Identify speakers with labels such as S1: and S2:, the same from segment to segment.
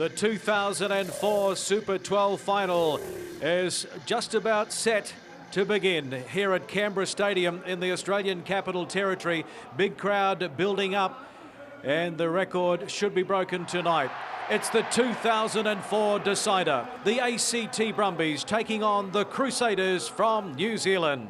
S1: The 2004 Super 12 final is just about set to begin here at Canberra Stadium in the Australian Capital Territory. Big crowd building up, and the record should be broken tonight. It's the 2004 decider. The ACT Brumbies taking on the Crusaders from New Zealand.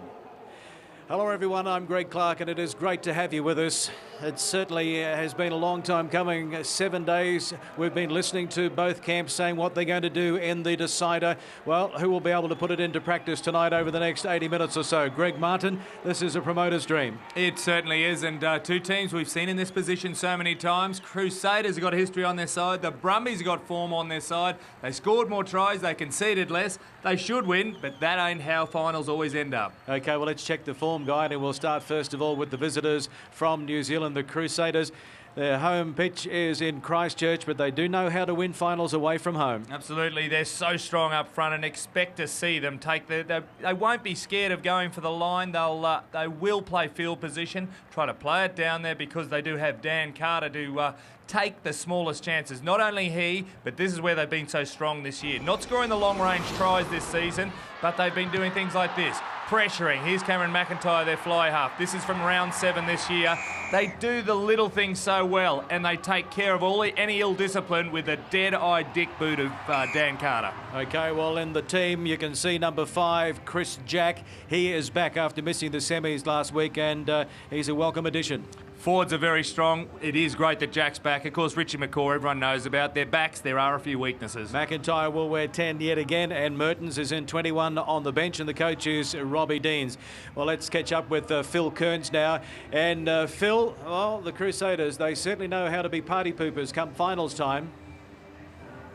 S1: Hello everyone, I'm Greg Clark, and it is great to have you with us. It certainly has been a long time coming, 7 days. We've been listening to both camps saying what they're going to do in the decider. Well, who will be able to put it into practice tonight over the next 80 minutes or so? Greg Martin, this is a promoter's dream.
S2: It certainly is, and two teams we've seen in this position so many times. Crusaders have got history on their side. The Brumbies have got form on their side. They scored more tries, they conceded less. They should win, but that ain't how finals always end up.
S1: OK, well, let's check the form guide, and we'll start first of all with the visitors from New Zealand, the Crusaders. Their home pitch is in Christchurch, but they do know how to win finals away from home.
S2: Absolutely. They're so strong up front, and expect to see them take they won't be scared of going for the line. They will play field position, try to play it down there, because they do have Dan Carter to take the smallest chances. Not only he, but this is where they've been so strong this year. Not scoring the long-range tries this season, but they've been doing things like this. Pressuring. Here's Cameron McIntyre, their fly half. This is from round 7 this year. They do the little things so well, and they take care of any ill discipline with the dead-eye dick boot of Dan Carter. OK,
S1: well, in the team, you can see number 5, Chris Jack. He is back after missing the semis last week, and he's a welcome addition.
S2: Forwards are very strong. It is great that Jack's back. Of course, Richie McCaw, everyone knows about. Their backs, there are a few weaknesses.
S1: McIntyre will wear 10 yet again, and Mertens is in 21 on the bench, and the coach is Robbie Deans. Well, let's catch up with Phil Kearns now. And Phil, well, the Crusaders, they certainly know how to be party poopers come finals time.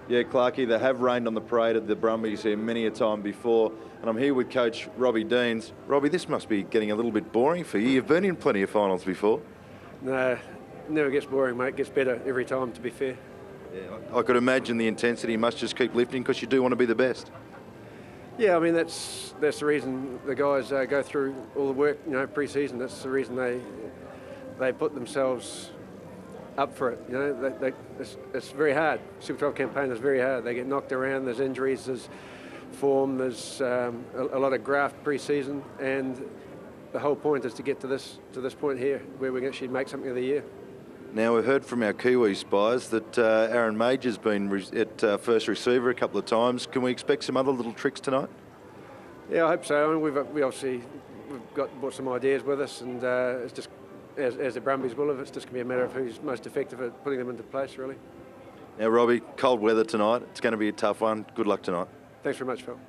S3: Yeah, Clarkie, they have rained on the parade of the Brumbies here many a time before, and I'm here with coach Robbie Deans. Robbie, this must be getting a little bit boring for you. You've been in plenty of finals before.
S4: No, never gets boring, mate. It gets better every time, to be fair.
S3: Yeah, I could imagine the intensity must just keep lifting, because you do want to be the best.
S4: Yeah, I mean, that's the reason the guys go through all the work, pre-season. That's the reason they put themselves up for it. It's very hard. Super 12 campaign is very hard. They get knocked around. There's injuries. There's form. There's a lot of graft pre-season, and the whole point is to get to this point here, where we can actually make something of the year.
S3: Now, we've heard from our Kiwi spies that Aaron Mauger's been at first receiver a couple of times. Can we expect some other little tricks tonight?
S4: Yeah, I hope so. I mean, we've brought some ideas with us, and it's just as the Brumbies will have. It's just going to be a matter of who's most effective at putting them into place, really.
S3: Now, Robbie, cold weather tonight. It's going to be a tough one. Good luck tonight.
S4: Thanks very much, Phil.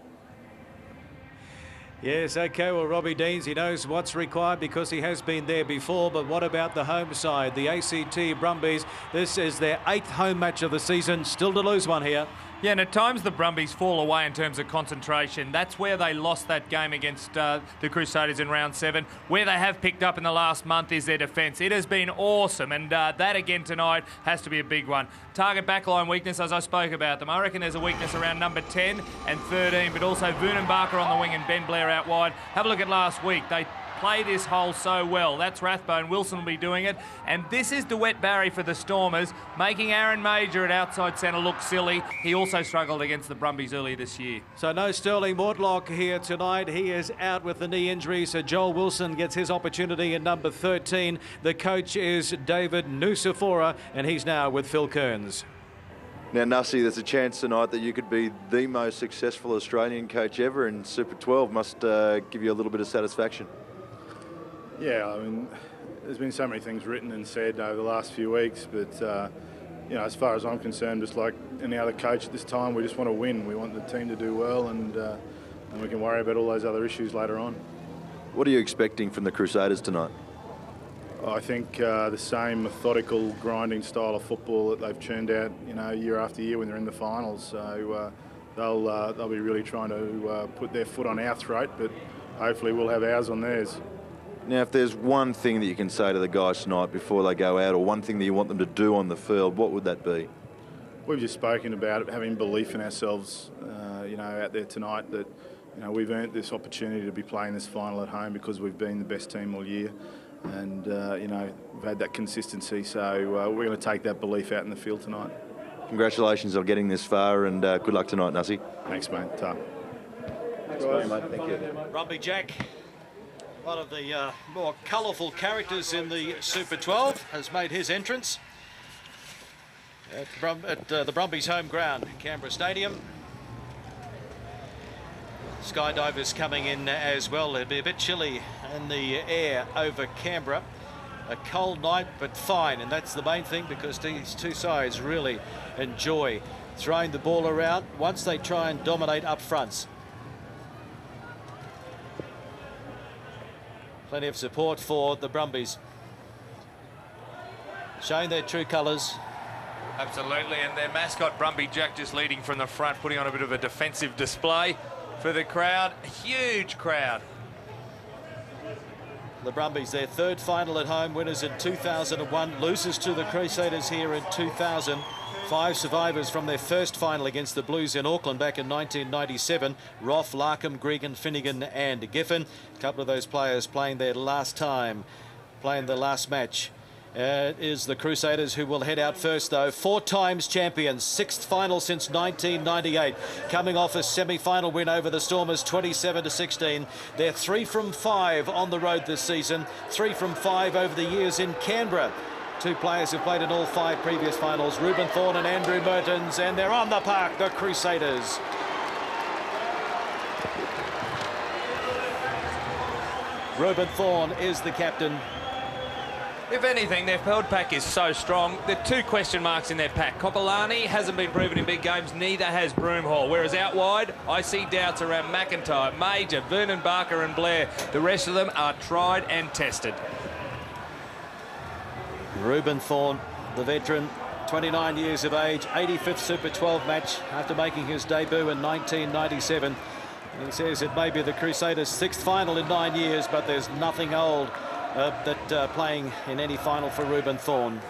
S1: Yes, OK, well, Robbie Deans, he knows what's required because he has been there before, but what about the home side, the ACT Brumbies? This is their 8th home match of the season, still to lose one here.
S2: Yeah, and at times the Brumbies fall away in terms of concentration. That's where they lost that game against the Crusaders in round 7. Where they have picked up in the last month is their defence. It has been awesome, and that again tonight has to be a big one. Target backline weakness, as I spoke about them. I reckon there's a weakness around number 10 and 13, but also Vunibaka on the wing and Ben Blair out wide. Have a look at last week. They play this hole so well. That's Rathbone. Wilson will be doing it. And this is DeWitt Barry for the Stormers, making Aaron Mauger at outside centre look silly. He also struggled against the Brumbies earlier this year.
S1: So no Sterling Mortlock here tonight. He is out with the knee injury, so Joel Wilson gets his opportunity in number 13. The coach is David Nusafora, and he's now with Phil Kearns.
S3: Now, Nussie, there's a chance tonight that you could be the most successful Australian coach ever, and Super 12 must give you a little bit of satisfaction.
S5: Yeah, I mean, there's been so many things written and said over the last few weeks, but as far as I'm concerned, just like any other coach at this time, we just want to win. We want the team to do well, and we can worry about all those other issues later on.
S3: What are you expecting from the Crusaders tonight?
S5: I think the same methodical, grinding style of football that they've churned out, year after year when they're in the finals. So they'll be really trying to put their foot on our throat, but hopefully we'll have ours on theirs.
S3: Now, if there's one thing that you can say to the guys tonight before they go out, or one thing that you want them to do on the field, what would that be?
S5: We've just spoken about it, having belief in ourselves, out there tonight, that we've earned this opportunity to be playing this final at home because we've been the best team all year, and we've had that consistency. So we're going to take that belief out in the field tonight.
S3: Congratulations on getting this far, and good luck tonight, Nussie.
S5: Thanks, mate. Ta.
S3: Thanks, mate. Thank you.
S1: Rugby Jack, one of the more colourful characters in the Super 12, has made his entrance at the Brumbies' home ground, Canberra Stadium. Skydivers coming in as well. It'll be a bit chilly in the air over Canberra. A cold night, but fine, and that's the main thing, because these two sides really enjoy throwing the ball around once they try and dominate up fronts. Plenty of support for the Brumbies, showing their true colours.
S2: Absolutely, and their mascot Brumby Jack just leading from the front, putting on a bit of a defensive display for the crowd. A huge crowd.
S1: The Brumbies, their third final at home, winners in 2001, losers to the Crusaders here in 2000. 5 survivors from their first final against the Blues in Auckland back in 1997. Roff, Larkham, Gregan, Finegan and Giffen. A couple of those players playing their last match. Is the Crusaders, who will head out first though. 4 times champions, 6th final since 1998, coming off a semi-final win over the Stormers 27-16. They're 3 from 5 on the road this season, 3 from 5 over the years in Canberra. 2 players who played in all 5 previous finals, Reuben Thorne and Andrew Mertens, and they're on the park, the Crusaders. Reuben Thorne is the captain.
S2: If anything, their forward pack is so strong. There are 2 question marks in their pack. Kopelani hasn't been proven in big games, neither has Broomhall. Whereas out wide, I see doubts around McIntyre, Mauger, Vunibaka and Blair. The rest of them are tried and tested. Reuben
S1: Thorne, the veteran, 29 years of age, 85th Super 12 match after making his debut in 1997. And he says it may be the Crusaders' 6th final in 9 years, but there's nothing old playing in any final for Reuben Thorne.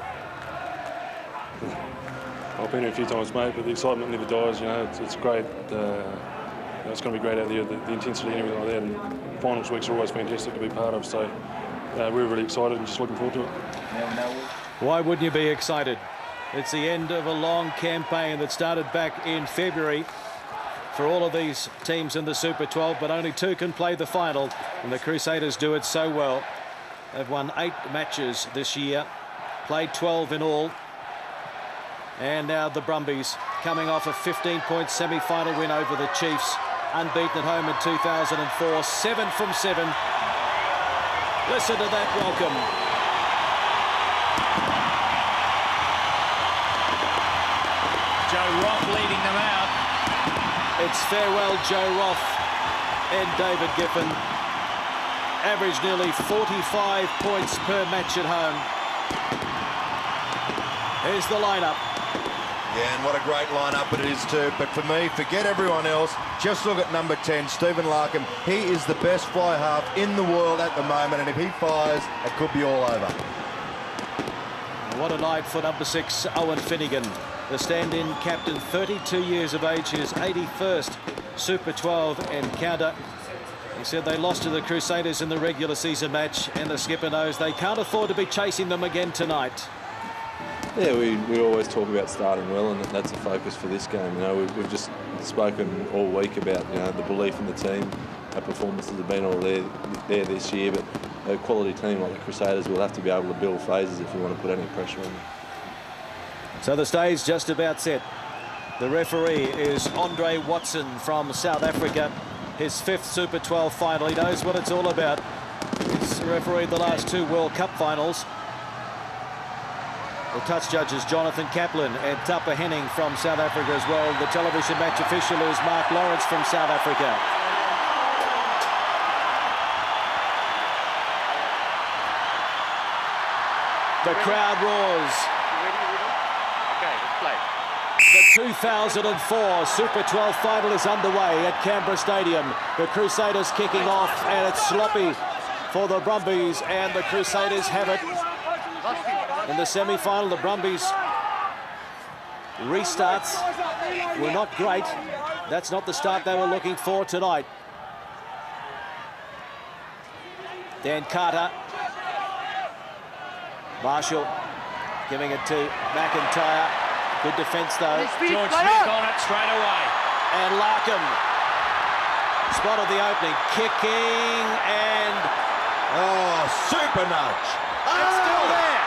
S6: I've been here a few times, mate, but the excitement never dies. You know, it's great. It's going to be great out there, the intensity and everything like that. And finals weeks are always fantastic to be part of. So we're really excited and just looking forward to it.
S1: Why wouldn't you be excited? It's the end of a long campaign that started back in February for all of these teams in the Super 12, but only 2 can play the final, and the Crusaders do it so well. They've won 8 matches this year, played 12 in all. And now the Brumbies, coming off a 15-point semi-final win over the Chiefs, unbeaten at home in 2004, 7 from 7. Listen to that welcome.
S2: Joe Roff leading them out.
S1: It's farewell Joe Roff and David Giffen. Average nearly 45 points per match at home. Here's the lineup.
S3: Yeah, and what a great lineup it is too. But for me, forget everyone else. Just look at number 10, Stephen Larkham. He is the best fly half in the world at the moment, and if he fires, it could be all over.
S1: What a night for number 6, Owen Finegan. The stand-in captain, 32 years of age, his 81st Super 12 encounter. He said they lost to the Crusaders in the regular season match, and the skipper knows they can't afford to be chasing them again tonight.
S7: Yeah, we always talk about starting well, and that's a focus for this game. You know, we've just spoken all week about, you know, the belief in the team. Our performances have been all there this year, but a quality team like the Crusaders will have to be able to build phases if you want to put any pressure on them.
S1: So the stage just about set. The referee is Andre Watson from South Africa. His 5th Super 12 final. He knows what it's all about. He's refereed the last 2 World Cup finals. The touch judges Jonathan Kaplan and Tupper Henning from South Africa as well. The television match official is Mark Lawrence from South Africa. The crowd roars. The 2004 Super 12 final is underway at Canberra Stadium. The Crusaders kicking off, and it's sloppy for the Brumbies, and the Crusaders have it. In the semi-final, the Brumbies restarts were not great. That's not the start they were looking for tonight. Dan Carter. Marshall giving it to McIntyre.
S8: Good defence though.
S2: George Smith on it straight away.
S8: And Larkham spotted the opening, kicking and...
S3: Oh, super nudge.
S8: It's still there.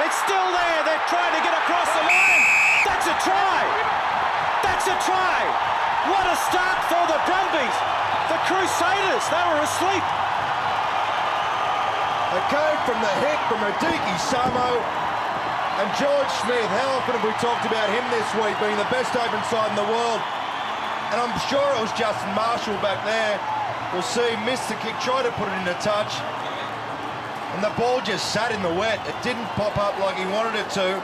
S8: It's still there. They're trying to get across the line. That's a try. That's a try. What a start for the Brumbies. The Crusaders, they were asleep.
S3: A code from the hip from Radike Samo and George Smith. How often have we talked about him this week being the best open side in the world? And I'm sure it was Justin Marshall back there. We'll see, missed the kick, tried to put it in a touch. And the ball just sat in the wet. It didn't pop up like he wanted it to.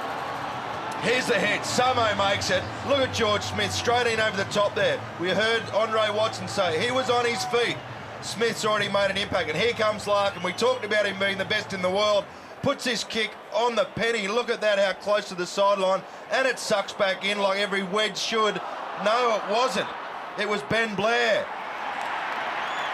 S3: Here's the hit. Samo makes it. Look at George Smith straight in over the top there. We heard Andre Watson say he was on his feet. Smith's already made an impact. And here comes Larkham. We talked about him being the best in the world. Puts his kick on the penny. Look at that, how close to the sideline. And it sucks back in like every wedge should. No, it wasn't. It was Ben Blair.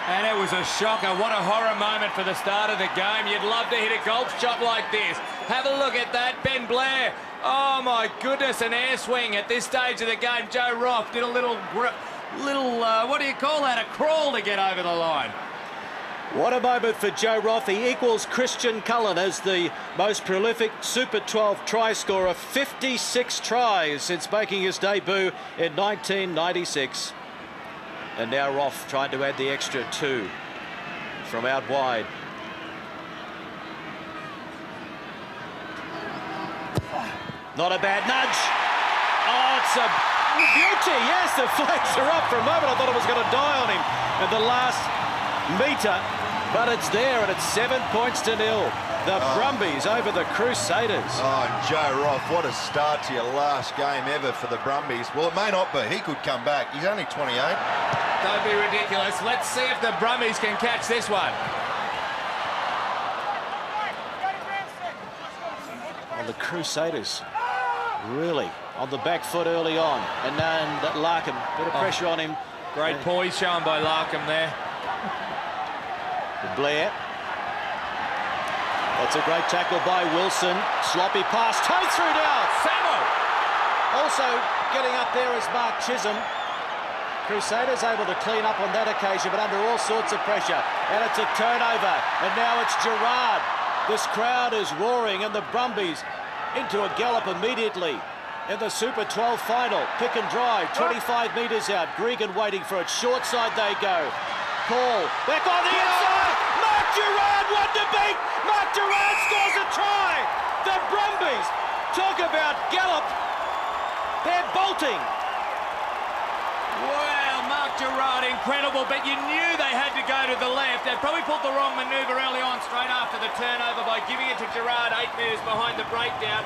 S2: And it was a shocker. What a horror moment for the start of the game. You'd love to hit a golf shot like this. Have a look at that. Ben Blair. Oh, my goodness, an air swing at this stage of the game. Joe Roff did a little what do you call that? A crawl to get over the line.
S8: What a moment for Joe Roff. He equals Christian Cullen as the most prolific Super 12 try scorer. 56 tries since making his debut in 1996. And now Roff trying to add the extra 2 from out wide. Not a bad nudge. Oh, it's a beauty. Yes, the flags are up. For a moment I thought it was going to die on him at the last metre, but it's there and it's 7 points to 0. The Brumbies over the Crusaders.
S3: Oh, and Joe Roff, what a start to your last game ever for the Brumbies. Well, it may not be. He could come back. He's only 28.
S2: Don't be ridiculous. Let's see if the Brumbies can catch this one.
S8: And the Crusaders really on the back foot early on. And then Larkham, bit of pressure on him.
S2: Great poise shown by Larkham there.
S8: Blair. That's a great tackle by Wilson. Sloppy pass, Tone through down.
S2: Samo.
S8: Also getting up there is Mark Chisholm. Crusaders able to clean up on that occasion, but under all sorts of pressure. And it's a turnover. And now it's Gerrard. This crowd is roaring, and the Brumbies into a gallop immediately in the Super 12 final. Pick and drive, 25 metres out. Gregan waiting for it. Short side they go. Paul back on the inside. Mark Gerrard, one to beat. Mark Gerrard scores a try. The Brumbies, talk about gallop. They're bolting.
S2: Well, Mark Gerrard, incredible, but you knew they had to go to the left. They probably pulled the wrong manoeuvre early on straight after the turnover by giving it to Gerrard 8 metres behind the breakdown.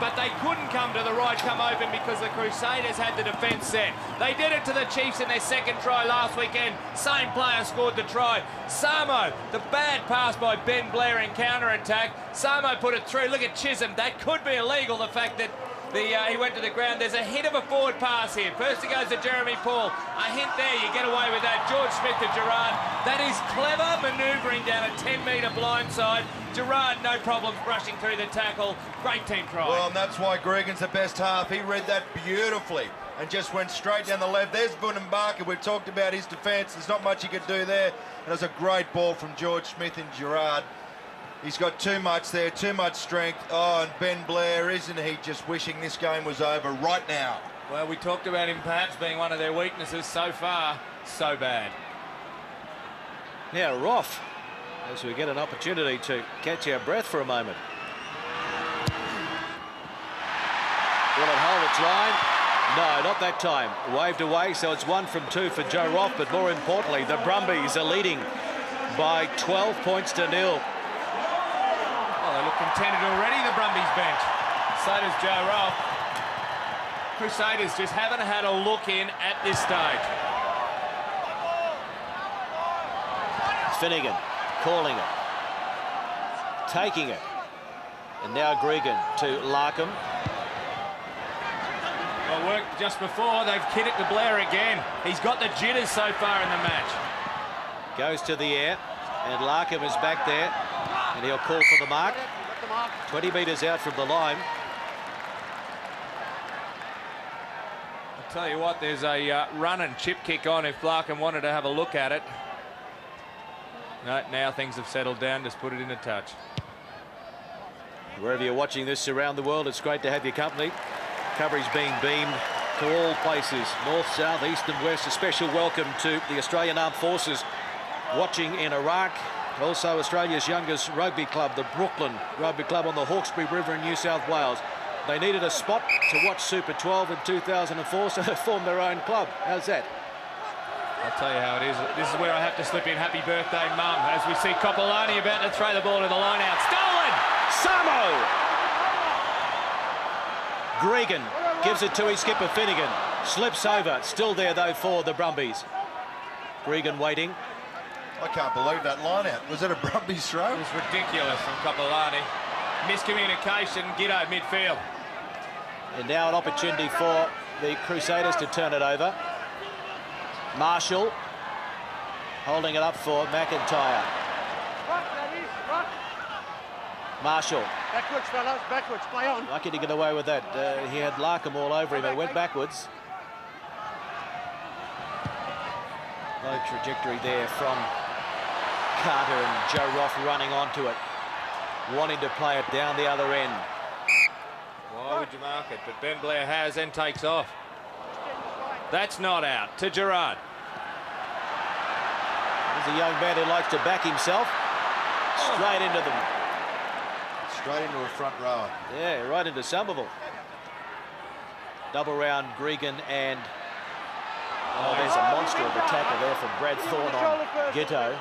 S2: But they couldn't come to the right, come open, because the Crusaders had the defence set. They did it to the Chiefs in their second try last weekend. Same player scored the try. Samo, the bad pass by Ben Blair in counter-attack. Samo put it through. Look at Chisholm. That could be illegal, the fact that he went to the ground. There's a hit of a forward pass here. First it goes to Jeremy Paul. A hint there, you get away with that. George Smith to Gerrard. That is clever manoeuvring down a 10-metre blindside. Gerrard, no problems brushing through the tackle. Great team try.
S3: Well, and that's why Gregan's the best half. He read that beautifully and just went straight down the left. There's Vunibaka. We've talked about his defence. There's not much he could do there. And it was a great ball from George Smith and Gerrard. He's got too much there, too much strength. Oh, and Ben Blair, isn't he just wishing this game was over right now?
S2: Well, we talked about him perhaps being one of their weaknesses. So far, so bad.
S8: Now, Roff, as we get an opportunity to catch our breath for a moment. Will it hold its line? No, not that time. Waved away, so it's 1 from 2 for Joe Roff, but more importantly, the Brumbies are leading by 12 points to 0.
S2: Well, they look contented already, the Brumbies bench. So does Joe Roff. Crusaders just haven't had a look in at this stage.
S8: Finegan calling it, taking it, and now Gregan to Larkham.
S2: Well, worked just before. They've kicked it to Blair again. He's got the jitters so far in the match.
S8: Goes to the air, and Larkham is back there, and he'll call for the mark. 20 metres out from the line.
S2: Tell you what, there's a run and chip kick on if Larkham wanted to have a look at it. No, now things have settled down. Just put it in a touch.
S8: Wherever you're watching this around the world, it's great to have your company. Coverage being beamed to all places, north, south, east and west. A special welcome to the Australian Armed Forces watching in Iraq. Also Australia's youngest rugby club, the Brooklyn Rugby Club on the Hawkesbury River in New South Wales. They needed a spot to watch Super 12 in 2004, so they formed their own club. How's that?
S2: I'll tell you how it is. This is where I have to slip in happy birthday, Mum, as we see Kopelani about to throw the ball to the line out. Stolen!
S8: Samo! Gregan gives it to his skipper, Finegan. Slips over. Still there, though, for the Brumbies. Gregan waiting.
S3: I can't believe that line out. Was it a Brumbies throw?
S2: It was ridiculous from Kopelani. Miscommunication, Giteau midfield.
S8: And now an opportunity for the Crusaders to turn it over. Marshall holding it up for McIntyre. Marshall.
S9: Backwards, fellas, backwards, play on.
S8: Lucky to get away with that. He had Larkham all over him. It went backwards. Low trajectory there from Carter and Joe Roff running onto it, wanting to play it down the other end.
S2: Why would you mark it? But Ben Blair has and takes off. That's not out to Gerrard.
S8: There's a young man who likes to back himself. Straight into them.
S3: Straight into a front rower.
S8: Yeah, right into Somerville. Double round Gregan and... Oh, there's a monster of a tackle there from Brad Thorn on Giteau.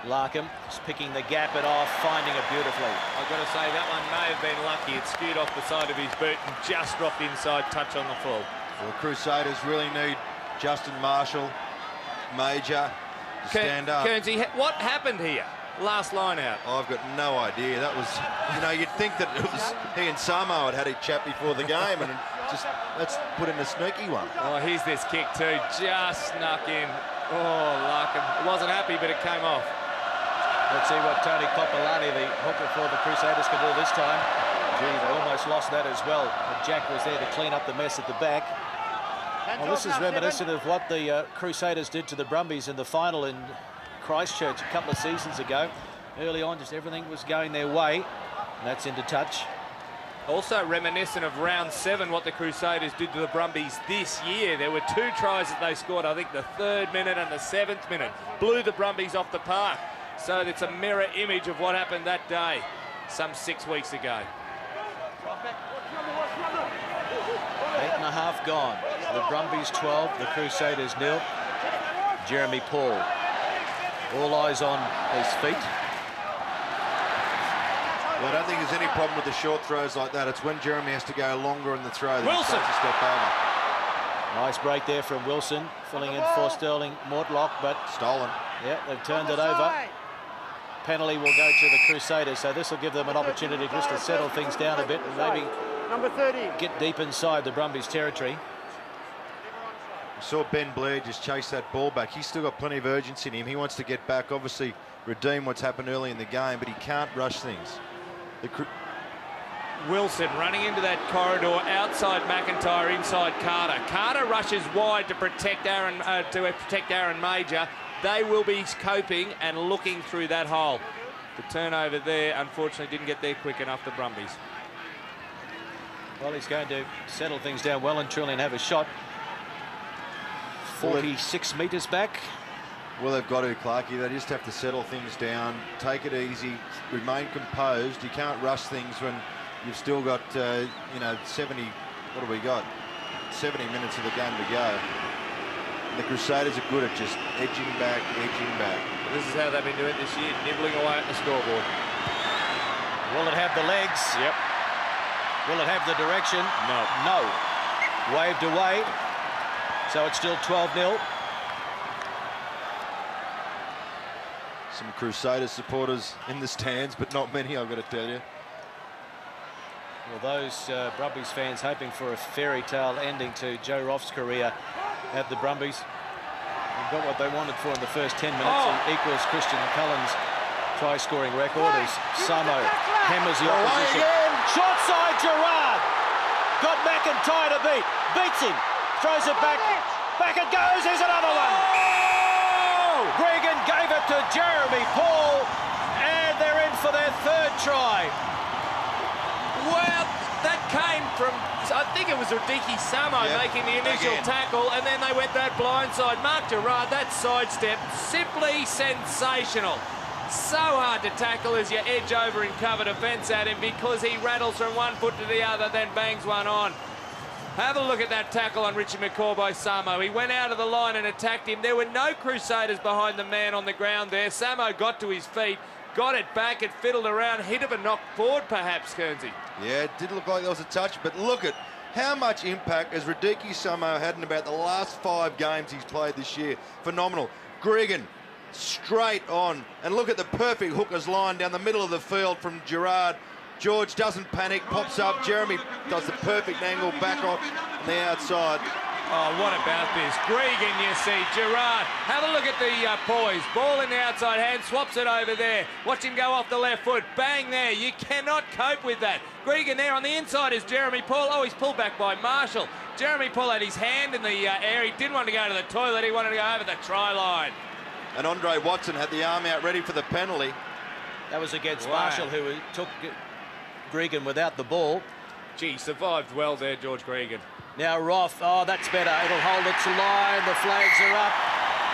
S8: Larkham is picking the gap and off, finding it beautifully.
S2: I've got to say, that one may have been lucky. It skewed off the side of his boot and just dropped inside, touch on the full.
S3: Well, Crusaders really need Justin Marshall, Major, to stand up.
S2: Kernsey, what happened here? Last line out.
S3: I've got no idea. That was, you know, you'd think that it was he and Samo had a chat before the game, and just let's put in a sneaky one.
S2: Oh, here's this kick too. Just snuck in. Oh, Larkham. Wasn't happy, but it came off.
S8: Let's see what Tone Kopelani, the hooker for the Crusaders, can do this time. Gee, they almost lost that as well. But Jack was there to clean up the mess at the back. Well, this is reminiscent of what the Crusaders did to the Brumbies in the final in Christchurch a couple of seasons ago. Early on, just everything was going their way. And that's into touch.
S2: Also reminiscent of round 7, what the Crusaders did to the Brumbies this year. There were 2 tries that they scored, I think the 3rd minute and the 7th minute. Blew the Brumbies off the park. So it's a mirror image of what happened that day, some 6 weeks ago.
S8: 8.5 gone. The Brumbies 12, the Crusaders 0. Jeremy Paul. All eyes on his feet.
S3: Well, I don't think there's any problem with the short throws like that. It's when Jeremy has to go longer in the throw that
S2: Wilson.
S3: he starts to step over.
S8: Nice break there from Wilson, filling in for Sterling Mortlock, but...
S3: Stolen.
S8: Yeah, they've turned it over. Penalty will go to the Crusaders, so this will give them an opportunity just to settle things down a bit and maybe
S9: number 30.
S8: Get deep inside the Brumbies territory.
S3: We saw Ben Blair just chase that ball back. He's still got plenty of urgency in him. He wants to get back, obviously redeem what's happened early in the game, but he can't rush things.
S2: Wilson running into that corridor outside McIntyre, inside Carter. Carter rushes wide to protect Aaron Mauger. They will be coping and looking through that hole. The turnover there, unfortunately, didn't get there quick enough, the Brumbies.
S8: Well, he's going to settle things down well and truly and have a shot. 46 metres back.
S3: Well, they've got to, Clarkie. They just have to settle things down, take it easy, remain composed. You can't rush things when you've still got, you know, 70, what have we got? 70 minutes of the game to go. And the Crusaders are good at just edging back, edging back.
S2: This is how they've been doing it this year, nibbling away at the scoreboard.
S8: Will it have the legs?
S2: Yep.
S8: Will it have the direction?
S2: No.
S8: No. Waved away. So it's still 12-0.
S3: Some Crusaders supporters in the stands, but not many, I've got to tell you.
S8: Well, those Brumbies fans hoping for a fairy tale ending to Joe Roff's career at the Brumbies. They've got what they wanted for in the first 10 minutes and equals Christian Cullen's try-scoring record as Samo hammers the opposition. Short side, Gerrard! Got McIntyre to beat. Beats him. Throws it back. Back it goes. Here's another one. Oh! Gregan gave it to Jeremy Paul. And they're in for their third try.
S2: Well, that came from, I think it was Radike Samo making the initial tackle, and then they went that blindside. Mark Gerrard, that sidestep, simply sensational. So hard to tackle as you edge over and cover defence at him because he rattles from one foot to the other, then bangs one on. Have a look at that tackle on Richie McCaw by Samo. He went out of the line and attacked him. There were no Crusaders behind the man on the ground there. Samo got to his feet, got it back, it fiddled around, hit of a knock forward perhaps, Kearnsey.
S3: Yeah, it did look like there was a touch, but look at how much impact has Radike Samo had in about the last 5 games he's played this year. Phenomenal. Gregan, straight on. And look at the perfect hooker's line down the middle of the field from Gerrard. George doesn't panic, pops up. Jeremy does the perfect angle back on the outside.
S2: Oh, what about this? Gregan, you see, Gerrard. Have a look at the poise. Ball in the outside hand, swaps it over there. Watch him go off the left foot. Bang there. You cannot cope with that. Gregan there on the inside is Jeremy Paul. Oh, he's pulled back by Marshall. Jeremy Paul had his hand in the air. He didn't want to go to the toilet. He wanted to go over the try line.
S3: And Andre Watson had the arm out ready for the penalty.
S8: That was against Marshall, who took Gregan without the ball.
S2: Gee, survived well there, George Gregan.
S8: Now Roff, oh, that's better. It'll hold its line. The flags are up.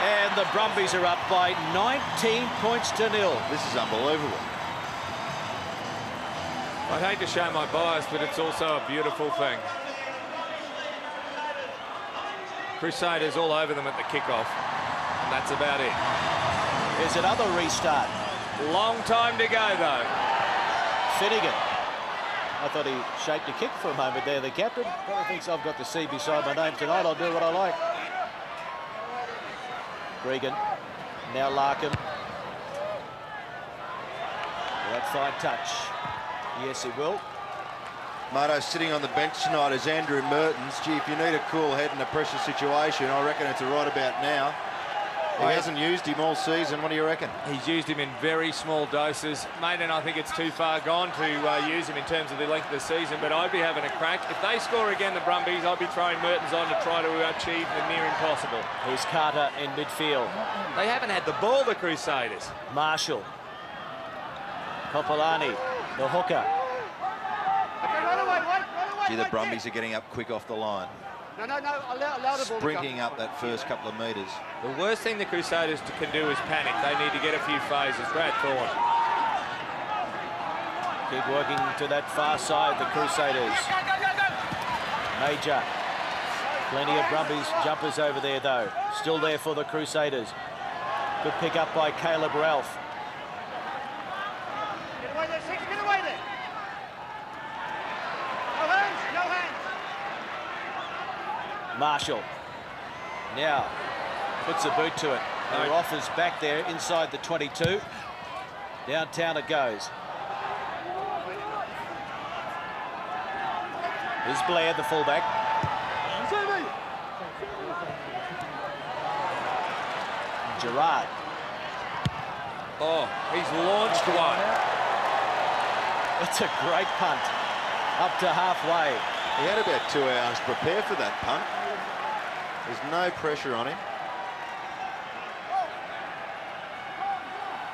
S8: And the Brumbies are up by 19 points to 0.
S3: This is unbelievable.
S2: I'd hate to show my bias, but it's also a beautiful thing. Crusaders all over them at the kickoff. And that's about it.
S8: There's another restart.
S2: Long time to go, though.
S8: Finegan. I thought he shaped a kick for a moment there, the captain. Probably thinks I've got the C beside my name tonight. I'll do what I like. Gregan. Now Larkham. That fine touch. Yes, it will.
S3: Marto sitting on the bench tonight is Andrew Mertens. Gee, if you need a cool head in a pressure situation, I reckon it's right about now. He hasn't used him all season. What do you reckon?
S2: He's used him in very small doses. Mate, and I think it's too far gone to use him in terms of the length of the season, but I'd be having a crack. If they score again, the Brumbies, I'd be throwing Mertens on to try to achieve the near impossible.
S8: Here's Carter in midfield.
S2: They haven't had the ball, the Crusaders.
S8: Marshall. Kopelani, the hooker.
S3: Gee, the Brumbies are getting up quick off the line.
S9: No, allow the ball to
S3: Sprinting up that first couple of metres.
S2: The worst thing the Crusaders can do is panic. They need to get a few phases. Brad Thorn.
S8: Keep working to that far side, the Crusaders. Major. Plenty of Brumbies jumpers over there, though. Still there for the Crusaders. Good pick up by Caleb Ralph.
S9: Get away there, Six, get away there. No hands, no hands.
S8: Marshall. Now puts a boot to it. The Roff is back there inside the 22. Downtown it goes. Here's Blair, the fullback. Gerrard.
S2: Oh, he's launched one.
S8: It's a great punt. Up to halfway.
S3: He had about 2 hours to prepare for that punt. There's no pressure on him.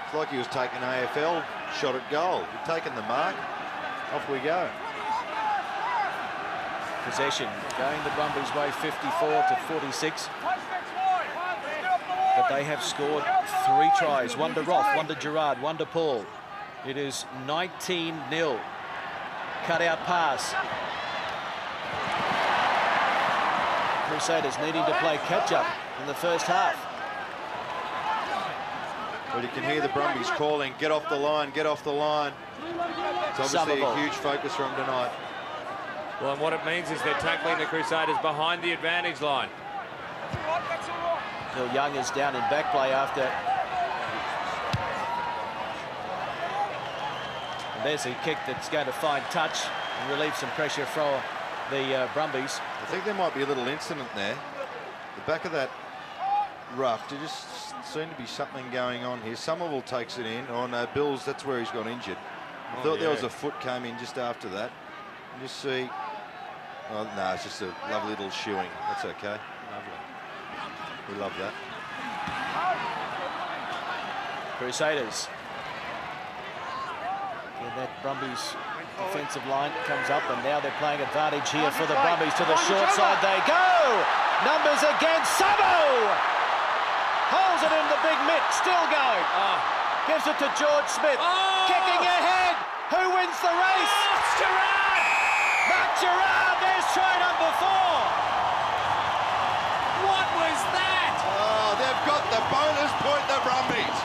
S3: It's like he was taking an AFL shot at goal. He'd taken the mark. Off we go.
S8: Possession going the Brumbies' way, 54 to 46. But they have scored 3 tries. One to Roff, one to Gerrard, one to Paul. It is 19-0. Cut out pass. Crusaders needing to play catch-up in the first half.
S3: But you can hear the Brumbies calling, get off the line, get off the line. It's obviously a huge focus for them tonight.
S2: Well, and what it means is they're tackling the Crusaders behind the advantage line.
S8: Phil Young is down in back play after. And there's a kick that's going to find touch and relieve some pressure for the Brumbies.
S3: I think there might be a little incident there. The back of that ruck, there just seemed to be something going on here. Somerville takes it in. Oh no, Bills, that's where he's got injured. I thought there was a foot came in just after that. You just see Oh, no, it's just a lovely little shoeing. That's okay. Lovely. We love that.
S8: Crusaders. And that Brumbies defensive line comes up, and now they're playing advantage here for the Brumbies. To the short side they go. Numbers against Samo. Holds it in the big mitt, still going. Gives it to George Smith. Kicking ahead. Who wins the race?
S2: It's Gerrard!
S8: Mark Gerrard, there's try number 4.
S2: What was that?
S3: Oh, they've got the bonus point, the Brumbies.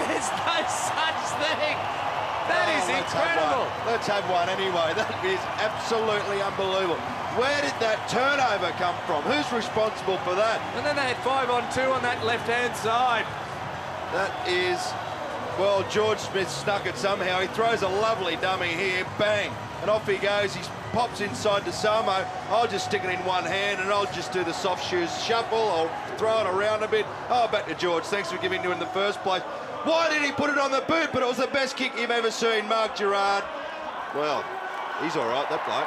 S2: There's no such thing. That is incredible.
S3: Let's have one anyway. That is absolutely unbelievable. Where did that turnover come from? Who's responsible for that?
S2: And then they had 5-on-2 on that left-hand side.
S3: That is, well, George Smith snuck it somehow. He throws a lovely dummy here, bang, and off he goes. He pops inside to Samo. I'll just stick it in one hand and I'll just do the soft shoes shuffle. I'll throw it around a bit. Oh, back to George. Thanks for giving to him in the first place. Why did he put it on the boot? But it was the best kick you've ever seen, Mark Gerrard. Well, he's all right, that bloke.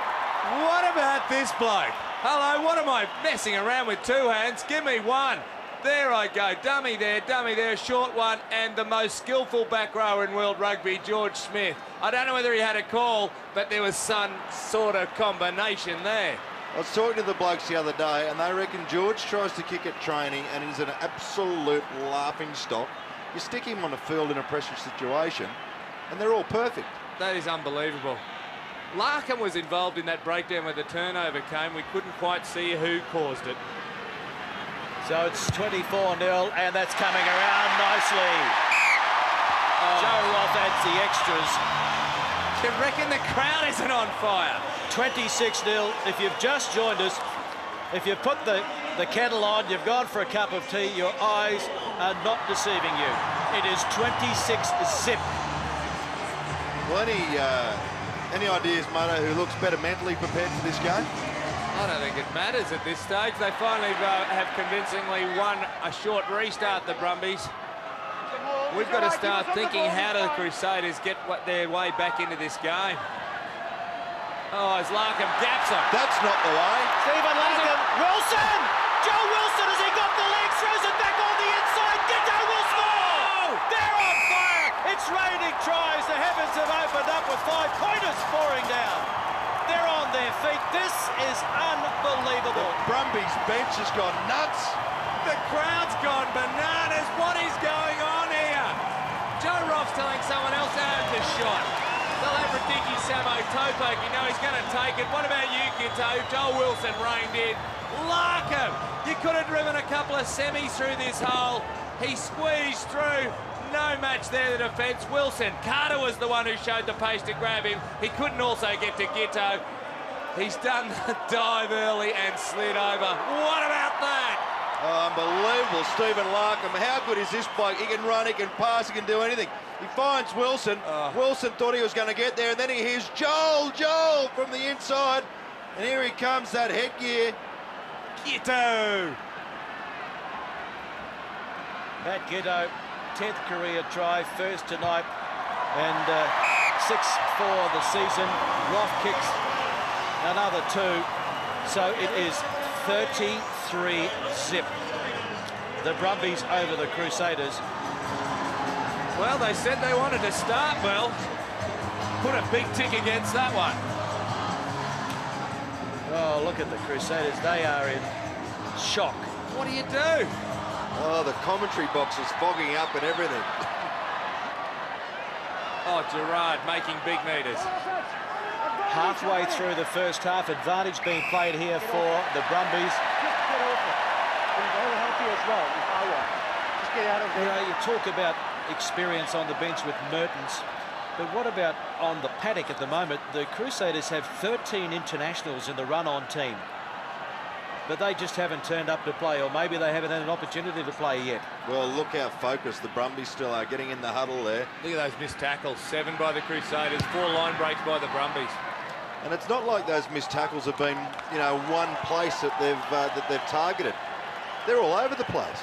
S2: What about this bloke? Hello, what am I messing around with 2 hands? Give me one. There I go. Dummy there, short one, and the most skillful back rower in world rugby, George Smith. I don't know whether he had a call, but there was some sort of combination there.
S3: I was talking to the blokes the other day, and they reckon George tries to kick at training, and he's an absolute laughing stock. You stick him on a field in a pressure situation, and they're all perfect.
S2: That is unbelievable. Larkham was involved in that breakdown where the turnover came. We couldn't quite see who caused it.
S8: So it's 24-0, and that's coming around nicely. Joe Roff adds the extras.
S2: Do you reckon the crowd isn't on fire?
S8: 26-0. If you've just joined us, if you've put the kettle on, you've gone for a cup of tea, your eyes are not deceiving you. It is 26-zip.
S3: Well, any ideas, Mato, who looks better mentally prepared for this game?
S2: I don't think it matters at this stage. They finally have convincingly won a short restart, the Brumbies. We've got to start thinking, how do the Crusaders get their way back into this game? Oh, as Larkham gaps him.
S3: That's not the way.
S8: Stephen Larkham. Wilson! Joe Wilson, has he got the legs? Throws it back on the inside. Giteau will score! They're on fire! It's raining tries. The heavens have opened up with 5-pointers pouring down. They're on their feet. This is unbelievable.
S3: The Brumbies bench has gone nuts.
S2: The crowd's gone bananas. What is going on here? Joe Roff's telling someone else to have the shot. They'll have Radike Samo toe poke. You know he's going to take it. What about you, Giteau? Joel Wilson reined in. Larkham, you could have driven a couple of semis through this hole. He squeezed through. No match there, the defence. Wilson, Carter was the one who showed the pace to grab him. He couldn't also get to Giteau. He's done the dive early and slid over. What about that?
S3: Oh, unbelievable, Stephen Larkham. How good is this bloke? He can run, he can pass, he can do anything. He finds Wilson. Wilson thought he was going to get there, and then he hears Joel from the inside. And here he comes, that headgear.
S2: Giteau.
S8: Matt Giteau, 10th career try, first tonight, and 6 for the season. Roff kicks another 2, so it is 33-zip. The Brumbies over the Crusaders.
S2: Well, they said they wanted to start well. Put a big tick against that one.
S8: Oh, look at the Crusaders. They are in shock.
S2: What do you do?
S3: Oh, the commentary box is fogging up and everything.
S2: Oh, Gerrard making big meters.
S8: Halfway through the first half, advantage being played here for the Brumbies. You know, you talk about experience on the bench with Mertens, but what about on the paddock at the moment? The Crusaders have 13 internationals in the run-on team, but they just haven't turned up to play, or maybe they haven't had an opportunity to play yet.
S3: Well, look how focused the Brumbies still are, getting in the huddle there.
S2: Look at those missed tackles. 7 by the Crusaders, 4 line breaks by the Brumbies.
S3: And it's not like those missed tackles have been, you know, one place that they've targeted. They're all over the place.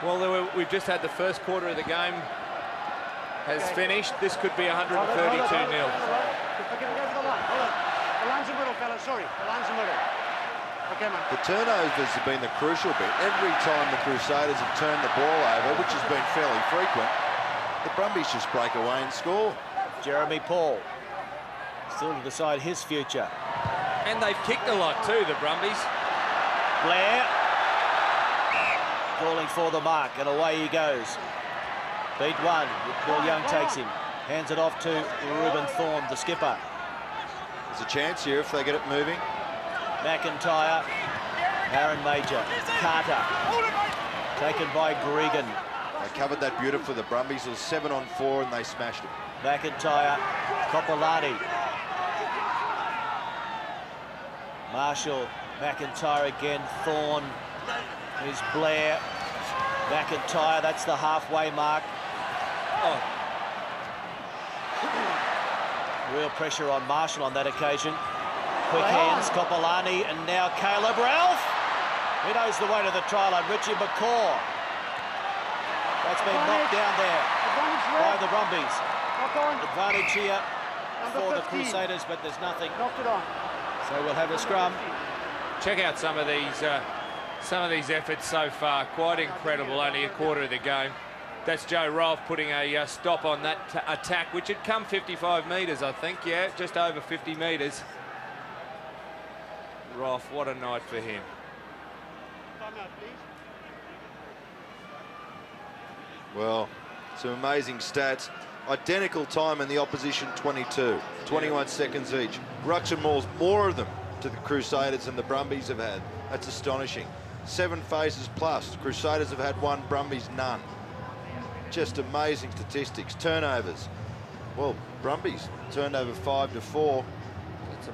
S2: Well, we've just had the first quarter of the game has finished. This could be 132-0.
S9: sorry, the line's in the middle. Okay, man.
S3: The turnovers have been the crucial bit. Every time the Crusaders have turned the ball over, which has been fairly frequent, the Brumbies just break away and score.
S8: Jeremy Paul still to decide his future.
S2: And they've kicked a lot too, the Brumbies.
S8: Blair calling for the mark, and away he goes. Beat one. Bill Young takes him. Hands it off to Reuben Thorne, the skipper.
S3: There's a chance here if they get it moving.
S8: McIntyre, Aaron Mauger, Carter, taken by Gregan.
S3: They covered that beautifully, the Brumbies. It was 7-on-4 and they smashed it.
S8: McIntyre, Kopelani. Marshall, McIntyre again, Thorne. Here's Blair. McIntyre, that's the halfway mark. Oh. Real pressure on Marshall on that occasion. Quick hands, Kopelani, and now Caleb Ralph. He knows the way to the try line. Richie McCaw. That's been knocked down there by the Brumbies. Advantage here for the Crusaders, but there's nothing.
S9: Knocked it on.
S8: So we'll have a scrum.
S2: Check out some of these efforts so far. Quite incredible. Only a quarter of the game. That's Joe Roff putting a stop on that attack, which had come 55 metres, I think. Yeah, just over 50 metres. Roff, what a night for him.
S3: Well, some amazing stats. Identical time in the opposition, 22. 21 seconds each. Rucks and Mauls, more of them to the Crusaders than the Brumbies have had. That's astonishing. 7 phases plus. Crusaders have had 1, Brumbies none. Just amazing statistics. Turnovers. Well, Brumbies turned over 5-4.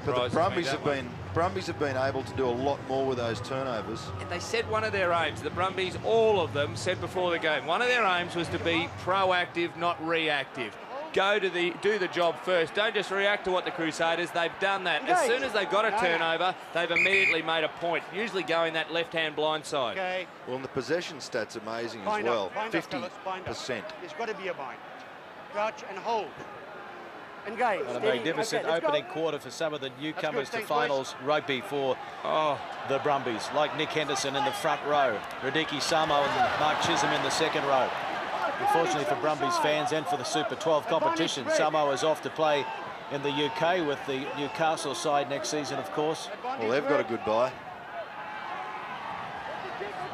S3: But the Brumbies have been able to do a lot more with those turnovers.
S2: And they said one of their aims, the Brumbies, all of them said before the game, one of their aims was to be proactive, not reactive. Do the job first. Don't just react to what the Crusaders, they've done that. As soon as they got a turnover, they've immediately made a point, usually going that left-hand blind side.
S9: Okay.
S3: Well, and the possession stats amazing as well. 50%.
S9: There's got to be a bind. Crouch and hold. Engage.
S8: And a magnificent opening quarter for some of the newcomers to finals rugby for the Brumbies, like Nic Henderson in the front row, Radike Samo and Mark Chisholm in the second row. Unfortunately for Brumbies fans and for the Super 12 competition, Samo is off to play in the UK with the Newcastle side next season, of course.
S3: Well, they've got a good bye.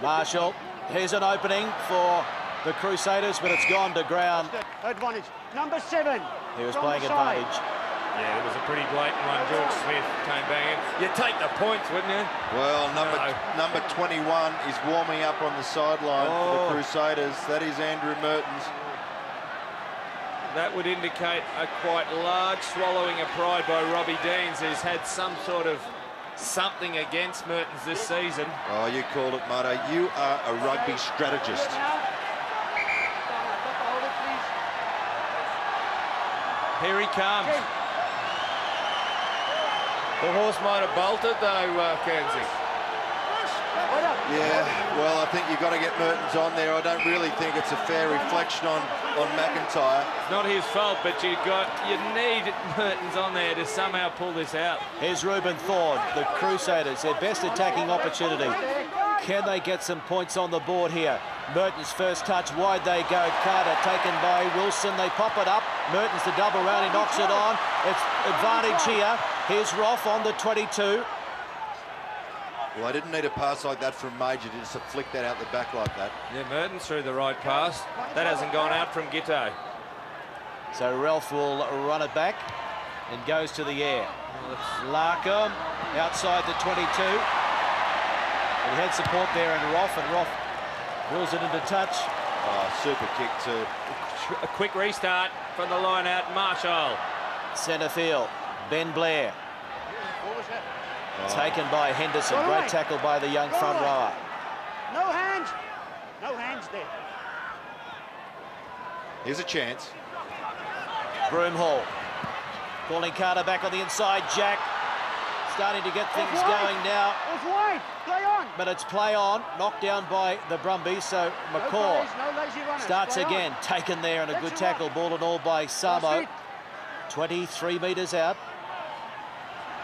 S8: Marshall, here's an opening for the Crusaders, but it's gone to ground.
S9: Advantage. Number 7.
S8: He was playing advantage.
S2: Yeah, it was a pretty blatant one. George Smith came banging. You'd take the points, wouldn't you?
S3: Well, number 21 is warming up on the sideline for the Crusaders. That is Andrew Mertens.
S2: That would indicate a quite large swallowing of pride by Robbie Deans, who's had some sort of something against Mertens this season.
S3: Oh, you called it, Muddo. You are a rugby strategist.
S2: Here he comes. The horse might have bolted though, Kenzie.
S3: Yeah, well, I think you've got to get Mertens on there. I don't really think it's a fair reflection on McIntyre.
S2: It's not his fault, but you need Mertens on there to somehow pull this out.
S8: Here's Reuben Thorne, the Crusaders, their best attacking opportunity. Can they get some points on the board here? Mertens first touch, wide they go. Carter taken by Wilson. They pop it up. Mertens the double round, he knocks it on. It's advantage here. Here's Roff on the 22.
S3: Well, I didn't need a pass like that from Major to just flick that out the back like that.
S2: Yeah, Mertens threw the right pass. That hasn't gone out from Giteau.
S8: So Ralph will run it back and goes to the air. Larkham outside the 22. He had support there in Roff, and Roff drills it into touch.
S3: Oh, super kick too.
S2: A quick restart from the line out. Marshall.
S8: Centre field. Ben Blair. Taken by Henderson. Great tackle by the young front rower.
S9: No hands. No hands there.
S3: Here's a chance.
S8: Broomhall. Calling Carter back on the inside. Jack starting to get things going now.
S9: It's wide. Play on.
S8: But it's play on. Knocked down by the Brumbies. So McCaw starts again. Taken there and a good tackle. Ball and all by Samo. 23 metres out.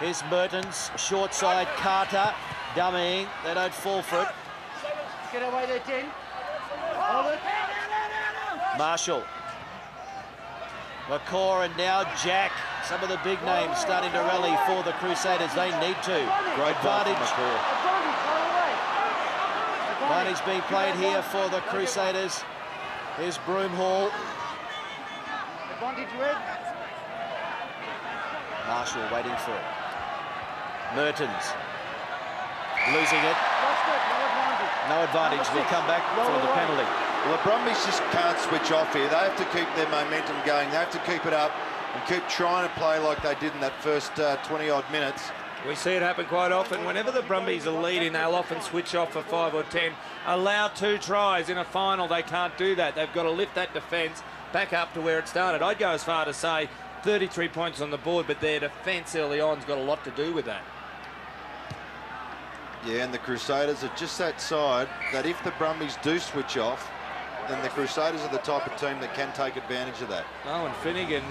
S8: Here's Mertens, short side, Carter, dummying. They don't fall for it.
S9: Get away there, 10. Hold it.
S8: Marshall. McCaw and now Jack. Some of the big names starting to rally for the Crusaders. They need to.
S3: Great
S8: advantage being played here for the Crusaders. Here's Broomhall.
S9: Advantage, Red.
S8: Marshall waiting for it. Mertens. Losing it. No advantage. We'll come back for the penalty.
S3: Well, the Brumbies just can't switch off here. They have to keep their momentum going. They have to keep it up and keep trying to play like they did in that first 20-odd minutes.
S10: We see it happen quite often. Whenever the Brumbies are leading, they'll often switch off for 5 or 10. Allow 2 tries in a final. They can't do that. They've got to lift that defence back up to where it started. I'd go as far to say 33 points on the board, but their defence early on's got a lot to do with that.
S3: Yeah, and the Crusaders are just that side that if the Brumbies do switch off, then the Crusaders are the type of team that can take advantage of that.
S10: Owen Finegan,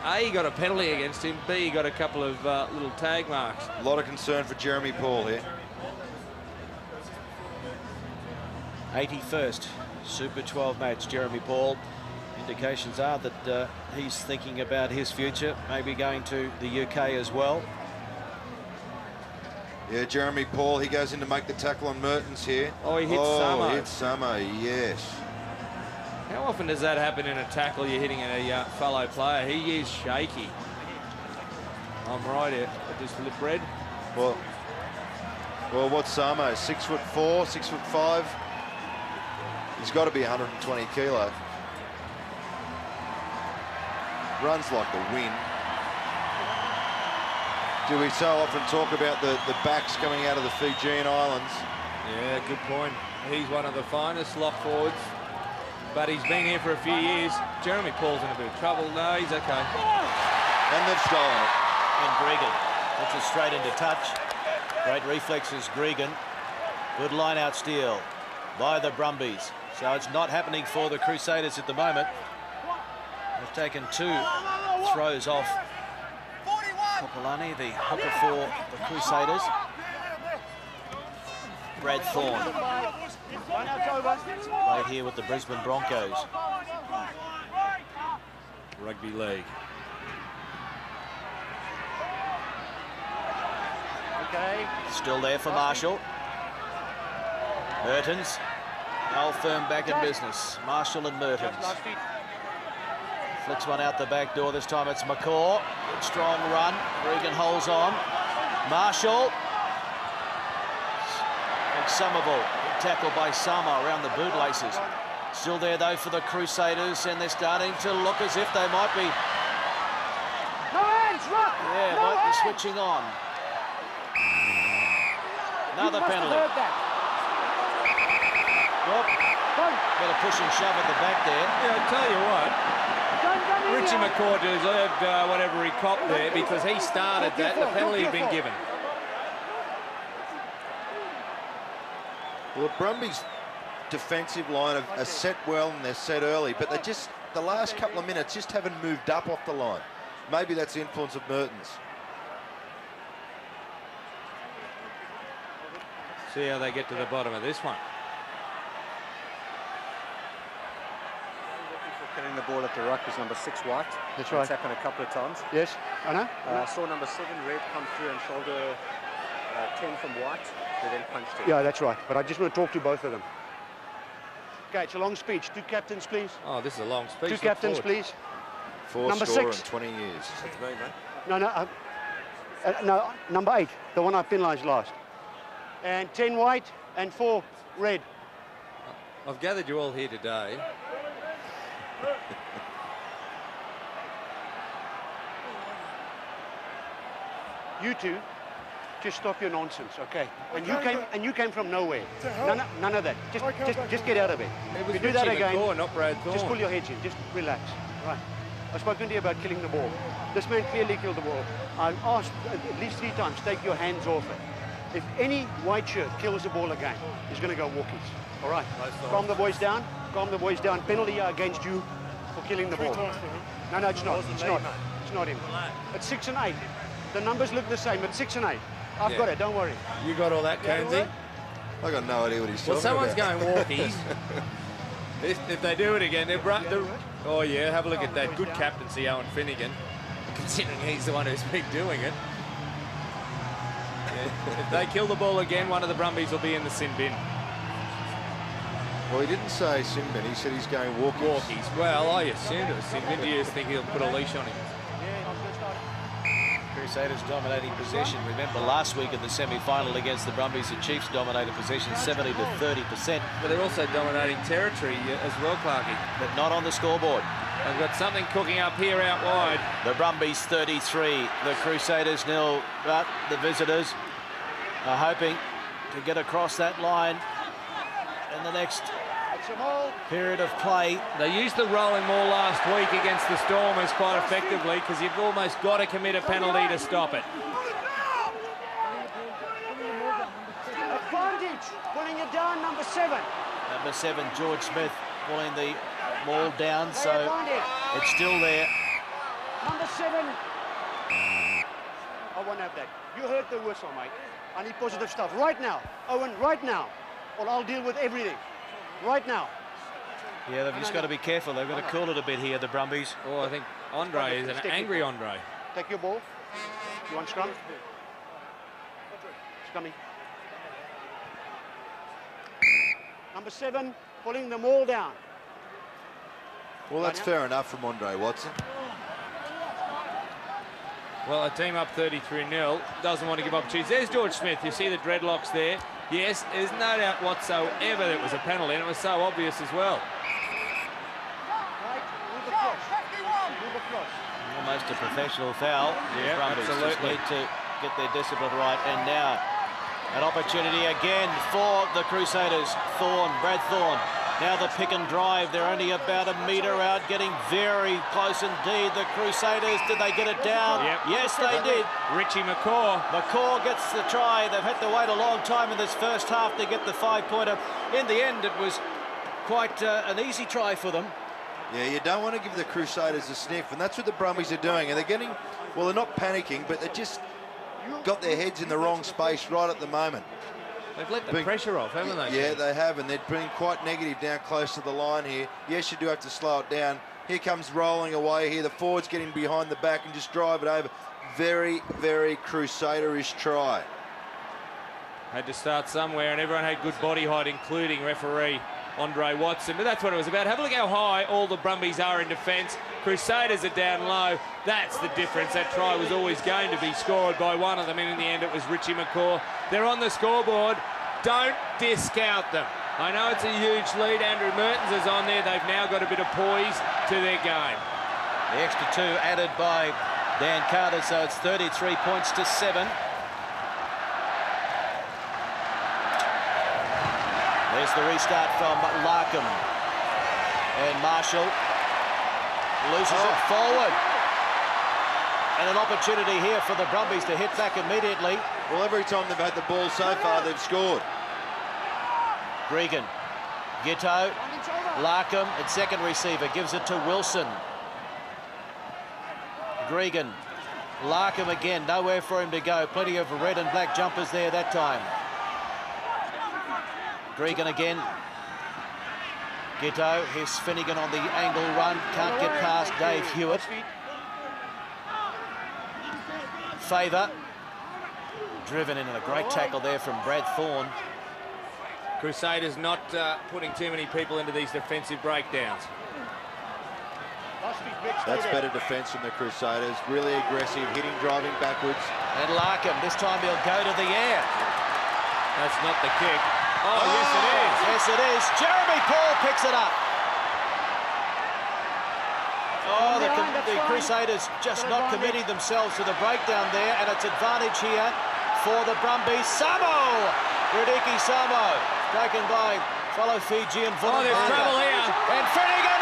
S10: A, got a penalty against him, B, got a couple of little tag marks.
S3: A lot of concern for Jeremy Paul here.
S8: 81st Super 12 match, Jeremy Paul. Indications are that he's thinking about his future, maybe going to the UK as well.
S3: Yeah, Jeremy Paul, he goes in to make the tackle on Mertens here.
S10: Oh, he hits Samo.
S3: He hits Samo, yes.
S10: How often does that happen in a tackle? You're hitting a fellow player. He is shaky. I'm right here. I just lip red.
S3: Well, what's Samo? 6'4", 6'5". He's got to be 120 kilo. Runs like the wind. Do we so often talk about the backs coming out of the Fijian Islands?
S10: Yeah, good point. He's one of the finest lock forwards, but he's been here for a few years. Jeremy Paul's in a bit of trouble. No, he's okay.
S3: And they've stolen it.
S8: And Gregan puts it straight into touch. Great reflexes, Gregan. Good line-out steal by the Brumbies. So it's not happening for the Crusaders at the moment. They've taken 2 throws off Kopelani, the hooker for the Crusaders. Brad Thorn played here with the Brisbane Broncos.
S10: Rugby league.
S9: Okay.
S8: Still there for Marshall. Mertens. Old firm back in business. Marshall and Mertens. Flicks one out the back door. This time it's McCaw. Good strong run. Gregan holds on. Marshall. And Somerville. Good tackle by Samo around the bootlaces. Still there though for the Crusaders, and they're starting to look as if they might be.
S9: No hands, Rock!
S8: Yeah,
S9: no
S8: might
S9: hands.
S8: be switching on. Another penalty. Well, bit of push and shove at the back there.
S10: Yeah, I tell you what. Richie McCaw deserved whatever he copped there because he started that. The penalty had been given.
S3: Well, the Brumbies' defensive line are set well and they're set early, but they just, the last couple of minutes, just haven't moved up off the line. Maybe that's the influence of Mertens.
S10: See how they get to the bottom of this one.
S11: Getting the ball at the ruck is number 6 White.
S9: That's right.
S11: It's happened a couple of times.
S9: Yes, I know.
S11: I saw number 7 Red come through and shoulder 10 from White. They then punched him.
S9: Yeah, that's right. But I just want to talk to both of them. Okay, it's a long speech. 2 captains, please.
S10: Oh, this is a long speech.
S9: 2 captains, please.
S3: 4
S9: Number
S3: score
S9: 6.
S3: in 20 years.
S11: That's me, mate.
S9: No, number 8, the one I penalised last. And 10 White and 4 Red.
S10: I've gathered you all here today.
S9: You two, just stop your nonsense, okay? And you came from nowhere. None of that. Just get out of it.
S10: It was
S9: If you do that
S10: Richie
S9: again,
S10: McCaw, not Brad Thorn.
S9: just pull your heads in. Just relax. Right. I've spoken to you about killing the ball. This man clearly killed the ball. I've asked at least 3 times, take your hands off it. If any white shirt kills the ball again, he's going to go walkies. All right. Calm the boys down. Calm the boys down. Penalty against you for killing the ball. No, it's not. It's not. It's not him. It's 6 and 8. The numbers look the same, but 6 and 8. I've got it, don't worry.
S10: You got all that, Conesy?
S3: I got no idea what he's talking
S10: someone's
S3: about.
S10: going walkies. if they do it again, oh yeah, have a look at that. Good captaincy, Owen Finegan, considering he's the one who's been doing it. Yeah. If they kill the ball again, one of the Brumbies will be in the sin bin.
S3: Well, he didn't say sin bin. He said he's going walkies.
S10: Walkies. Well, I assumed it was sin bin. Do you think he'll put a leash on him?
S8: Crusaders dominating possession. Remember last week in the semi-final against the Brumbies, the Chiefs dominated possession 70 to 30%.
S10: But they're also dominating territory as well, Clarkie.
S8: But not on the scoreboard.
S10: They've got something cooking up here out wide.
S8: The Brumbies 33, the Crusaders 0, but the visitors are hoping to get across that line in the next period of play.
S10: They used the rolling maul last week against the Stormers quite effectively because you've almost got to commit a penalty to stop it.
S9: Advantage, pulling it down, number 7.
S8: Number 7, George Smith, pulling the maul down, so it's still there.
S9: Number 7. I won't have that. You heard the whistle, mate. I need positive stuff right now. Owen, right now. Or I'll deal with everything. Right now.
S8: Yeah, they've just got to be careful. They've got to cool it a bit here, the Brumbies.
S10: Oh, I think Andre is an angry Andre.
S9: Take your ball. You want scrum? Scrummy. Number 7, pulling them all down.
S3: Well, that's fair enough from Andre Watson.
S10: Well, a team up 33-0 doesn't want to give opportunities. There's George Smith. You see the dreadlocks there. Yes, there's no doubt whatsoever that it was a penalty, and it was so obvious as well.
S8: Almost a professional foul.
S10: Yeah,
S8: Brumbies
S10: absolutely.
S8: just need to get their discipline right. And now an opportunity again for the Crusaders. Brad Thorn. Now the pick and drive. They're only about a metre out, getting very close indeed. The Crusaders, did they get it down?
S10: Yep.
S8: Yes, they did.
S10: Richie McCaw.
S8: McCaw gets the try. They've had to wait a long time in this first half to get the 5-pointer. In the end, it was quite an easy try for them.
S3: Yeah, you don't want to give the Crusaders a sniff, and that's what the Brumbies are doing. And they're getting, well, they're not panicking, but they just got their heads in the wrong space right at the moment.
S10: They've let the pressure off, haven't they?
S3: Yeah, they have, and they're being quite negative down close to the line here. Yes, you do have to slow it down. Here comes rolling away here. The forwards getting behind the back and just drive it over. Very, very Crusaderish try.
S10: Had to start somewhere, and everyone had good body height, including referee Andre Watson. But that's what it was about. Have a look how high all the Brumbies are in defence. Crusaders are down low. That's the difference. That try was always going to be scored by one of them, and in the end it was Richie McCaw. They're on the scoreboard. Don't discount them. I know it's a huge lead. Andrew Mertens is on there. They've now got a bit of poise to their game.
S8: The extra 2 added by Dan Carter, so it's 33 points to 7. There's the restart from Larkham. And Marshall loses it forward. And an opportunity here for the Brumbies to hit back immediately.
S3: Well, every time they've had the ball so far, they've scored.
S8: Gregan, Giteau, Larkham at second receiver, gives it to Wilson. Gregan, Larkham again, nowhere for him to go. Plenty of red and black jumpers there that time. Gregan again. Giteau, here's Finegan on the angle run, can't get past Dave Hewett. Fava, driven in, and a great tackle there from Brad Thorn.
S10: Crusaders not putting too many people into these defensive breakdowns.
S3: That's better defence from the Crusaders. Really aggressive, hitting, driving backwards.
S8: And Larkham, this time he'll go to the air.
S10: That's not the kick. Oh, yes it is.
S8: Yes it is. Jeremy Paul picks it up. Oh, the Crusaders just not committing themselves to the breakdown there, and it's advantage here for the Brumbies. Samo! Radike Samo, taken by fellow Fijian Vunibaka.
S10: Oh, there's trouble here.
S8: And Finegan,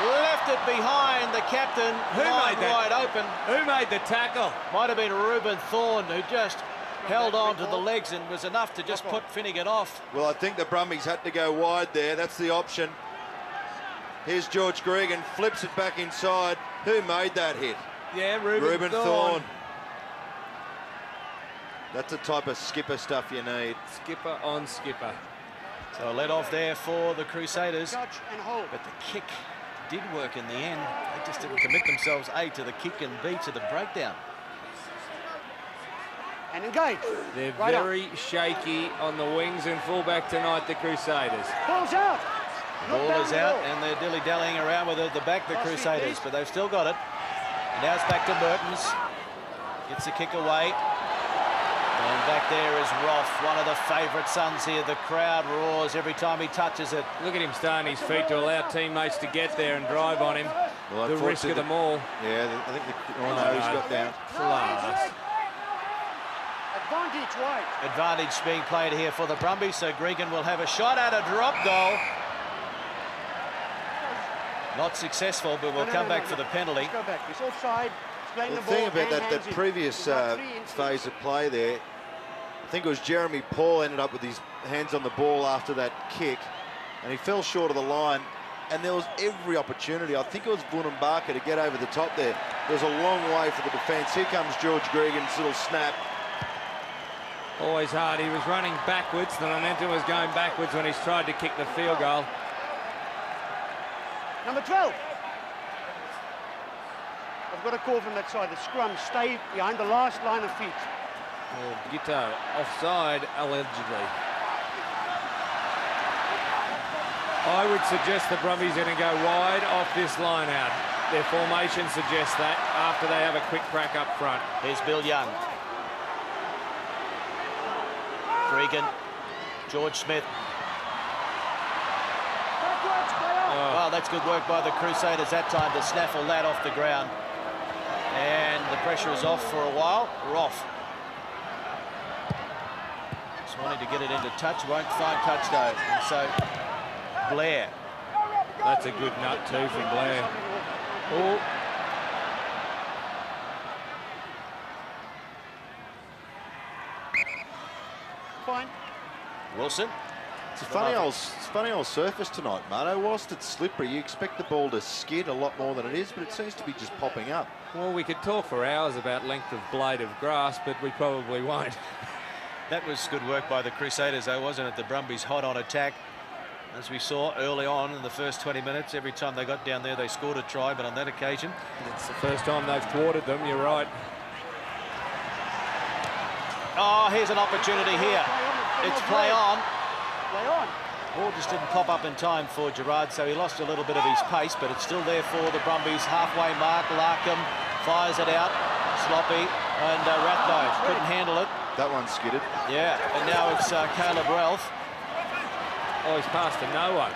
S8: left it behind the captain.
S10: Who made that?
S8: Wide open.
S10: Who made the tackle?
S8: Might have been Reuben Thorne, who just held on to the legs and was enough to just put Finegan off.
S3: Well, I think the Brumbies had to go wide there. That's the option. Here's George Gregan, flips it back inside. Who made that hit?
S10: Yeah, Reuben Thorne.
S3: That's the type of skipper stuff you need.
S10: Skipper on skipper.
S8: So let off there for the Crusaders.
S9: Touch and hold.
S8: But the kick did work in the end. They just didn't commit themselves, A, to the kick and B, to the breakdown.
S9: And engage.
S10: They're
S9: Right
S10: very shaky on the wings and fullback tonight, the Crusaders.
S9: Ball's out.
S8: Ball is out, and they're dilly-dallying around with it at the back, the Crusaders, but they've still got it. Now it's back to Mertens. Gets the kick away. And back there is Roff, one of the favourite sons here. The crowd roars every time he touches it.
S10: Look at him starting his feet to allow teammates to get there and drive on him.
S3: Well,
S10: the risk of them all.
S3: Yeah, I think he's got down.
S10: Class.
S9: Advantage wide.
S8: Advantage being played here for the Brumbies, so Gregan will have a shot at a drop goal. Not successful, but we'll come back for the penalty.
S9: Let's go back. It's offside.
S3: The thing about that previous phase of play there, I think it was Jeremy Paul ended up with his hands on the ball after that kick, and he fell short of the line, and there was every opportunity. I think it was Vunibaka to get over the top there. There's a long way for the defence. Here comes George Gregan's little snap.
S10: Always hard. He was running backwards. The momentum was going backwards when he's tried to kick the field goal.
S9: Number 12. I've got a call from that side. The scrum stay behind the last line of feet.
S10: Giteau offside, allegedly. I would suggest the Brumbies are going to go wide off this line out. Their formation suggests that after they have a quick crack up front.
S8: Here's Bill Young. Gregan. George Smith. Well, that's good work by the Crusaders that time to snaffle that off the ground. And the pressure is off for a while. Roff. Just wanting to get it into touch. Won't find touch though. And so Blair.
S10: That's a good nut too from Blair. Oh.
S9: Fine.
S8: Wilson.
S3: It's a funny old surface tonight, Marto. Whilst it's slippery, you expect the ball to skid a lot more than it is, but it seems to be just popping up.
S10: Well, we could talk for hours about length of blade of grass, but we probably won't.
S8: That was good work by the Crusaders, though, wasn't it? The Brumbies hot on attack. As we saw early on in the first 20 minutes, every time they got down there, they scored a try, but on that occasion...
S10: It's the first time they've thwarted them, you're right.
S8: Oh, here's an opportunity here. It's play on.
S9: Play on.
S8: Ball just didn't pop up in time for Gerrard, so he lost a little bit of his pace, but it's still there for the Brumbies. Halfway mark, Larkham fires it out. Sloppy, and Rathbone couldn't handle it.
S3: That one skidded.
S8: Yeah, and now it's Caleb Ralph.
S10: Oh, he's passed to no one.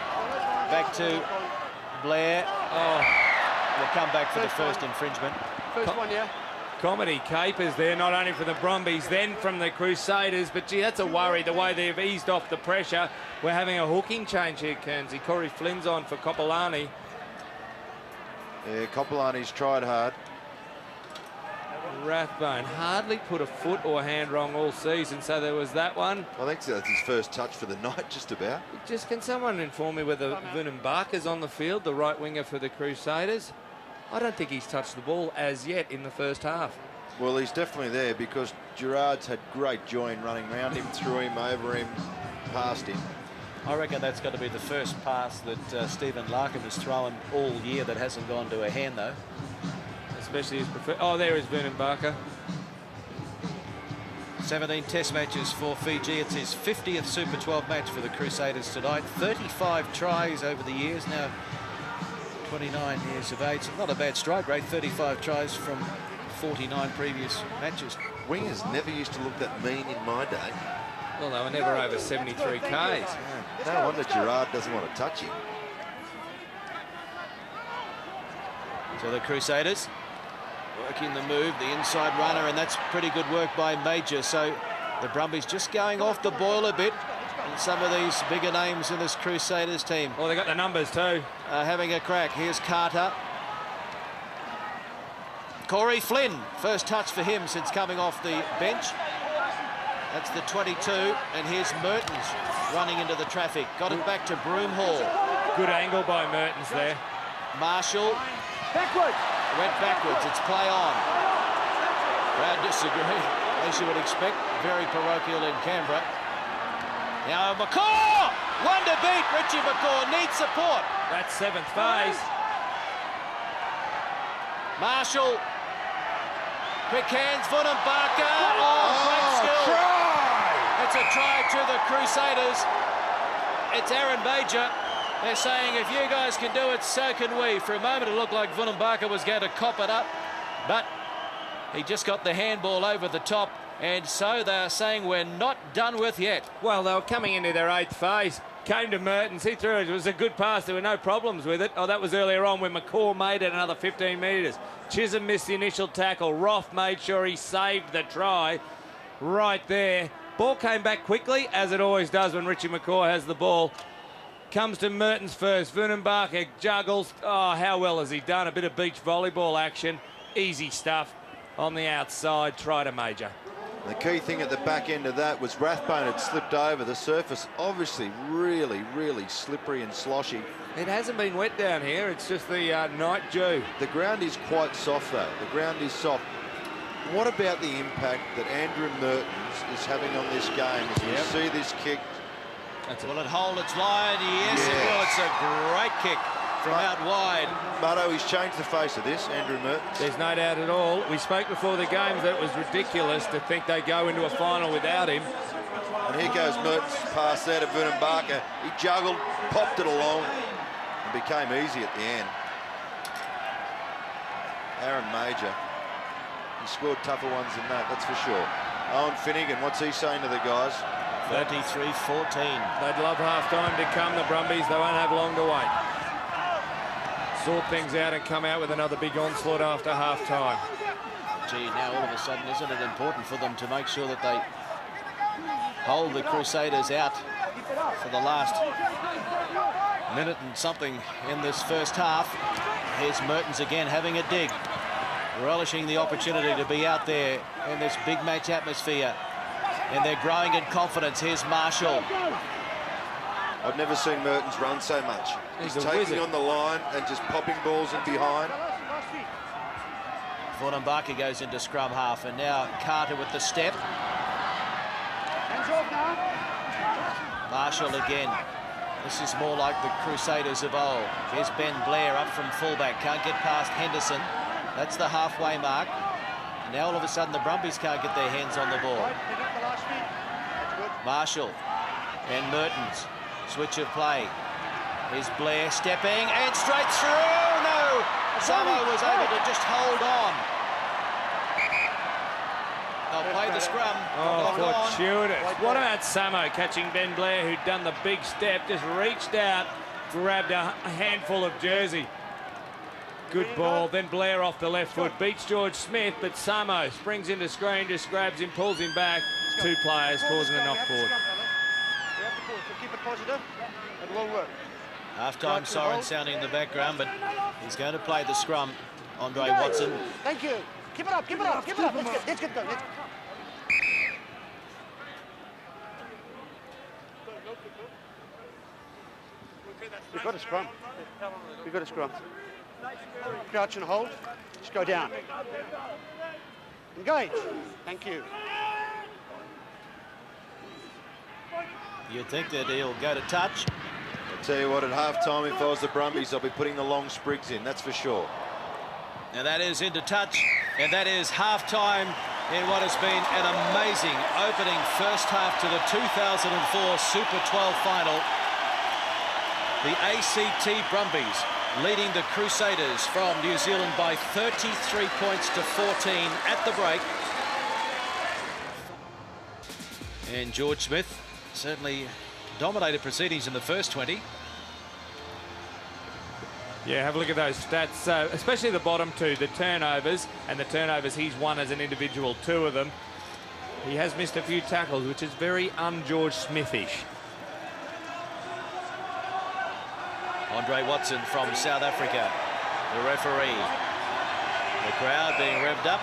S8: Back to Blair.
S10: Oh,
S8: we'll come back for the first infringement.
S9: First one, yeah.
S10: Comedy capers there, not only from the Brumbies, then from the Crusaders, but gee, that's a worry, the way they've eased off the pressure. We're having a hooking change here, Kernsey. Corey Flynn's on for Kopelani.
S3: Yeah, Kopelani's tried hard.
S10: Rathbone hardly put a foot or hand wrong all season, so there was that one.
S3: I think that's his first touch for the night, just about.
S10: Just can someone inform me whether Vunibaka's on the field, the right winger for the Crusaders? I don't think he's touched the ball as yet in the first half.
S3: Well, he's definitely there because Gerrard's had great joy in running around him, through him, over him, past him.
S8: I reckon that's got to be the first pass that Stephen Larkham has thrown all year that hasn't gone to a hand, though.
S10: Especially his preferred. Oh, there is Vunibaka.
S8: 17 test matches for Fiji. It's his 50th Super 12 match for the Crusaders tonight. 35 tries over the years, now 29 years of age. Not a bad strike rate, 35 tries from 49 previous matches.
S3: Wingers never used to look that mean in my day.
S10: Well, they were never over 73 Ks.
S3: Yeah. No wonder Gerrard doesn't want to touch him.
S8: So the Crusaders working the move, the inside runner, and that's pretty good work by Major. So the Brumbies just going off the boil a bit. And some of these bigger names in this Crusaders team.
S10: Well, they got the numbers too.
S8: Having a crack. Here's Carter. Corey Flynn, first touch for him since coming off the bench. That's the 22, and here's Mertens running into the traffic. Got it back to Broomhall.
S10: Good angle by Mertens there.
S8: Marshall.
S9: Backwards.
S8: went backwards. It's play on. Crowd disagree, as you would expect. Very parochial in Canberra. Now McCaw! One to beat. Richie McCaw needs support.
S10: That's 7th phase.
S8: Marshall. Quick hands, Vunibaka. Oh, great skill. Try. It's a try to the Crusaders. It's Aaron Mauger. They're saying if you guys can do it, so can we. For a moment it looked like Vunibaka was going to cop it up, but he just got the handball over the top, and so they're saying we're not done with yet.
S10: Well, they were coming into their 8th phase. Came to Mertens, he threw it. It was a good pass. There were no problems with it. Oh, that was earlier on when McCaw made it another 15 metres. Chisholm missed the initial tackle. Roff made sure he saved the try right there. Ball came back quickly, as it always does when Richie McCaw has the ball. Comes to Mertens first. Vunibaka juggles. Oh, how well has he done? A bit of beach volleyball action. Easy stuff on the outside. Try to Mauger.
S3: The key thing at the back end of that was Rathbone had slipped over. The surface obviously really, really slippery and sloshy.
S10: It hasn't been wet down here. It's just the night dew.
S3: The ground is quite soft, though. The ground is soft. What about the impact that Andrew Mertens is having on this game as we see this kick?
S8: Will it hold its line? Yes, it will. It's a great kick from out wide.
S3: Marto, he's changed the face of this, Andrew Mertens.
S10: There's no doubt at all. We spoke before the game that it was ridiculous to think they go into a final without him.
S3: And here goes Mertens' pass there to Vunibaka. He juggled, popped it along, and became easy at the end. Aaron Mauger. He scored tougher ones than that, that's for sure. Owen Finegan, what's he saying to the guys?
S8: 33-14.
S10: They'd love half-time to come, the Brumbies. They won't have long to wait. Sort things out and come out with another big onslaught after half-time.
S8: Gee, now all of a sudden, isn't it important for them to make sure that they hold the Crusaders out for the last minute and something in this first half? Here's Mertens again having a dig, relishing the opportunity to be out there in this big match atmosphere, and they're growing in confidence. Here's Marshall.
S3: I've never seen Mertens run so much. He's taking on the line and just popping balls in behind.
S8: Vunibaka goes into scrum half, and now Carter with the step. Marshall again. This is more like the Crusaders of old. Here's Ben Blair up from fullback. Can't get past Henderson. That's the halfway mark. And now all of a sudden the Brumbies can't get their hands on the ball. Marshall and Mertens. Switch of play. Here's Blair stepping and straight through. No! Samo was able to just hold on. They'll play the scrum.
S10: Oh, fortuitous. What about Samo catching Ben Blair, who'd done the big step, just reached out, grabbed a handful of jersey. Good ball. Then Blair off the left foot beats George Smith, but Samo springs into screen, just grabs him, pulls him back. Two players causing a knock forward.
S9: Keep it positive. It will work.
S8: Half-time siren sounding in the background, but he's going to play the scrum. Andre Watson.
S9: Thank you. Keep it up, keep it up, keep it up. Let's get going. We've got a scrum. We've got a scrum. Crouch and hold. Just go down. Engage. Thank you.
S8: You'd think that he'll go to touch.
S3: I'll tell you what, at half-time, if I was the Brumbies, I'll be putting the long sprigs in, that's for sure.
S8: And that is into touch, and that is half-time in what has been an amazing opening first half to the 2004 Super 12 final. The ACT Brumbies leading the Crusaders from New Zealand by 33 points to 14 at the break. And George Smith certainly dominated proceedings in the first 20.
S10: Yeah, have a look at those stats, especially the bottom two, the turnovers, and the turnovers he's won as an individual, 2 of them. He has missed a few tackles, which is very un-George Smithish.
S8: Andre Watson from South Africa, the referee. The crowd being revved up,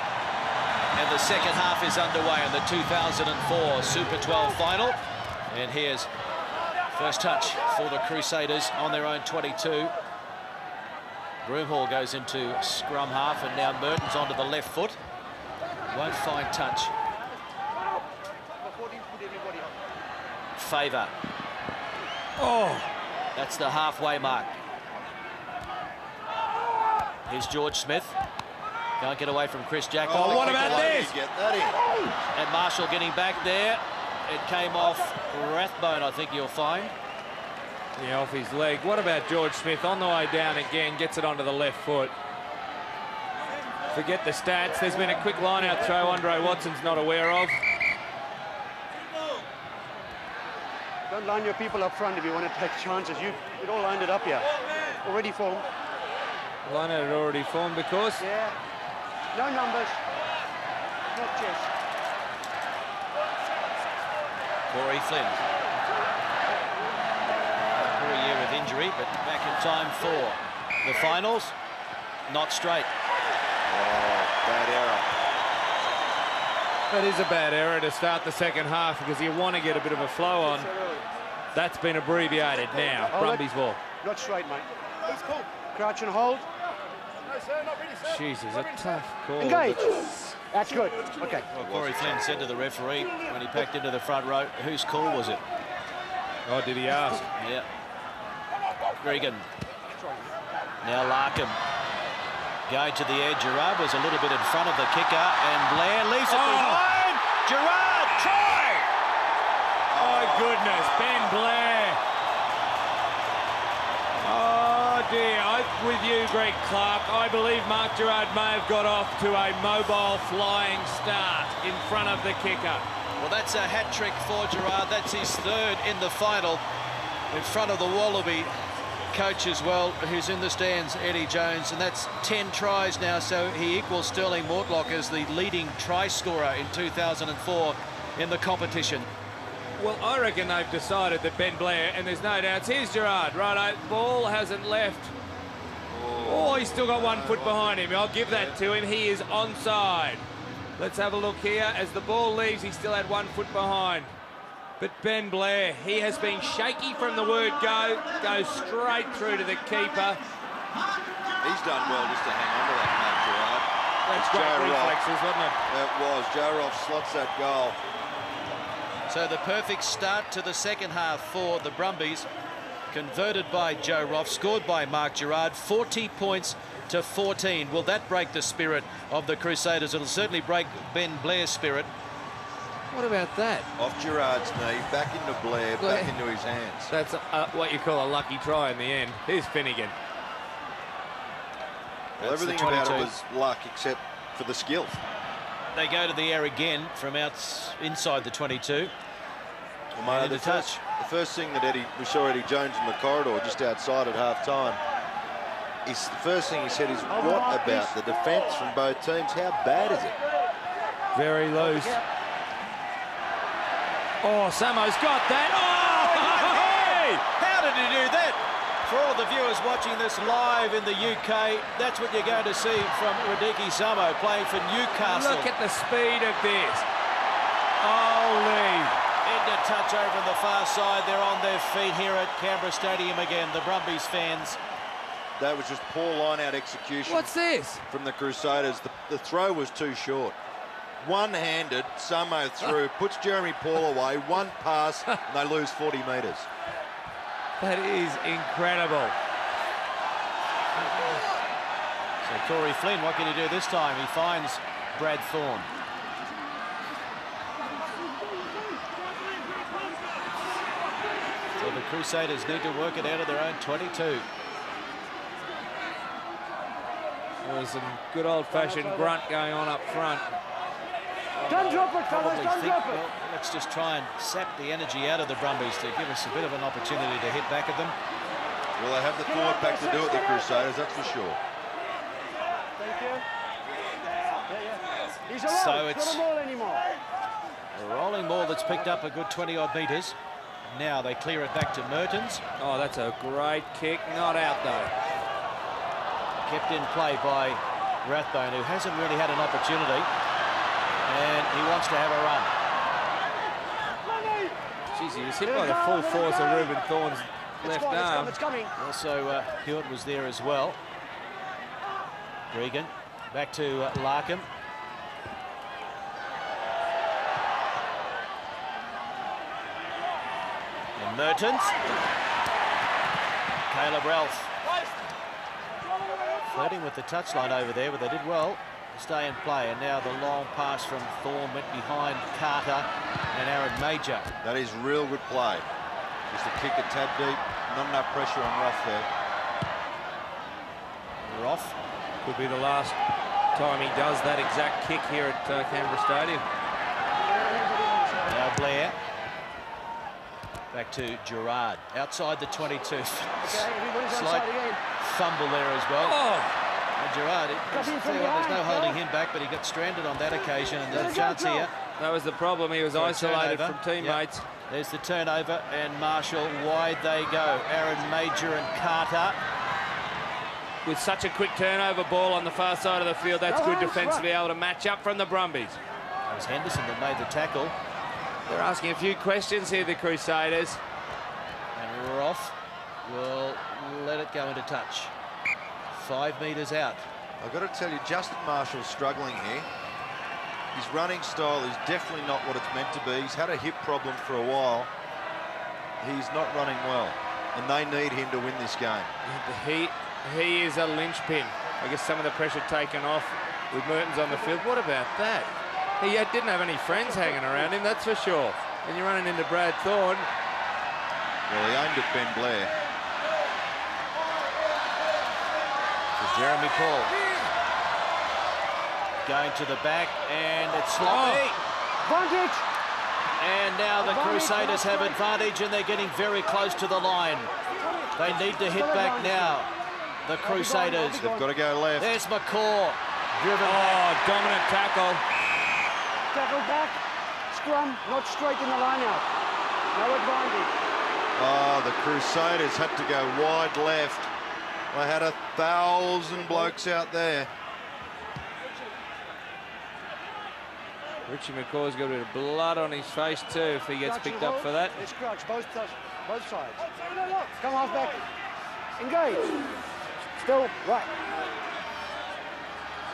S8: and the second half is underway in the 2004 Super 12 final. And here's first touch for the Crusaders on their own 22. Broomhall goes into scrum half, and now Merton's onto the left foot. Won't find touch. Fava. Oh, that's the halfway mark. Here's George Smith. Can't get away from Chris Jack.
S10: Oh, what about this?
S3: Get that in.
S8: And Marshall getting back there. It came off Rathbone, I think you'll find.
S10: Yeah, off his leg. What about George Smith on the way down again? Gets it onto the left foot. Forget the stats. There's been a quick line-out throw Andre Watson's not aware of.
S9: Don't line your people up front if you want to take chances. It all lined it up here. Already formed.
S10: Line-out had already formed because...
S9: Yeah. No numbers. No chess.
S8: Corey Flynn. For a year of injury, but back in time for the finals. Not straight.
S3: Oh, bad error.
S10: That is a bad error to start the second half because you want to get a bit of a flow on. That's been abbreviated now. Brumbies ball.
S9: Not straight, mate. Crouch and hold.
S10: Jesus, a tough call.
S9: Engage. That's good. Okay.
S8: Well, Corey Flynn said to the referee when he packed into the front row, whose call was it?
S10: Oh, did he ask?
S8: Yeah. Gregan. Now Larkham. Going to the edge. Gerrard was a little bit in front of the kicker, and Blair leaves it behind. Gerrard, try!
S10: Oh, goodness. Ben Blair. Oh, dear. With you, Greg Clark. I believe Mark Gerrard may have got off to a mobile flying start in front of the kicker.
S8: Well, that's a hat-trick for Gerrard. That's his third in the final in front of the Wallaby coach as well, who's in the stands, Eddie Jones, and that's 10 tries now, so he equals Sterling Mortlock as the leading try scorer in 2004 in the competition.
S10: Well, I reckon they've decided that Ben Blair, and there's no doubts. Here's Gerrard, righto, ball hasn't left. Oh, he's still got 1 foot behind him. I'll give that to him. He is onside. Let's have a look here. As the ball leaves, he still had 1 foot behind. But Ben Blair, he has been shaky from the word go, goes straight through to the keeper.
S3: He's done well just to hang on to that, Matt Gerrard.
S10: That's great reflexes, wasn't it?
S3: It was. Joe Roff slots that goal.
S8: So the perfect start to the second half for the Brumbies, converted by Joe Roff, scored by Mark Gerrard, 40 points to 14. Will that break the spirit of the Crusaders? It'll certainly break Ben Blair's spirit.
S10: What about that?
S3: Off Gerrard's knee, back into Blair, back into his hands.
S10: That's what you call a lucky try in the end. Here's Finegan.
S3: Well, everything about it was luck except for the skill.
S8: They go to the air again from inside the 22.
S3: Well, mate, the first thing that we saw Eddie Jones in the corridor just outside at half-time, the first thing he said is, what about the defence from both teams? How bad is it?
S10: Very loose. Oh, Samo's got that. Oh, hey!
S8: How did he do that? For all the viewers watching this live in the UK, that's what you're going to see from Radike Samo playing for Newcastle.
S10: Look at the speed of this. Holy.
S8: Into touch over on the far side. They're on their feet here at Canberra Stadium again, the Brumbies fans.
S3: That was just poor line-out execution.
S10: What's this?
S3: From the Crusaders. The throw was too short. One-handed, Samo through, puts Jeremy Paul away, one pass, and they lose 40 metres.
S10: That is incredible.
S8: So Corey Flynn, what can he do this time? He finds Brad Thorn. So the Crusaders need to work it out of their own 22.
S10: There was some good old-fashioned grunt going on up front.
S9: Don't drop it, fellas, don't drop it.
S8: Well, let's just try and sap the energy out of the Brumbies to give us a bit of an opportunity to hit back at them.
S3: Well, they have the forward pack to do it, the Crusaders, that's for sure.
S9: Thank you. He's around.
S8: So it's
S9: not a ball anymore.
S8: a rolling ball that's picked up a good 20-odd metres. Now they clear it back to Mertens.
S10: Oh, that's a great kick. Not out, though.
S8: Kept in play by Rathbone, who hasn't really had an opportunity. And he wants to have a run.
S10: Jeez, he was hit by the full force of Reuben Thorne's left arm.
S9: It's coming.
S8: Also, Hewett was there as well. Gregan back to Larkham. And Mertens. Caleb Ralph. Flirting with the touchline over there, but they did well to stay in play. And now the long pass from Thorne went behind Carter and Aaron Mauger.
S3: That is real good play. Just to kick a tad deep, not enough pressure on Roff there.
S8: Roff.
S10: Could be the last time he does that exact kick here at Canberra Stadium.
S8: Now Blair. Back to Gerrard. Outside the 22. Slight fumble there as well. And Gerrard, there's no holding him back, but he got stranded on that occasion, and there's a chance here.
S10: That was the problem. He was isolated from teammates.
S8: Yep. There's the turnover, and Marshall, wide they go. Aaron Mauger and Carter.
S10: With such a quick turnover ball on the far side of the field, that's good defence to be able to match up from the Brumbies.
S8: It was Henderson that made the tackle.
S10: They're asking a few questions here, the Crusaders.
S8: And Roff will let it go into touch. 5 metres out.
S3: I've got to tell you, Justin Marshall's struggling here. His running style is definitely not what it's meant to be. He's had a hip problem for a while. He's not running well, and they need him to win this game.
S10: He is a linchpin. I guess some of the pressure taken off with Mertens on the field. What about that? He didn't have any friends hanging around him, that's for sure. And you're running into Brad Thorn.
S3: Well, he aimed at Ben Blair.
S8: Jeremy Paul going to the back, and it's sloppy.
S9: Advantage!
S8: And now the Crusaders have advantage, and they're getting very close to the line. They need to hit back now. The Crusaders.
S3: They've got to go left.
S8: There's McCaw. Driven back.
S10: Dominant tackle.
S9: Tackle back. Scrum, not straight in the line out. No advantage.
S3: Oh, the Crusaders had to go wide left. They had 1,000 blokes out there.
S10: Richie McCaw's got a bit of blood on his face too if he gets picked up for that.
S9: It's crouch, both sides. Come off back. Engage. Still, right.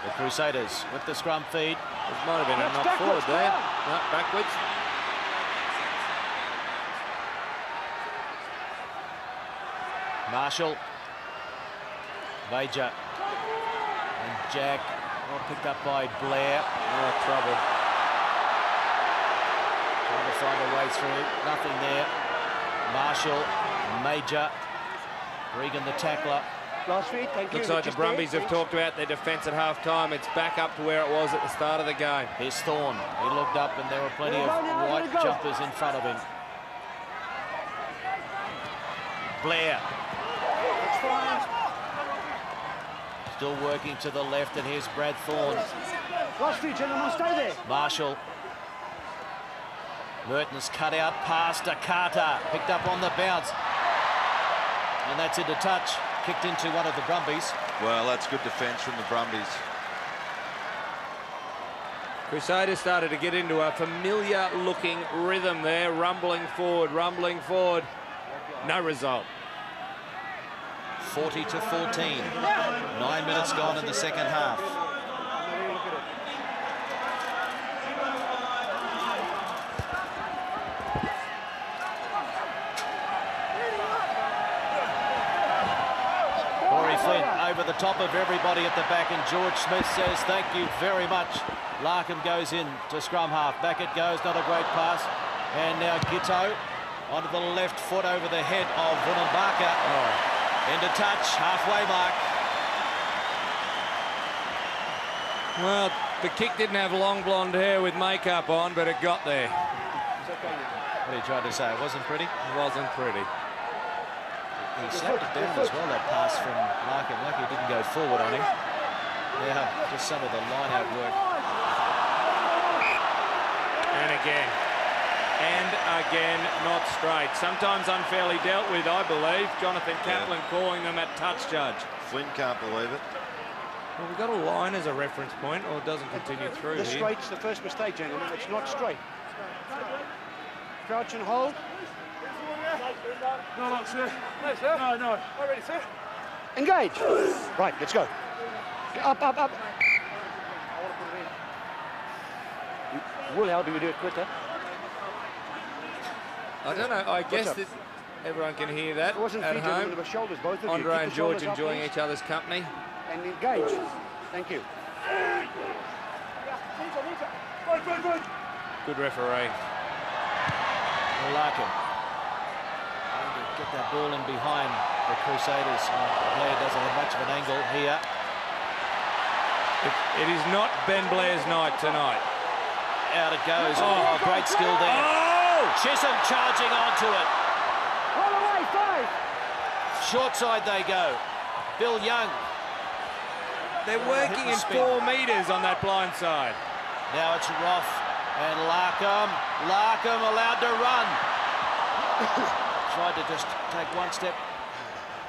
S8: The Crusaders with the scrum feed.
S10: It might have been a knock forward there. No, backwards.
S8: Marshall. Major. And Jack. Oh, picked up by Blair.
S10: Oh, trouble.
S8: Trying to find a way through. Nothing there. Marshall. Major. Gregan the tackler.
S9: Last feed, thank you.
S10: Looks like the Brumbies have talked about their defence at half-time. It's back up to where it was at the start of the game.
S8: Here's Thorne. He looked up and there were plenty of white jumpers in front of him. Blair.
S9: That's fine.
S8: Still working to the left, and here's Brad Thorn.
S9: Last feed, gentlemen, stay there.
S8: Marshall. Mertens cut out pass to Carter. Picked up on the bounce. And that's into touch. Kicked into one of the Brumbies.
S3: Well, that's good defence from the Brumbies.
S10: Crusaders started to get into a familiar-looking rhythm there, rumbling forward, rumbling forward. No result.
S8: 40-14. 9 minutes gone in the second half. Over the top of everybody at the back, and George Smith says thank you very much. Larkham goes in to scrum half. Back it goes, not a great pass. And now Giteau onto the left foot over the head of Vunibaka. Into touch, halfway mark.
S10: Well, the kick didn't have long blonde hair with makeup on, but it got there.
S8: What are you trying to say? It wasn't pretty?
S10: It wasn't pretty.
S8: He slapped it down as well, that pass from Larkham. Lucky it didn't go forward on him. Now, just some of the line-out work.
S10: And again, not straight. Sometimes unfairly dealt with, I believe. Jonathan Kaplan calling them at touch, Judge.
S3: Flynn can't believe it.
S10: Well, we've got a line as a reference point, or it doesn't continue through
S9: The
S10: here.
S9: straight's the first mistake, gentlemen. It's not straight. Crouch and hold.
S12: No, sir. No, sir. No. I'm ready, sir.
S9: Engage. Right, let's go. Up, up, up. We'll help you do it quicker.
S10: I don't know. I guess that everyone can hear that
S9: It wasn't
S10: at
S9: feet,
S10: home.
S9: it was shoulders, both of you.
S10: Andre
S9: Keep
S10: and
S9: the
S10: George
S9: shoulders up,
S10: enjoying
S9: please.
S10: each other's company.
S9: And engage. Thank you.
S10: Good referee.
S8: Larkham. Trying to get that ball in behind the Crusaders. Blair doesn't have much of an angle here.
S10: It is not Ben Blair's night tonight.
S8: Out it goes. Oh, great skill there.
S10: Oh!
S8: Chisholm charging onto it.
S9: All the way, 5.
S8: Short side they go. Bill Young.
S10: They're working in
S8: spin.
S10: 4 metres on that blind side.
S8: Now it's Roff and Larkham. Larkham allowed to run. Tried to just take one step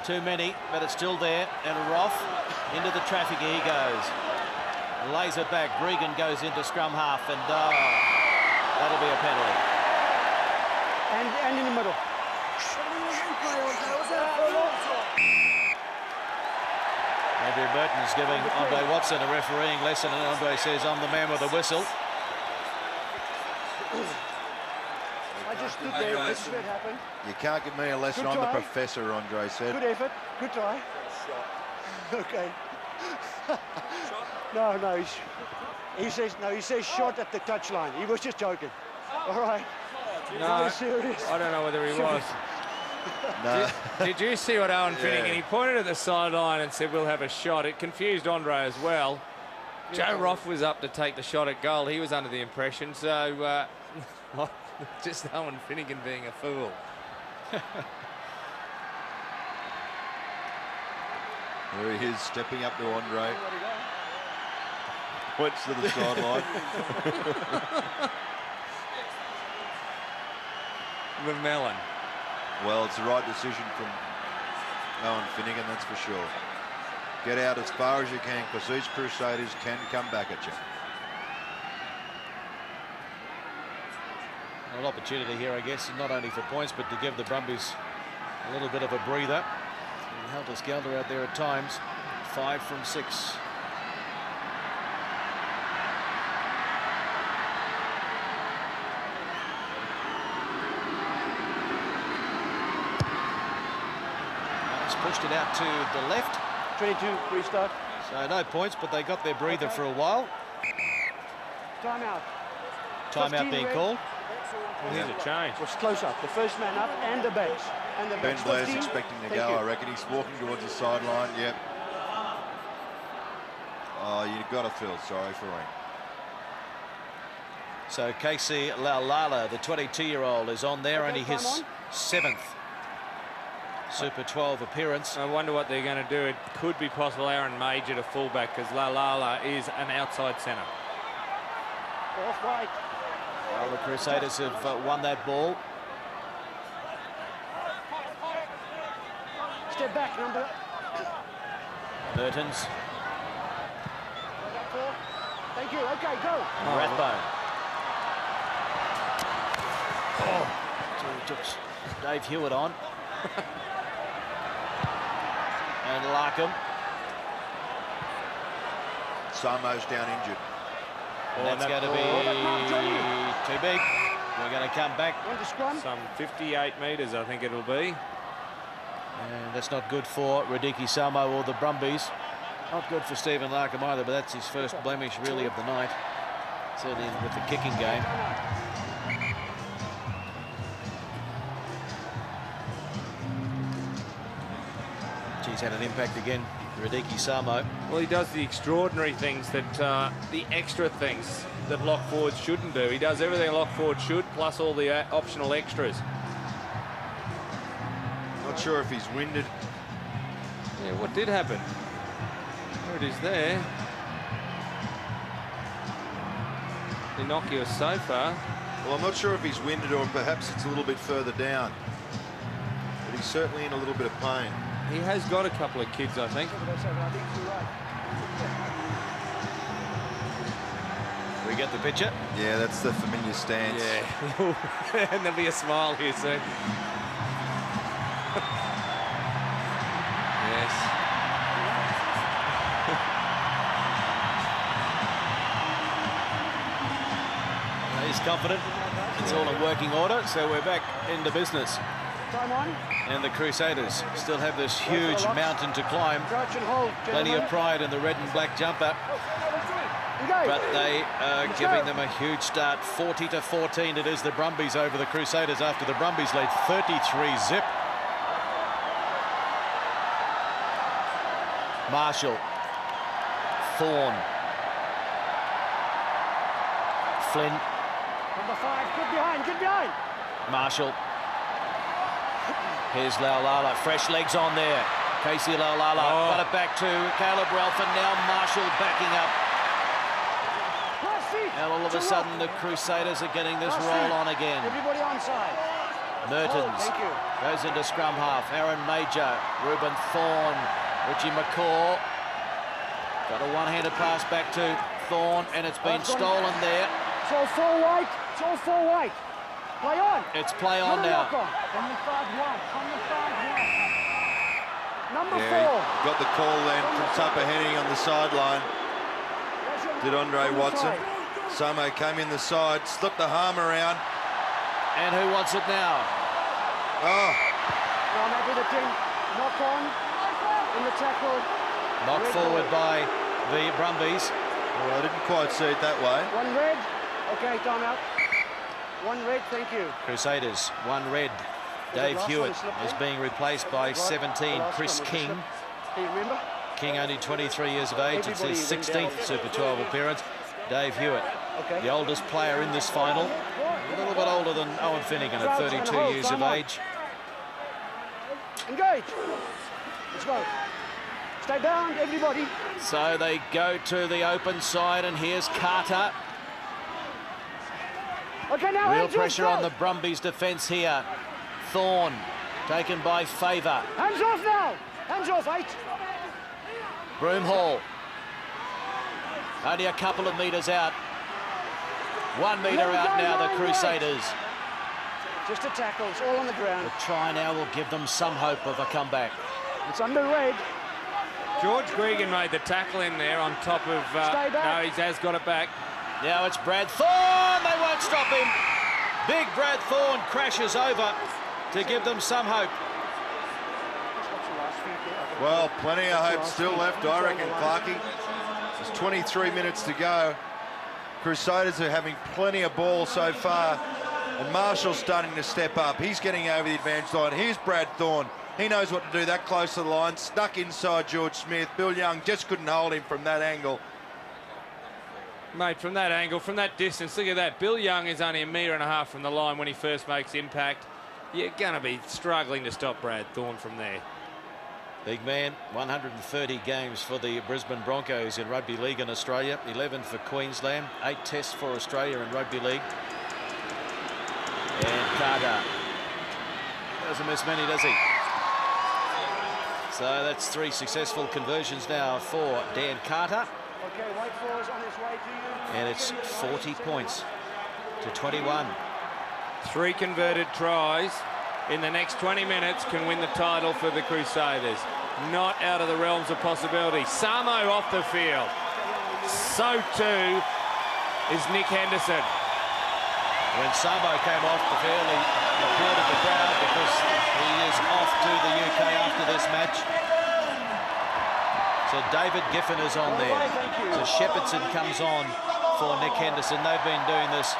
S8: too many, but it's still there. And Roff into the traffic he goes. Lays it back. Gregan goes into scrum half, and that'll be a penalty.
S9: And in the middle.
S8: Andrew Burton's giving Andre Watson a refereeing lesson, and Andre says, I'm the man with the whistle.
S9: I just stood there. This is what happened.
S3: You can't give me a lesson.
S9: Good
S3: I'm the
S9: try.
S3: professor, Andre said.
S9: Good effort. Good try. Okay. No. He says shot at the touchline. He was just joking. All right.
S10: No,
S9: Serious.
S10: I don't know whether he was.
S3: No.
S10: Did you see what Owen Finegan? He pointed at the sideline and said, we'll have a shot. It confused Andre as well. Joe Roff was up to take the shot at goal. He was under the impression. So just Owen Finegan being a fool.
S3: There he is, stepping up to Andre. Points to the sideline.
S10: The melon.
S3: Well, it's the right decision from Owen Finegan, that's for sure. Get out as far as you can, because these Crusaders can come back at you.
S8: An opportunity here, I guess, not only for points, but to give the Brumbies a little bit of a breather. Helter-skelter out there at times. 5 from 6. Pushed it out to the left.
S9: 22, restart.
S8: So no points, but they got their breather for a while.
S9: Timeout.
S8: Timeout being
S9: red.
S8: called.
S10: Well, here's a change.
S9: Was close up. The first man up and the base. And the
S3: Ben
S9: base.
S3: Blair's
S9: 15.
S3: expecting to
S9: Thank
S3: go,
S9: you.
S3: I reckon. He's walking towards the sideline, yep. Oh, you've got to feel sorry for him.
S8: So Casey Laulala, the 22-year-old, is on there, only his 7th Super 12 appearance.
S10: I wonder what they're going to do. It could be possible Aaron Mauger to fullback, because Laulala is an outside centre.
S9: Off white.
S8: Well, the Crusaders have won that ball.
S9: Step back, number.
S8: Mertens.
S9: Thank you. Okay, go.
S8: Rathbone. Oh, so he took Dave Hewett on. And Larkham.
S3: Samo's down injured.
S8: And that's going to be too big. We're going to come back.
S10: Some 58 metres, I think it'll be.
S8: And that's not good for Radike Samo or the Brumbies. Not good for Stephen Larkham either, but that's his first blemish really of the night. Certainly with the kicking game. He's had an impact again, Radike Samo.
S10: Well, he does the extraordinary things that, the extra things that lock forwards shouldn't do. He does everything a lock forward should, plus all the optional extras.
S3: Not sure if he's winded.
S10: Yeah, what did happen? There it is there. Innocuous so far.
S3: Well, I'm not sure if he's winded or perhaps it's a little bit further down. But he's certainly in a little bit of pain.
S10: He has got a couple of kids, I think.
S8: We get the picture.
S3: Yeah, that's the familiar stance.
S10: Yeah. And there'll be a smile here soon. Yes.
S12: is confident. It's all in working order, so we're back into business.
S9: Time on.
S12: And the Crusaders still have this huge mountain to climb.
S9: Crouch and hold,
S12: Plenty of pride in the red and black jumper. But they are giving them a huge start. 40-14 it is the Brumbies over the Crusaders after the Brumbies lead 33-zip. Marshall. Thorne. Flynn.
S9: Number 5, get behind, get behind.
S12: Marshall. Here's Laulala, fresh legs on there. Casey Laulala got it back to Caleb Ralph, and now Marshall backing up. And all of a sudden the Crusaders are getting this roll on again.
S9: Everybody onside.
S12: Mertens goes into scrum half. Aaron Mauger, Reuben Thorne, Richie McCaw. Got a one-handed pass back to Thorne, and it's been stolen there.
S9: It's all full white. It's all full white. Play on.
S12: It's play on now.
S9: Number 4.
S3: Got the call then from Tupper Henning on the sideline. Did Andre Watson. Samo came in the side, slipped the arm around.
S12: And who wants it now?
S3: Oh.
S9: No, maybe the team knock on in the tackle.
S12: Knocked forward by the Brumbies.
S3: Well, I didn't quite see it that way.
S9: One red. Okay, time out. One red, thank you.
S12: Crusaders, one red. Dave Hewett is being replaced by 17, Chris King.
S9: Do you remember?
S12: King only 23 years of age. It's his 16th Super 12 appearance. Dave Hewett, the oldest player in this final. A little bit older than Owen Finegan at 32 years of age.
S9: Engage. Let's go. Stay down, everybody.
S12: So they go to the open side, and here's Carter.
S9: Okay, now
S12: real pressure on the Brumbies defence here. Thorne taken by Fava.
S9: Hands off now. Hands off, 8.
S12: Broomhall. Only a couple of metres out. 1 metre out now, the Crusaders.
S9: Just a tackle, it's all on the ground.
S12: The try now will give them some hope of a comeback.
S9: It's under red.
S10: George Gregan made the tackle in there on top of... no, he has got it back.
S12: Now it's Brad Thorn. They won't stop him. Big Brad Thorn crashes over to give them some hope.
S3: Well, plenty of hope still left, I reckon, Clarkie. There's 23 minutes to go. Crusaders are having plenty of ball so far. And Marshall's starting to step up. He's getting over the advanced line. Here's Brad Thorn. He knows what to do that close to the line. Stuck inside George Smith. Bill Young just couldn't hold him from that angle.
S10: Mate, from that angle, from that distance, look at that. Bill Young is only 1.5 metres from the line when he first makes impact. You're going to be struggling to stop Brad Thorn from there.
S12: Big man, 130 games for the Brisbane Broncos in rugby league in Australia, 11 for Queensland, 8 tests for Australia in rugby league. And Carter doesn't miss many, does he? So that's 3 successful conversions now for Dan Carter.
S9: Okay, White Four is on his way to you.
S12: And it's 40 points to 21.
S10: 3 converted tries in the next 20 minutes can win the title for the Crusaders. Not out of the realms of possibility. Samo off the field. So too is Nic Henderson.
S12: When Samo came off the field, he applauded the crowd because he is off to the UK after this match. So David Giffen is on there. So Shepherdson comes on for Nic Henderson. They've been doing this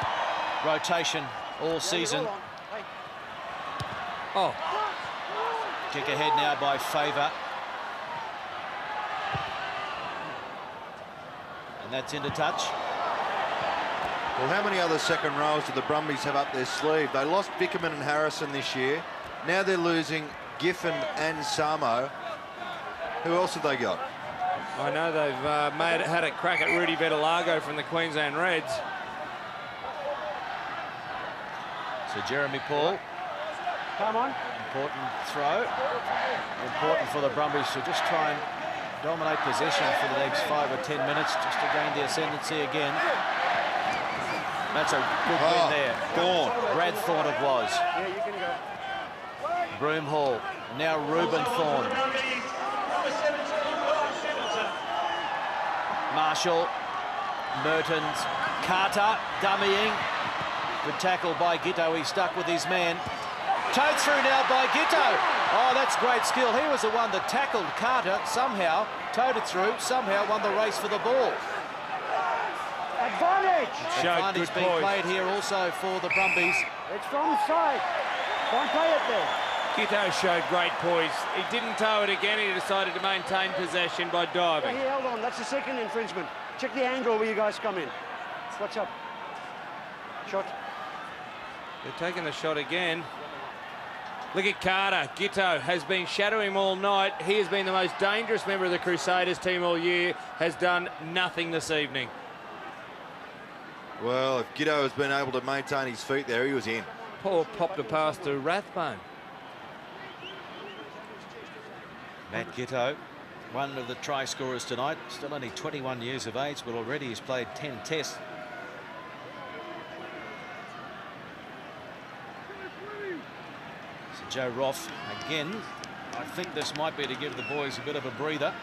S12: rotation all season.
S10: Oh.
S12: Kick ahead now by Fava. And that's into touch.
S3: Well, how many other second rows do the Brumbies have up their sleeve? They lost Vickerman and Harrison this year. Now they're losing Giffen and Samo. Who else have they got?
S10: I know they've had a crack at Rudy Vetalago from the Queensland Reds.
S12: So Jeremy Paul.
S9: Come on.
S12: Important throw. Important for the Brumbies to just try and dominate possession for the next 5 or 10 minutes just to gain the ascendancy again. That's a good win there.
S3: Thorne.
S12: Brad Thorn it was.
S9: Yeah, you can go.
S12: Broomhall. Now Reuben Thorne. Marshall. Mertens. Carter dummying. Good tackle by Giteau. He's stuck with his man. Towed through now by Giteau. Oh, that's great skill. He was the one that tackled Carter somehow, towed it through, somehow won the race for the ball.
S9: Advantage!
S12: Advantage being played here also for the Brumbies.
S9: It's from side. Don't play it there.
S10: Giteau showed great poise. He didn't tow it again. He decided to maintain possession by diving.
S9: He held on. That's the second infringement. Check the angle where you guys come in. What's up? Shot.
S10: They're taking the shot again. Look at Carter. Giteau has been shadowing him all night. He has been the most dangerous member of the Crusaders team all year. Has done nothing this evening.
S3: Well, if Giteau has been able to maintain his feet there, he was in.
S10: Paul popped a pass to Rathbone.
S12: Matt Giteau, one of the try scorers tonight, still only 21 years of age, but already he's played 10 tests. So Joe Roff, again, I think this might be to give the boys a bit of a breather.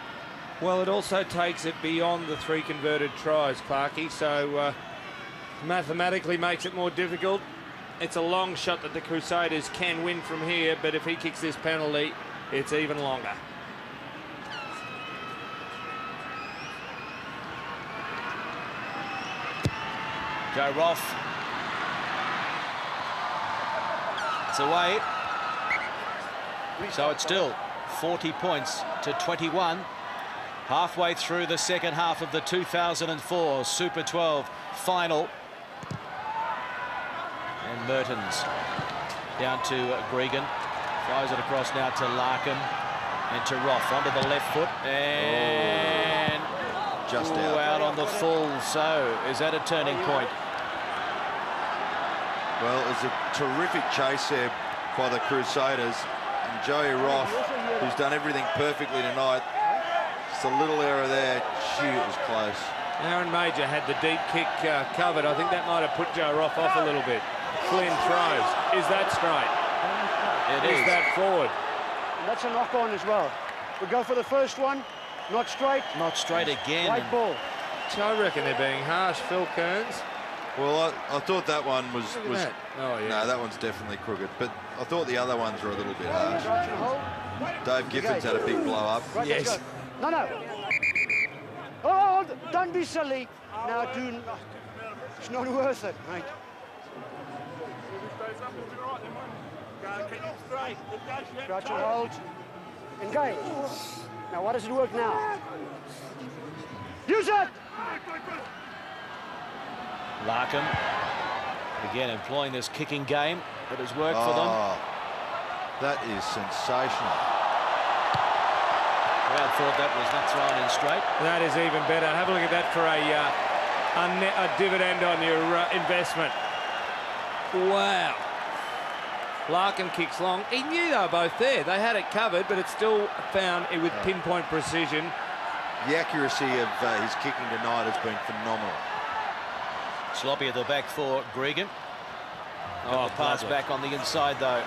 S10: Well, it also takes it beyond the 3 converted tries, Clarkie, so mathematically makes it more difficult. It's a long shot that the Crusaders can win from here, but if he kicks this penalty, it's even longer.
S12: Joe Roff. It's away. So it's still 40 points to 21. Halfway through the second half of the 2004 Super 12 final. And Mertens down to Gregan. Throws it across now to Larkham and to Roff onto the left foot. And
S3: just out
S12: on the full. So is that a turning point?
S3: Well, it was a terrific chase there by the Crusaders. And Joe Roff, who's done everything perfectly tonight, just a little error there. Gee, it was close.
S10: Aaron Mauger had the deep kick covered. I think that might have put Joe Roff off a little bit. Flynn throws. Is that straight?
S12: It is.
S10: That forward?
S9: And that's a knock-on as well. We go for the first one. Not straight.
S12: Not straight again.
S9: White ball.
S10: So I reckon they're being harsh, Phil Kearns.
S3: Well, I thought that one was
S10: that. Oh, yeah.
S3: No, that one's definitely crooked. But I thought the other ones were a little bit harsh. Dave Gifford's had a big blow up.
S9: Right, yes. No, no. Oh, don't be silly. Now, do. It's not worth it, mate. Crouch and hold. Engage. Now, what does it work now? Use it!
S12: Larkham, again employing this kicking game that has worked for them.
S3: That is sensational.
S12: Crowd thought that was not thrown in straight.
S10: That is even better. Have a look at that for a dividend on your investment. Wow. Larkham kicks long. He knew they were both there. They had it covered, but it still found it with pinpoint precision.
S3: The accuracy of his kicking tonight has been phenomenal.
S12: Sloppy at the back for Gregan. Oh, pass back on the inside though.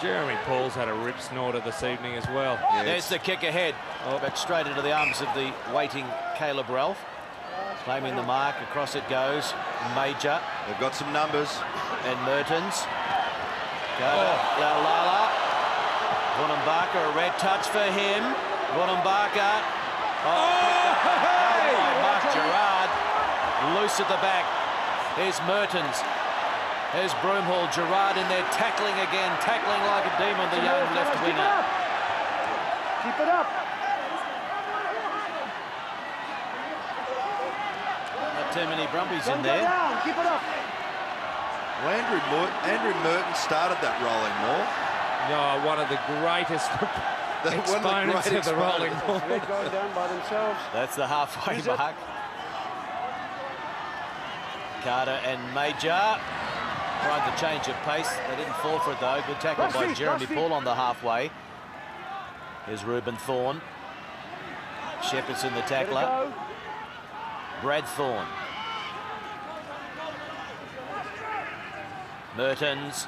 S10: Jeremy Paul's had a rip snorter this evening as well.
S12: Yes. There's the kick ahead, but straight into the arms of the waiting Caleb Ralph. Claiming the mark, across it goes. Mauger.
S3: They've got some numbers.
S12: And Mertens. Lala. Vunibaka, a red touch for him. Vunibaka. Mark Gerrard. Loose at the back. Here's Mertens. There's Broomhall. Gerrard in there tackling again. Tackling like a demon, the young left winger.
S9: Keep it up.
S12: Not too many Brumbies in there.
S9: Down. Keep it up.
S3: Well, Andrew Merton started that rolling maul.
S10: No, one of the greatest exponents of the rolling maul.
S9: They're going down by themselves.
S12: That's the halfway mark. Carter and Mauger tried to change of pace. They didn't fall for it though. Good tackle by Jeremy Paul on the halfway. Here's Reuben Thorne. Shepherd's in the tackler. Brad Thorn. Mertens.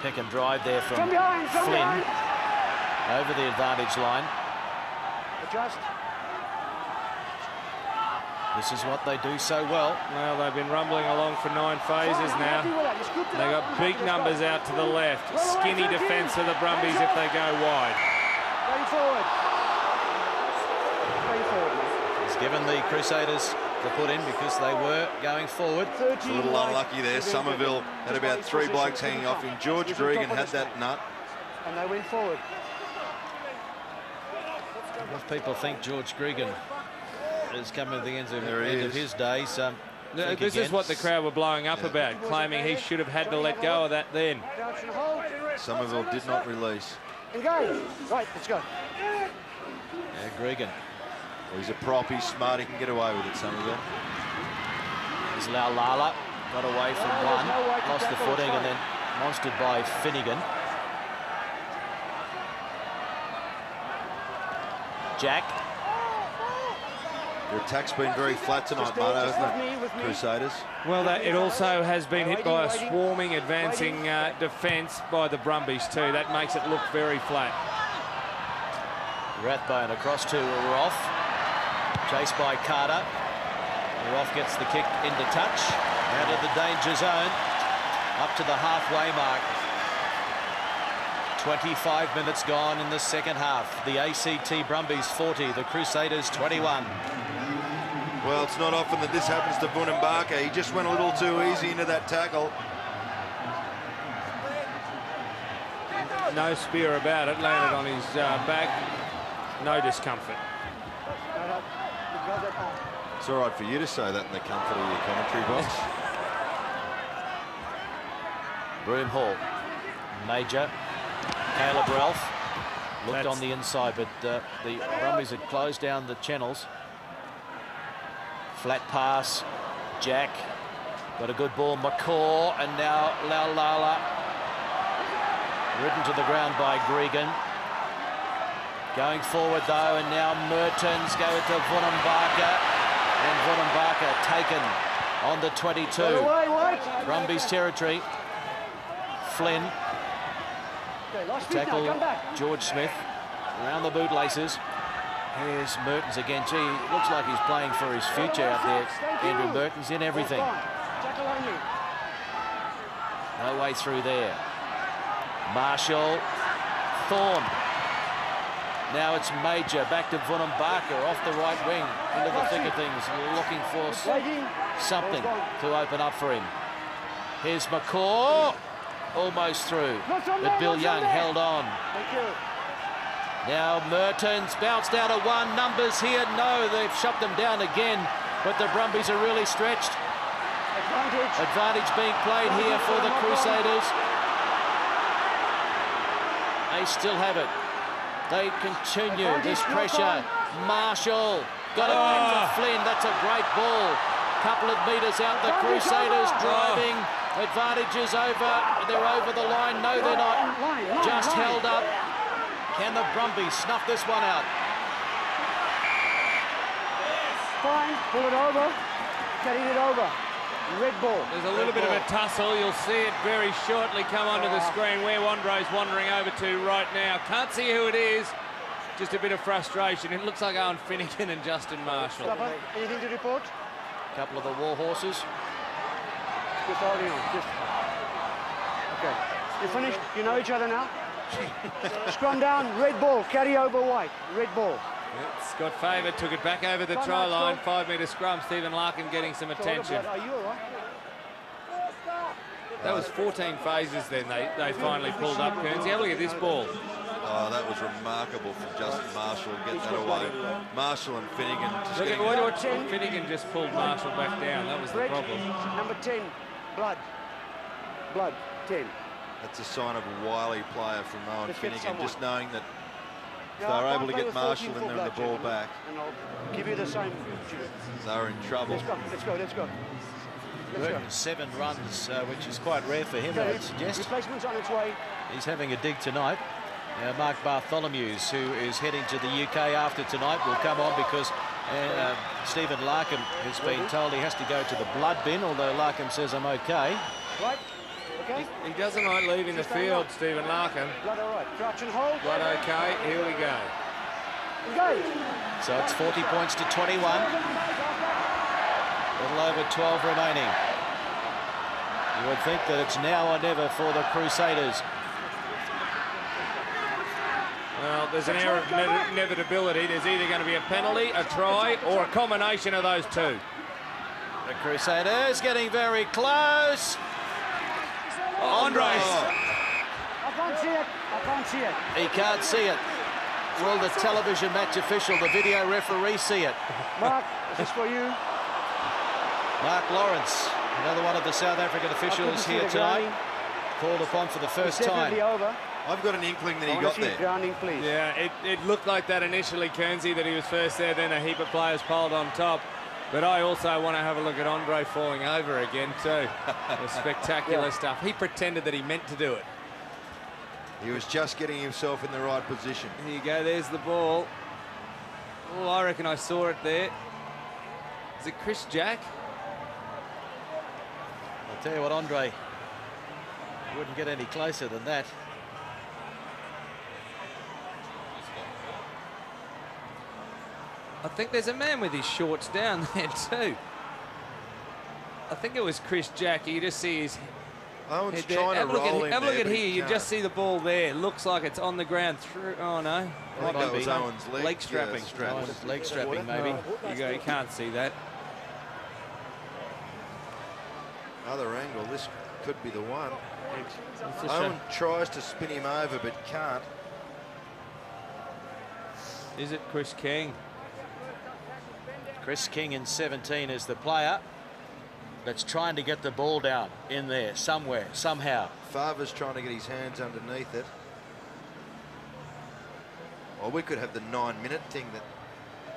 S12: Pick and drive there from Flynn. Over the advantage line.
S9: Adjust.
S12: This is what they do so well.
S10: Well, they've been rumbling along for 9 phases now. They got big numbers out to the left. Skinny defence of the Brumbies if they go wide.
S9: Going forward. Going forward, mate.
S12: He's given the Crusaders to put in because they were going forward.
S3: It's a little unlucky there. Somerville had about 3 blokes hanging off him. George Gregan had that nut.
S9: And they went forward.
S12: A lot of people think George Gregan is coming to the end of his days.
S10: This is what the crowd were blowing up about, claiming he should have had to let go of that then.
S3: Somerville did not release.
S9: Engage. Right, let's go.
S12: Yeah, Gregan.
S3: Well, he's a prop, he's smart, he can get away with it, Somerville.
S12: There's Lala, got away from one, lost the footing and then monstered by Finegan. Jack.
S3: Your attack's been very flat tonight, Marto, hasn't it, Crusaders?
S10: Well, it also has been hit by a swarming, advancing defence by the Brumbies too. That makes it look very flat.
S12: Rathbone across to Roff. Chased by Carter. Roff gets the kick into touch. Out of the danger zone. Up to the halfway mark. 25 minutes gone in the second half. The ACT Brumbies 40, the Crusaders 21.
S3: Well, it's not often that this happens to Vunibaka. He just went a little too easy into that tackle.
S10: No spear about it, landed on his back. No discomfort.
S3: It's all right for you to say that in the comfort of your commentary box.
S12: Broomhall. Major. Caleb Ralph looked on the inside, but the Brumbies had closed down the channels. Flat pass. Jack. Got a good ball. McCaw. And now Laulala. Ridden to the ground by Gregan. Going forward, though, and now Mertens go to Vunibaka. And Vunibaka taken on the 22. Brumbies territory. Flynn. Tackle George Smith around the bootlaces. Here's Mertens again. Gee, looks like he's playing for his future out there. Andrew Mertens in everything. No way through there. Marshall. Thorne. Now it's Major back to Vunibaka off the right wing into the thick of things, looking for something to open up for him. Here's McCaw. Almost through, but Bill Young held on. Now Mertens bounced out of one. Numbers here, no, they've shut them down again, but the Brumbies are really stretched. Advantage being played here for the Crusaders. They still have it. They continue this pressure. Marshall got it back to Flynn. That's a great ball. Couple of metres out, the Crusaders driving. Advantages over. They're over the line. No, they're not. Just held up. Can the Brumbies snuff this one out?
S9: Fine. Pull it over. Carrying it over. Red ball.
S10: There's a little bit of a tussle. You'll see it very shortly come onto the screen where Wandro's wandering over to right now. Can't see who it is. Just a bit of frustration. It looks like Owen Finegan and Justin Marshall.
S9: Anything to report?
S12: A couple of the war horses.
S9: Just holding on. Just. Okay. You finished? You know each other now? Scrum down. Red ball. Carry over white. Red ball.
S10: Yep. Scott Fava took it back over the try line. 5 metre scrum. Stephen Larkham getting some attention.
S9: Are you all right?
S10: That was 14 phases then they finally pulled up. Kearnsey, have a look at this ball.
S3: Oh, that was remarkable from Justin Marshall to get that away. Marshall and Finegan just
S10: look
S3: getting...
S10: at what Finegan just pulled Marshall back down. That was the problem.
S9: Number 10, blood. Blood, 10.
S3: That's a sign of a wily player from Owen Finegan, just knowing that if they were able to get Marshall in there and the ball back,
S9: and I'll give you the same.
S3: they were in trouble.
S9: Let's go, let's go.
S12: 7 runs, which is quite rare for him, I would suggest.
S9: Replacement's on its way.
S12: He's having a dig tonight. Mark Bartholomew's, who is heading to the UK after tonight, will come on because Stephen Larkham has been told he has to go to the blood bin, although Larkham says, I'm okay.
S9: Right, okay.
S10: He doesn't like leaving the field, Stephen Larkham.
S9: Blood all right. Crouch and hold.
S10: Blood okay. Here we go.
S9: Engage.
S12: So it's 40 points to 21. little over 12 remaining. You would think that it's now or never for the Crusaders.
S10: Well, there's an air of inevitability. There's either going to be a penalty, a try, or a combination of those two.
S12: The Crusaders getting very close. Andres.
S9: I can't see it. I can't see it.
S12: He can't see it. Will the television match official, the video referee, see it?
S9: Mark, this is for you.
S12: Mark Lawrence, another one of the South African officials here tonight, called upon for the first time.
S3: I've got an inkling that he got there.
S9: Grounding, please.
S10: Yeah, it looked like that initially, Kernsey, that he was first there, then a heap of players piled on top. But I also want to have a look at Andre falling over again too. The spectacular stuff. He pretended that he meant to do it.
S3: He was just getting himself in the right position.
S10: Here you go, there's the ball. Oh, I reckon I saw it there. Is it Chris Jack?
S12: I'll tell you what, Andre wouldn't get any closer than that.
S10: I think there's a man with his shorts down there too. I think it was Chris Jack. You just see his
S3: Owen's
S10: head there.
S3: trying to roll in
S10: have a look
S3: there,
S10: at
S3: but
S10: here.
S3: he
S10: You
S3: can't.
S10: just see the ball there. Looks like it's on the ground through. Oh no.
S3: I think that was Owen's leg
S10: strapping.
S12: Owen's leg strapping, maybe.
S10: You go. You can't see that.
S3: Other angle. This could be the one.
S10: It's a
S3: Owen tries to spin him over, but can't.
S10: Is it Chris King?
S12: Chris King in 17 is the player that's trying to get the ball down in there somewhere, somehow.
S3: Fava's trying to get his hands underneath it. Or we could have the 9-minute thing that...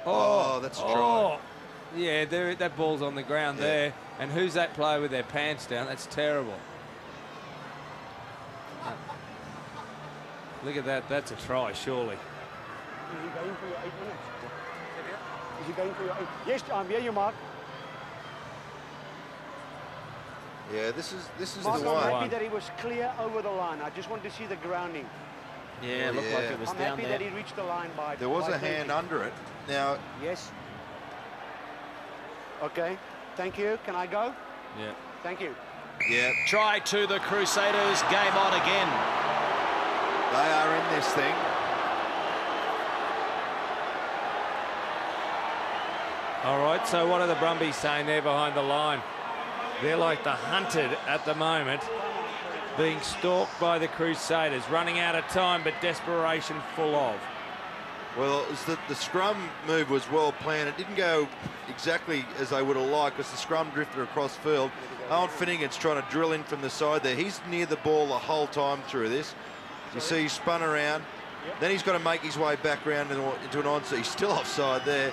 S3: Oh, that's try.
S10: Yeah, that ball's on the ground there. And who's that player with their pants down? That's terrible. Look at that. That's a try, surely.
S9: Is he going for your 8 minutes? Is he going for your 8? Yes, I'm here, you Mark.
S3: Yeah, this is
S9: Mark,
S3: the
S9: I'm
S3: one.
S9: happy that he was clear over the line. I just want to see the grounding.
S12: Yeah, it looked like it was
S9: I'm
S12: down
S9: happy
S12: there.
S9: that he reached the line by...
S3: There was
S9: by
S3: a hand
S9: 20.
S3: under it. Now...
S9: Yes. Okay, thank you. Can I go?
S10: Yeah.
S9: Thank you.
S3: Yeah.
S12: Try to the Crusaders. Game on again.
S3: They are in this thing.
S10: All right, so what are the Brumbies saying there behind the line? They're like the hunted at the moment, being stalked by the Crusaders, running out of time, but desperation full of.
S3: Well, it was the scrum move was well planned. It didn't go exactly as they would have liked because the scrum drifted across field. Owen Finegan's trying to drill in from the side there. He's near the ball the whole time through this. You see he spun around. Then he's got to make his way back around into an onside. He's still offside there.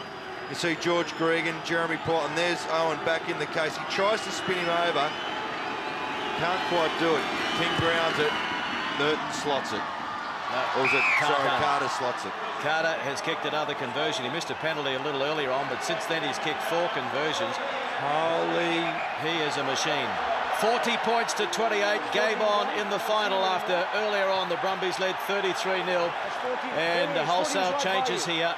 S3: You see George Gregan, Jeremy Port, and there's Owen back in the case. He tries to spin him over. Can't quite do it. King grounds it. Merton slots it. Or was it? Sorry, Carter slots it.
S12: Carter has kicked another conversion. He missed a penalty a little earlier on, but since then he's kicked 4 conversions.
S10: Holy...
S12: He is a machine. 40 points to 28. Game on in the final after earlier on the Brumbies led 33-0. And the wholesale changes here.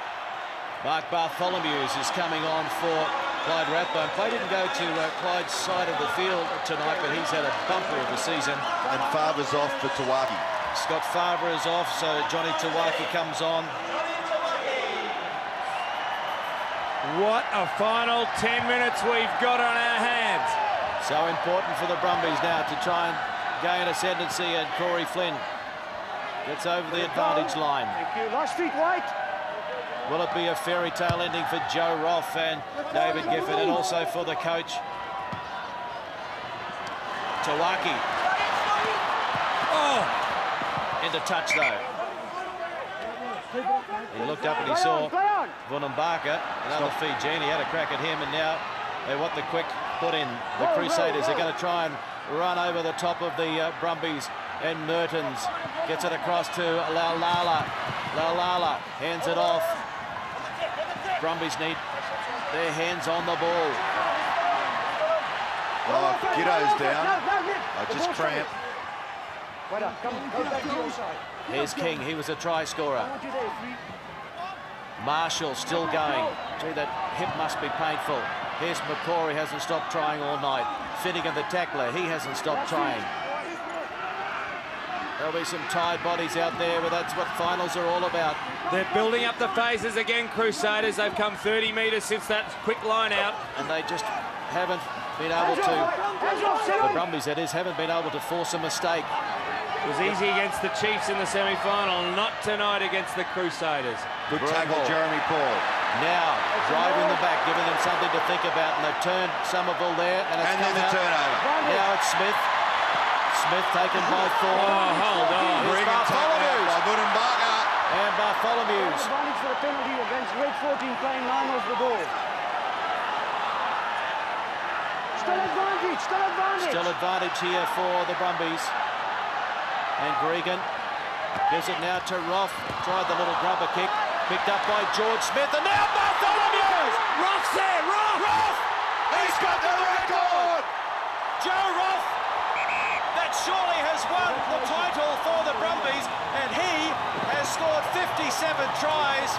S12: Mark Bartholomew's is coming on for Clyde Rathbone. Play didn't go to Clyde's side of the field tonight, but he's had a bumper of a season.
S3: And Fava's off for Tawaki.
S12: Scott Fava is off, so Johnny Tawaki comes on.
S10: What a final 10 minutes we've got on our hands.
S12: So important for the Brumbies now to try and gain ascendancy, and Corey Flynn gets over the advantage line.
S9: Thank you. Last feet white.
S12: Will it be a fairy tale ending for Joe Roff and David Gifford, and also for the coach? Tawaki.
S10: Oh!
S12: Into touch though. He looked up and he saw Vunibaka, another Fijian. He had a crack at him, and now they want the quick put in. The Crusaders are going to try and run over the top of the Brumbies, and Mertens gets it across to Laulala. Laulala hands it off. Brumbies need their hands on the ball.
S3: Oh, Giteau's down. I just cramped.
S12: Here's King. He was a try scorer. Marshall still going. Gee, that hip must be painful. Here's McCaw, he hasn't stopped trying all night. Finegan, the tackler, he hasn't stopped trying. There'll be some tired bodies out there, but that's what finals are all about.
S10: They're building up the phases again, Crusaders. They've come 30 metres since that quick line out.
S12: And they just haven't been able to, the Brumbies that is, haven't been able to force a mistake.
S10: It was easy against the Chiefs in the semi-final, not tonight against the Crusaders.
S3: Good tackle, Jeremy Paul.
S12: Now, driving the back, giving them something to think about, and they've turned Somerville there, and it's
S3: then the turnover.
S12: Now it's Smith. Smith taken by Thorne.
S10: Oh, hold on.
S3: Gregan taken out by Vunibaka.
S12: And Bartholomew's.
S9: Advantage for a penalty against red 14 playing 9 off the ball. Still advantage, still advantage.
S12: Still advantage here for the Brumbies. And Gregan gives it now to Roff. Tried the little grubber kick. Picked up by George Smith. And now Bartholomew's!
S10: Roff's there! Roff!
S3: He's got the record!
S12: Joe Roff, that surely has won the title for the Brumbies, and he has scored 57 tries.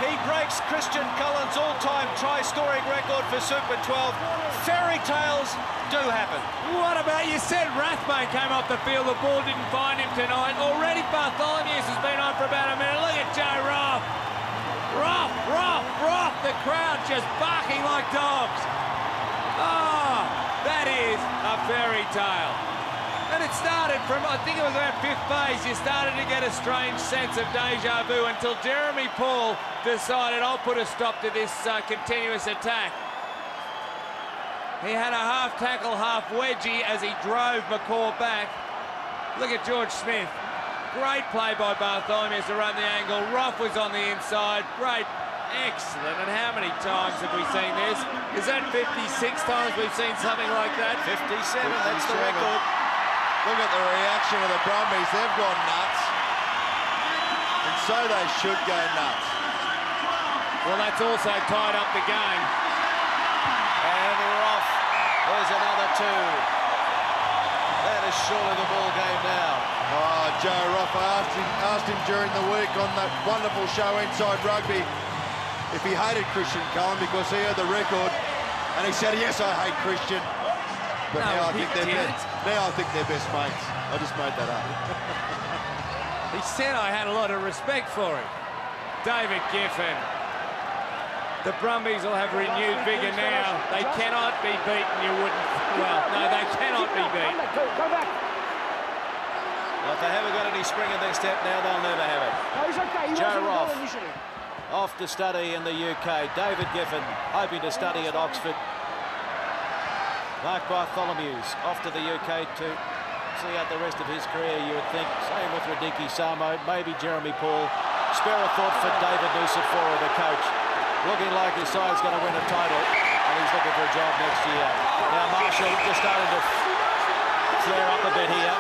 S12: He breaks Christian Cullen's all-time try-scoring record for Super 12. Fairy tales do happen.
S10: What about, you said Rathbone came off the field, the ball didn't find him tonight. Already Bartholomew's has been on for about a minute. Look at Joe Roff. Roff, the crowd just barking like dogs. Oh, that is a fairy tale. And it started from, I think it was around 5th phase, you started to get a strange sense of deja vu until Jeremy Paul decided, I'll put a stop to this continuous attack. He had a half tackle, half wedgie as he drove McCaw back. Look at George Smith. Great play by Bartholomew to run the angle. Roff was on the inside. Great. Excellent. And how many times have we seen this? Is that 56 times we've seen something like that?
S12: 57, that's the record.
S3: Look at the reaction of the Brumbies. They've gone nuts. And so they should go nuts.
S10: Well, that's also tied up the game.
S12: And Roff, there's another 2. That is surely the ball game now.
S3: Oh, Joe Roff, I asked him during the week on that wonderful show Inside Rugby if he hated Christian Cullen because he had the record. And he said, yes, I hate Christian. But
S10: no,
S3: now I think they're best mates. I just made that up.
S10: He said I had a lot of respect for him. David Giffen. The Brumbies will have renewed vigour now. They cannot be beaten, you wouldn't. Well, no, they cannot be beaten.
S9: Go back.
S12: Well, if they haven't got any spring in their step now, they'll never have it.
S9: No, he's okay.
S12: Joe Roff off to study in the UK. David Giffen hoping to study at Oxford. Mark Bartholomew's off to the UK to see out the rest of his career, you would think. Same with Radike Samo, maybe Jeremy Paul. Spare a thought for David Nusifora, the coach. Looking like his side's going to win a title, and he's looking for a job next year. Now Marshall just starting to flare up a bit here.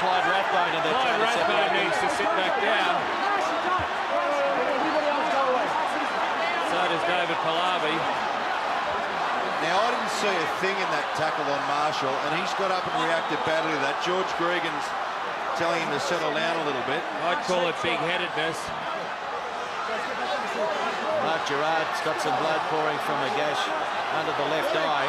S12: Clyde Rathbone in there.
S10: Clyde Rathbone needs to sit back down. So does David Pallavi.
S3: Now, I didn't see a thing in that tackle on Marshall, and he's got up and reacted badly to that. George Gregan's telling him to settle down a little bit.
S10: I'd call it big-headedness.
S12: Mark Gerrard's got some blood pouring from a gash under the left eye.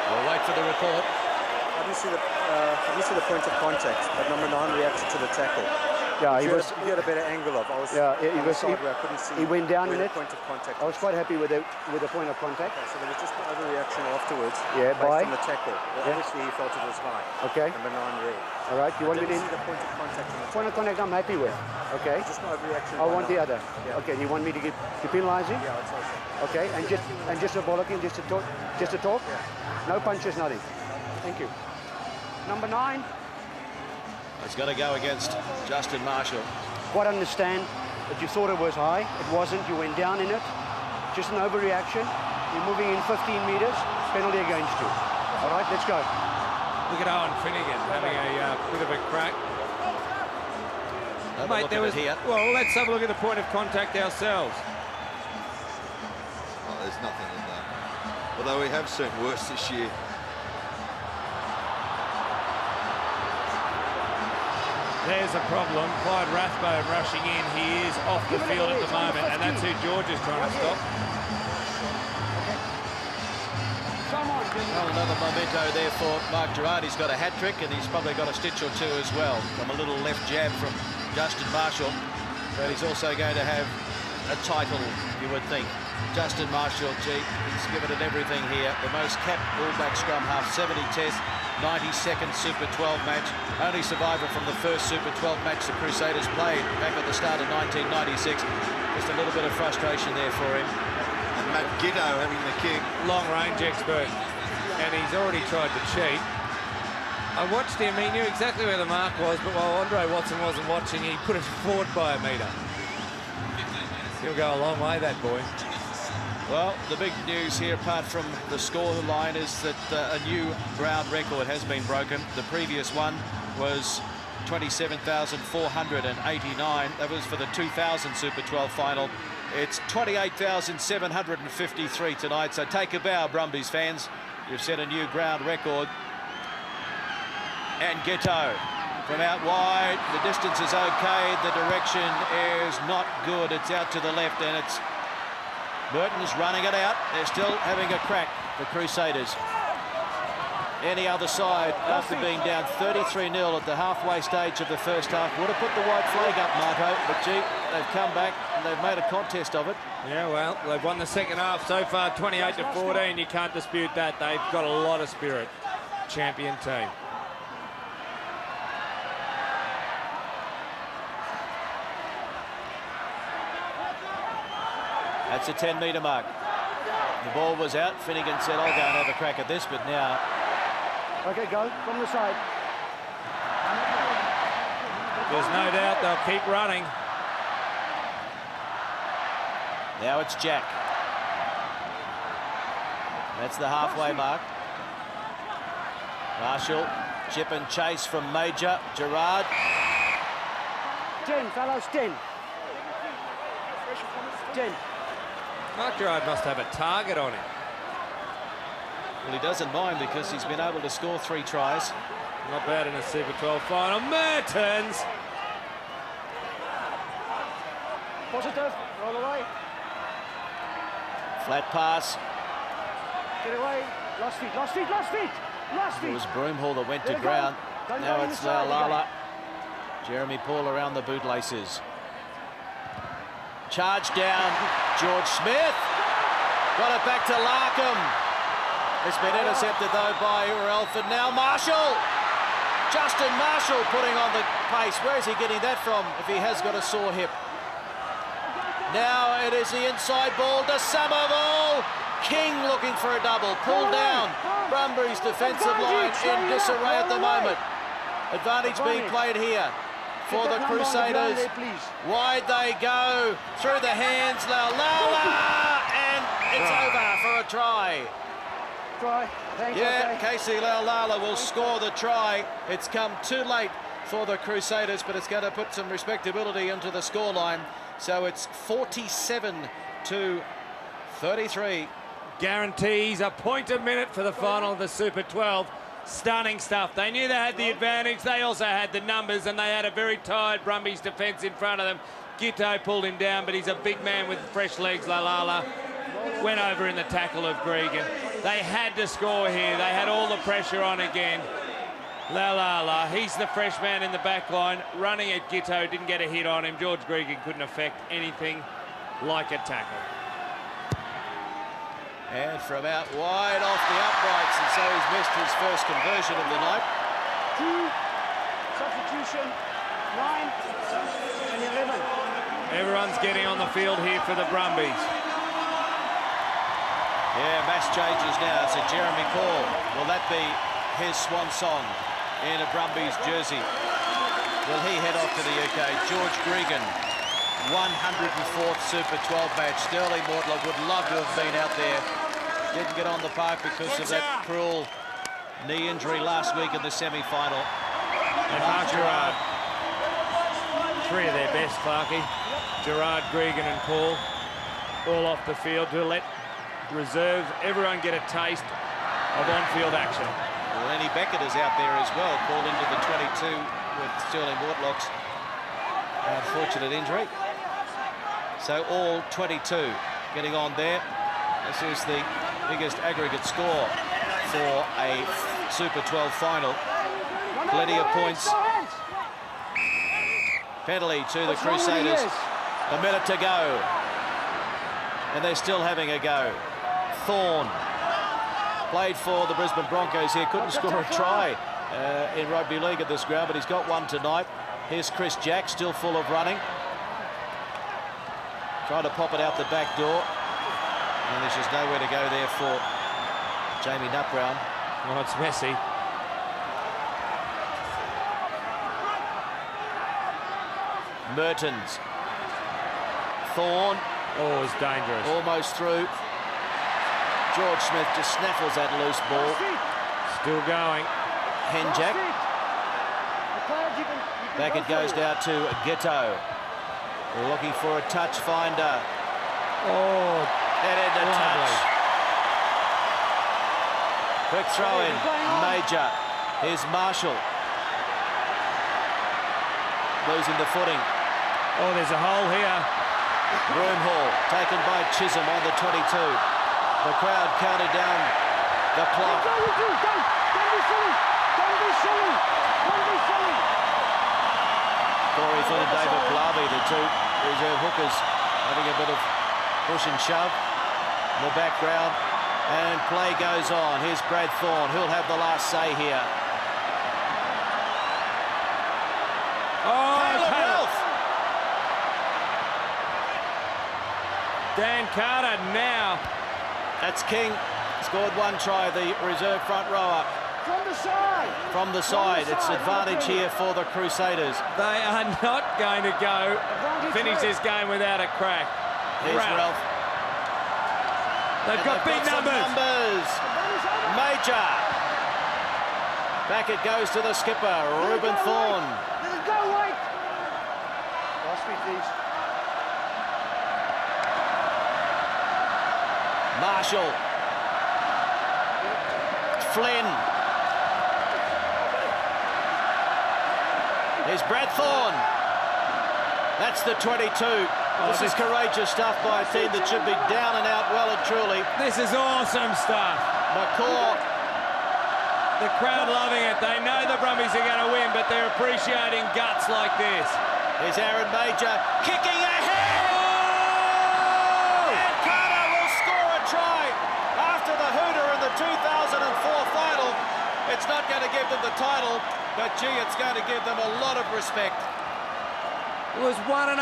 S12: We'll wait for the report.
S11: I didn't see the point of contact, but number 9 reacted to the tackle.
S9: Yeah,
S11: you had a better angle of. I was
S9: yeah,
S11: where I couldn't see.
S9: He went down in it.
S11: Point of contact.
S9: I was quite happy with the point of contact.
S11: Okay, so there was just an overreaction afterwards.
S9: Yeah,
S11: based on the tackle. Well, obviously he felt it was high.
S9: Okay.
S11: Number 9 red.
S9: All right. You want me to
S11: see the point of contact?
S9: Point of contact I'm happy with. Okay.
S11: Just an overreaction.
S9: I want the other. Yeah. Okay. You want me to penalise him?
S11: Yeah, I'd say so.
S9: Okay. And just a bollocking, just to talk. Yeah. No punches, nothing. Thank you. Number 9.
S12: It's going to go against Justin Marshall.
S9: Quite understand that you thought it was high. It wasn't. You went down in it. Just an overreaction. You're moving in 15 metres. Penalty against you. All right, let's go.
S10: Look at Owen Finegan having a bit of a crack. Mate, there was here. Well, let's have a look at the point of contact ourselves.
S3: Oh, there's nothing in that. Although we have seen worse this year.
S10: There's a problem. Clyde Rathbone rushing in. He is off the field at the moment, and that's who George is trying to stop.
S12: Well, another memento there for Mark Gerrard. He's got a hat-trick, and he's probably got a stitch or two as well from a little left jab from Justin Marshall. But he's also going to have a title, you would think. Justin Marshall, gee, he's given it everything here. The most capped all-black scrum half, 70 tests, 92nd Super 12 match. Only survivor from the first Super 12 match the Crusaders played back at the start of 1996. Just a little bit of frustration there for him.
S3: And Matt Giteau having the kick.
S10: Long-range expert, and he's already tried to cheat. I watched him, he knew exactly where the mark was, but while Andre Watson wasn't watching, he put it forward by a metre. He'll go a long way, that boy.
S12: Well, the big news here, apart from the score line, is that a new ground record has been broken. The previous one was 27,489. That was for the 2000 Super 12 final. It's 28,753 tonight, so take a bow, Brumbies fans. You've set a new ground record. And Giteau from out wide. The distance is okay. The direction is not good. It's out to the left, and it's Burton's running it out. They're still having a crack, the Crusaders. Any other side, after being down 33-0 at the halfway stage of the first half, would have put the white flag up, Marto, but gee, they've come back and they've made a contest of it.
S10: Yeah, well, they've won the second half so far, 28-14. You can't dispute that. They've got a lot of spirit. Champion team.
S12: That's a 10-metre mark. The ball was out. Finegan said, I'll go and have a crack at this, but now...
S9: Okay, go from the side.
S10: There's no doubt they'll keep running.
S12: Now it's Jack. That's the halfway mark. Marshall, chip and chase from Major. Gerrard.
S9: 10, fellas, 10. 10.
S10: Mark Gerrard must have a target on him.
S12: Well, he doesn't mind because he's been able to score 3 tries.
S10: Not bad in a Super 12 final. Mertens!
S9: Positive, roll away.
S12: Flat pass.
S9: Get away. Lost feet, lost feet, lost feet. Lost feet.
S12: It was Broomhall that went to ground. Now it's Lala. Jeremy Paul around the bootlaces. Charge down, George Smith. Got it back to Larkham. It's been intercepted though by Ralph, and now Marshall. Justin Marshall putting on the pace. Where is he getting that from if he has got a sore hip? Now it is the inside ball to Somerville. King looking for a double. Pulled down. Brumbies defensive line in disarray at the moment. Advantage being played here for the Crusaders. Wide they go, through the hands, Laulala, and it's over for a try.
S9: Try. Thanks,
S12: yeah, Casey Laulala will score the try. It's come too late for the Crusaders, but it's going to put some respectability into the scoreline. So it's 47-33.
S10: Guarantees a point a minute for the final of the Super 12. Stunning stuff. They knew they had the advantage. They also had the numbers, and they had a very tired Brumbies defence in front of them. Giteau pulled him down, but he's a big man with fresh legs. Laulala went over in the tackle of Gregan. They had to score here. They had all the pressure on again. Laulala, he's the fresh man in the back line, running at Giteau, didn't get a hit on him. George Gregan couldn't affect anything like a tackle.
S12: And from out wide off the uprights, and so he's missed his first conversion of the night.
S9: 2, substitution, 9 and 11.
S10: Everyone's getting on the field here for the Brumbies.
S12: Yeah, mass changes now. So Jeremy Paul, will that be his swan song in a Brumbies jersey? Will he head off to the UK? George Gregan, 104th Super 12 match. Sterling Mortler would love to have been out there. Didn't get on the park because of that cruel knee injury last week in the semi-final.
S10: And Mark Gerrard, 3 of their best, Clarkie. Gerrard, Gregan and Paul, all off the field to let reserves, everyone get a taste of on-field action.
S12: Well, Lenny Beckett is out there as well, called into the 22 with Sterling Mortlock's unfortunate injury. So all 22 getting on there. This is the biggest aggregate score for a Super 12 final. Plenty of points. Penalty to the Crusaders. A minute to go. And they're still having a go. Thorne played for the Brisbane Broncos here. Couldn't score a try in rugby league at this ground, but he's got one tonight. Here's Chris Jack, still full of running. Trying to pop it out the back door. And there's just nowhere to go there for Jamie Nutbrown.
S10: Well, it's messy.
S12: Mertens. Thorne.
S10: Oh, it's dangerous.
S12: Almost through. George Smith just snaffles that loose ball.
S10: Still going.
S12: Henjack. Back it goes down to Giteau. Looking for a touch finder.
S10: Oh,
S12: that end of touch. Quick throw in. Major. Here's Marshall. Losing the footing.
S10: Oh, there's a hole here.
S12: Broomhall taken by Chisholm on the 22. The crowd counted down the clock.
S13: Don't be silly. Don't be silly. Don't be silly.
S12: Corey Flynn and David Blavi, the two reserve hookers, having a bit of push and shove in the background. And play goes on. Here's Brad Thorn. Who'll have the last say here?
S10: Oh,
S12: Ralph.
S10: Dan Carter now.
S12: That's King. Scored one try, the reserve front rower.
S13: From the side.
S12: From the side. It's advantage here for the Crusaders.
S10: They are not going to go finish this game without a crack.
S12: Here's Ralph.
S10: They've got big numbers.
S12: Major. Back it goes to the skipper, Reuben Thorne.
S13: Go White. Last week, please.
S12: Marshall. Flynn. Here's Brad Thorn. That's the 22. This is courageous stuff by a team that should be down and out well and truly.
S10: This is awesome stuff.
S12: McCaw.
S10: The crowd loving it. They know the Brumbies are going to win, but they're appreciating guts like this.
S12: Here's Aaron Mauger kicking ahead. Oh! And Carter will score a try after the hooter in the 2004 final. It's not going to give them the title, but gee, it's going to give them a lot of respect.
S10: It was 1.5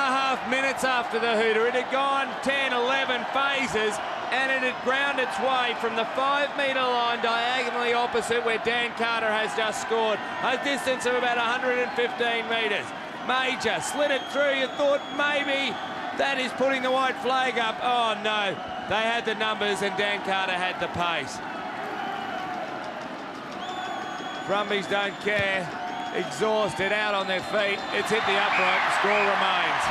S10: minutes after the hooter. It had gone 10, 11 phases, and it had ground its way from the 5-metre line diagonally opposite where Dan Carter has just scored. A distance of about 115 metres. Major slid it through. You thought maybe that is putting the white flag up. Oh, no. They had the numbers, and Dan Carter had the pace. Brumbies don't care. Exhausted, out on their feet. It's hit the upright. The score remains.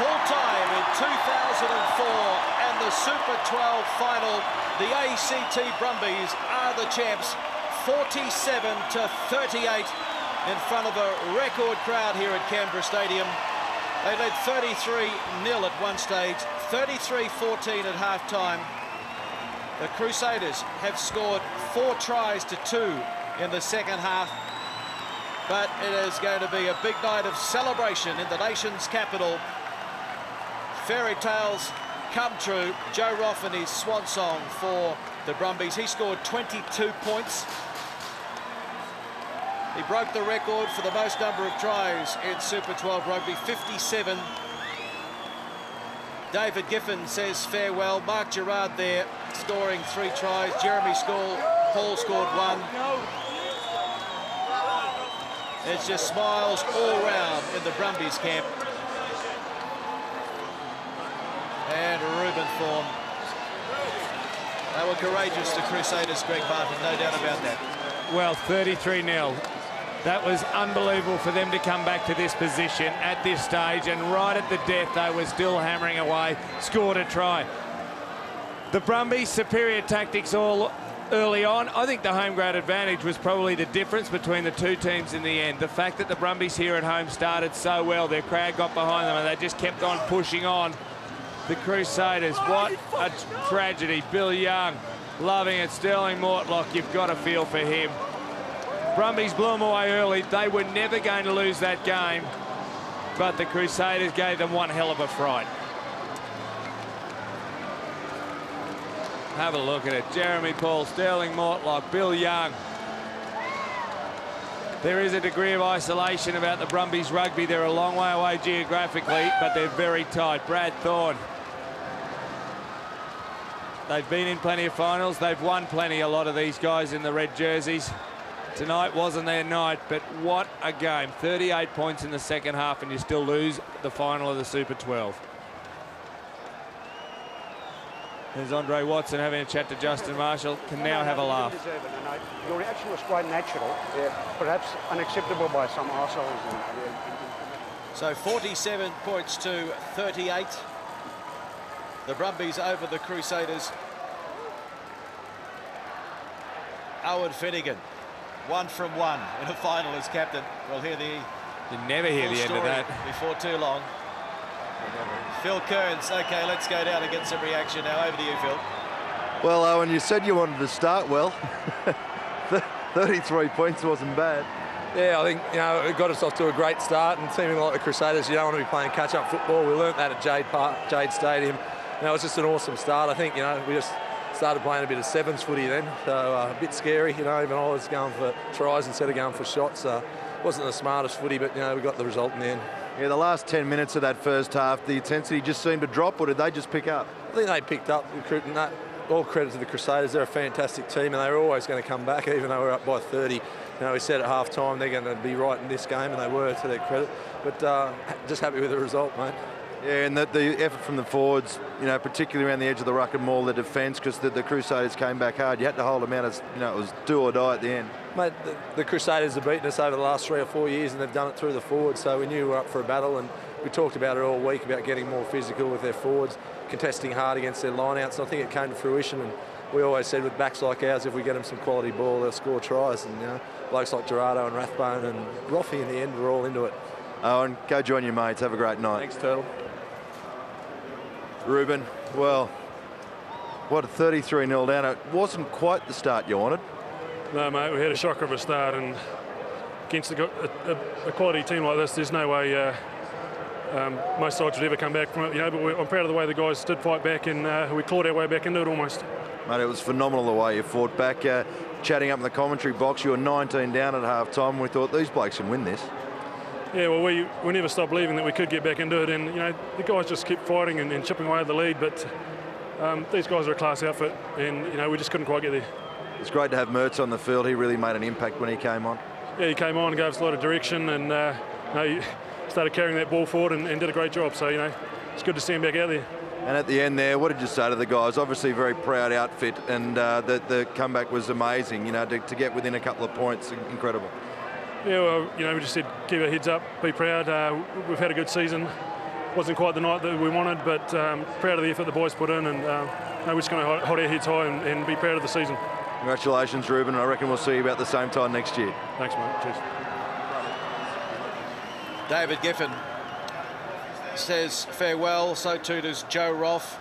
S12: Full time in 2004 and the Super 12 final. The ACT Brumbies are the champs, 47-38 in front of a record crowd here at Canberra Stadium. They led 33-0 at one stage, 33-14 at half-time. The Crusaders have scored 4 tries to 2 in the second half. But it is going to be a big night of celebration in the nation's capital. Fairy tales come true. Joe Roff and his swan song for the Brumbies. He scored 22 points. He broke the record for the most number of tries in Super 12 rugby, 57. David Giffen says farewell. Mark Gerrard there, scoring 3 tries. Jeremy Hall scored 1. It's just smiles all round in the Brumbies camp. And Reuben Thorne. They were courageous, the Crusaders, Greg Martin, no doubt about that.
S10: Well, 33-0. That was unbelievable for them to come back to this position at this stage, and right at the death they were still hammering away, scored a try. The Brumbies' superior tactics all early on. I think the home ground advantage was probably the difference between the two teams in the end. The fact that the Brumbies here at home started so well, their crowd got behind them and they just kept on pushing on. The Crusaders, what a tragedy. Bill Young, loving it. Sterling Mortlock, you've got a feel for him. Brumbies blew them away early. They were never going to lose that game, but the Crusaders gave them one hell of a fright. Have a look at it. Jeremy Paul, Sterling Mortlock, Bill Young. There is a degree of isolation about the Brumbies rugby. They're a long way away geographically, but they're very tight. Brad Thorn. They've been in plenty of finals. They've won plenty, a lot of these guys in the red jerseys. Tonight wasn't their night, but what a game. 38 points in the second half, and you still lose the final of the Super 12. There's Andre Watson having a chat to Justin Marshall. Can now have a laugh.
S9: Your reaction was quite natural, perhaps unacceptable by some arseholes.
S12: So 47 points to 38. The Brumbies over the Crusaders. Owen Finegan, 1 from 1 in a final as captain. We'll hear the
S10: You never hear the end of that
S12: before too long. Phil Kearns, okay, let's go down and get some reaction now. Over to you, Phil.
S3: Well, Owen, you said you wanted to start well. 33 points wasn't bad.
S7: Yeah, I think, it got us off to a great start, and teaming like the Crusaders, you don't want to be playing catch-up football. We learnt that at Jade Stadium. It was just an awesome start. I think, we just started playing a bit of sevens footy then, so a bit scary, even I was going for tries instead of going for shots. Wasn't the smartest footy, but, we got the result in the end.
S3: Yeah, the last 10 minutes of that first half, the intensity just seemed to drop, or did they just pick up?
S7: I think they picked up, recruiting that. All credit to the Crusaders. They're a fantastic team, and they were always going to come back, even though we're up by 30. We said at half-time they're going to be right in this game, and they were, to their credit. But just happy with the result, mate.
S3: Yeah, and the effort from the forwards, particularly around the edge of the ruck and more the defence, because the Crusaders came back hard. You had to hold them out as, it was do or die at the end.
S7: Mate, the Crusaders have beaten us over the last 3 or 4 years, and they've done it through the forwards, so we knew we were up for a battle, and we talked about it all week, about getting more physical with their forwards, contesting hard against their line-outs, and I think it came to fruition. And we always said with backs like ours, if we get them some quality ball, they'll score tries, and blokes like Gerardo and Rathbone and Roffy in the end were all into it.
S3: And go join your mates. Have a great night.
S7: Thanks, Turtle.
S3: Reuben, well, what a 33-0 down. It wasn't quite the start you wanted.
S6: No, mate, we had a shocker of a start, and against a quality team like this, there's no way most sides would ever come back from it. But I'm proud of the way the guys did fight back, and we clawed our way back into it almost.
S3: Mate, it was phenomenal the way you fought back. Chatting up in the commentary box, you were 19 down at half-time, and we thought these blokes can win this.
S6: Yeah, well, we never stopped believing that we could get back into it, and the guys just kept fighting and chipping away at the lead. But these guys are a class outfit, and we just couldn't quite get there.
S3: It's great to have Mertz on the field. He really made an impact when he came on.
S6: Yeah, he came on and gave us a lot of direction, and he started carrying that ball forward and did a great job. So it's good to see him back out there.
S3: And at the end there, what did you say to the guys? Obviously, very proud outfit, and the comeback was amazing. To get within a couple of points, incredible.
S6: Yeah, well, we just said keep our heads up, be proud. We've had a good season. Wasn't quite the night that we wanted, but proud of the effort the boys put in, and we're just going to hold our heads high and be proud of the season.
S3: Congratulations, Reuben. I reckon we'll see you about the same time next year.
S6: Thanks, mate. Cheers.
S12: David Giffen says farewell. So too does Joe Roff.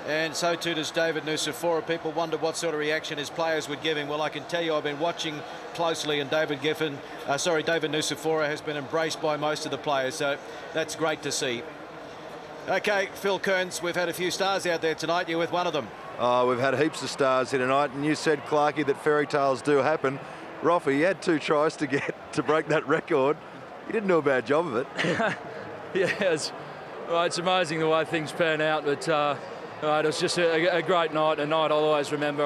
S12: And so too does David Nusifora. People wonder what sort of reaction his players would give him. Well, I can tell you I've been watching closely, and David Nusifora has been embraced by most of the players, so that's great to see. Okay, Phil Kearns, we've had a few stars out there tonight. You're with one of them.
S3: Oh, we've had heaps of stars here tonight, and you said, Clarkie, that fairy tales do happen. Roffy, he had 2 tries to break that record. He didn't do a bad job of it.
S14: Yeah, it's amazing the way things pan out, but it was just a great night, a night I'll always remember.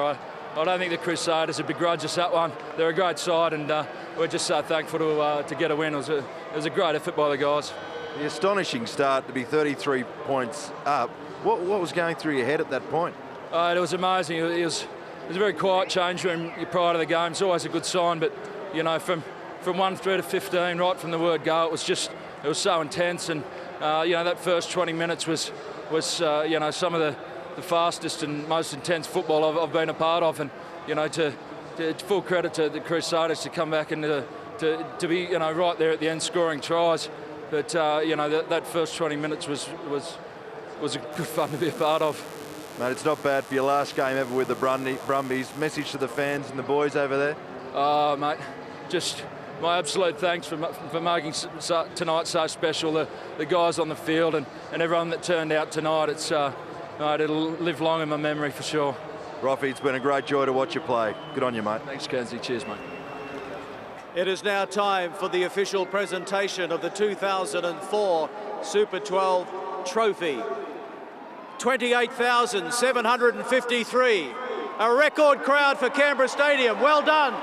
S14: I don't think the Crusaders would begrudge us that one. They're a great side, and we're just so thankful to get a win. It was a great effort by the guys.
S3: The astonishing start to be 33 points up. What was going through your head at that point?
S14: It was amazing. It was a very quiet change room prior to the game. It's always a good sign, but from 1 through to 15, right from the word go, it was so intense, and that first 20 minutes was some of the fastest and most intense football I've been a part of, and you know, to full credit to the Crusaders to come back and to be, you know, right there at the end scoring tries. But you know, that first 20 minutes was a good fun to be a part of.
S3: Mate, it's not bad for your last game ever with the Brumbies. Message to the fans and the boys over there?
S14: Oh, mate, just my absolute thanks for making tonight so special. The guys on the field and everyone that turned out tonight. It's mate, it'll live long in my memory for sure.
S3: Roffy, it's been a great joy to watch you play. Good on you, mate.
S14: Thanks, Kenzie. Cheers, mate.
S1: It is now time for the official presentation of the 2004 Super 12 trophy. 28,753. A record crowd for Canberra Stadium. Well done.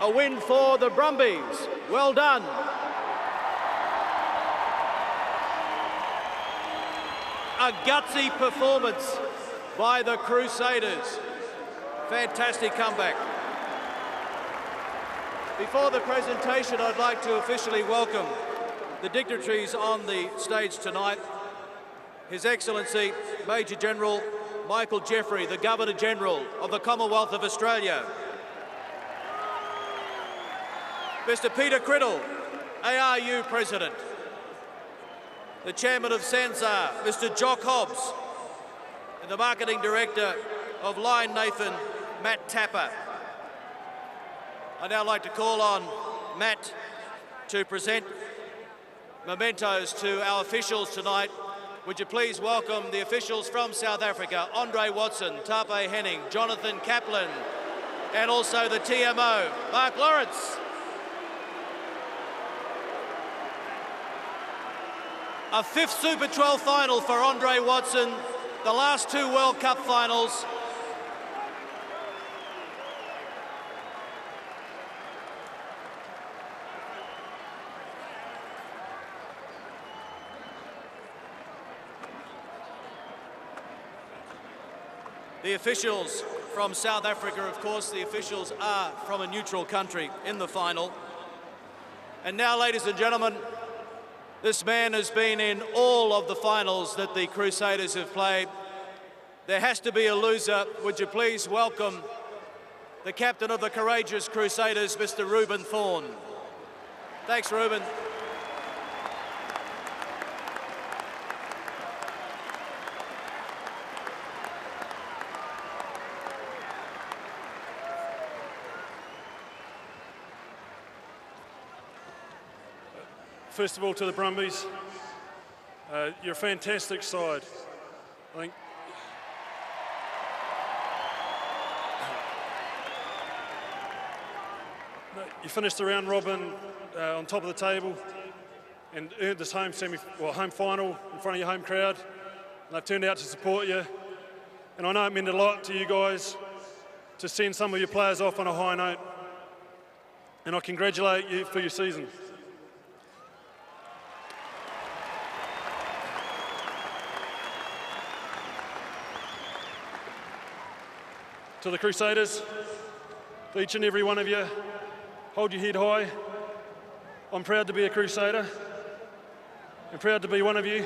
S1: A win for the Brumbies. Well done. A gutsy performance by the Crusaders. Fantastic comeback. Before the presentation, I'd like to officially welcome the dignitaries on the stage tonight. His Excellency, Major General Michael Jeffrey, the Governor-General of the Commonwealth of Australia. Mr. Peter Criddle, ARU President. The Chairman of SANZAR, Mr. Jock Hobbs, and the Marketing Director of Lion Nathan, Matt Tapper. I'd now like to call on Matt to present mementos to our officials tonight. Would you please welcome the officials from South Africa, Andre Watson, Tape Henning, Jonathan Kaplan, and also the TMO, Mark Lawrence. A fifth Super 12 final for Andre Watson, the last two World Cup finals. The officials from South Africa, of course, the officials are from a neutral country in the final. And now, ladies and gentlemen, this man has been in all of the finals that the Crusaders have played. There has to be a loser. Would you please welcome the captain of the courageous Crusaders, Mr. Reuben Thorne. Thanks, Reuben.
S6: First of all, to the Brumbies, you're a fantastic side. I think you finished the round robin on top of the table and earned this home final in front of your home crowd. And they've turned out to support you. And I know it meant a lot to you guys to send some of your players off on a high note. And I congratulate you for your season. To the Crusaders, to each and every one of you, hold your head high. I'm proud to be a Crusader. I'm proud to be one of you.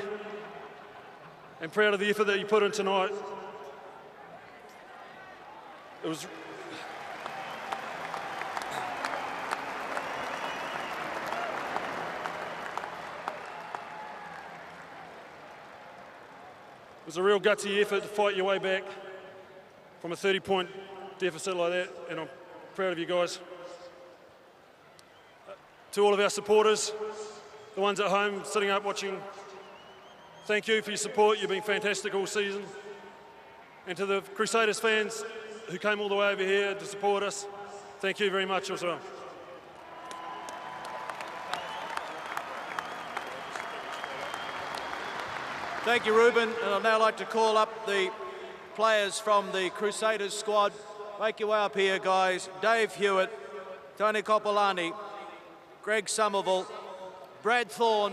S6: I'm proud of the effort that you put in tonight. It was a real gutsy effort to fight your way back from a 30-point deficit like that, and I'm proud of you guys. To all of our supporters, the ones at home sitting up watching, thank you for your support. You've been fantastic all season. And to the Crusaders fans who came all the way over here to support us, thank you very much as well.
S1: Thank you, Reuben. And I'd now like to call up the players from the Crusaders squad. Make your way up here, guys. Dave Hewett, Tone Kopelani, Greg Somerville, Brad Thorn,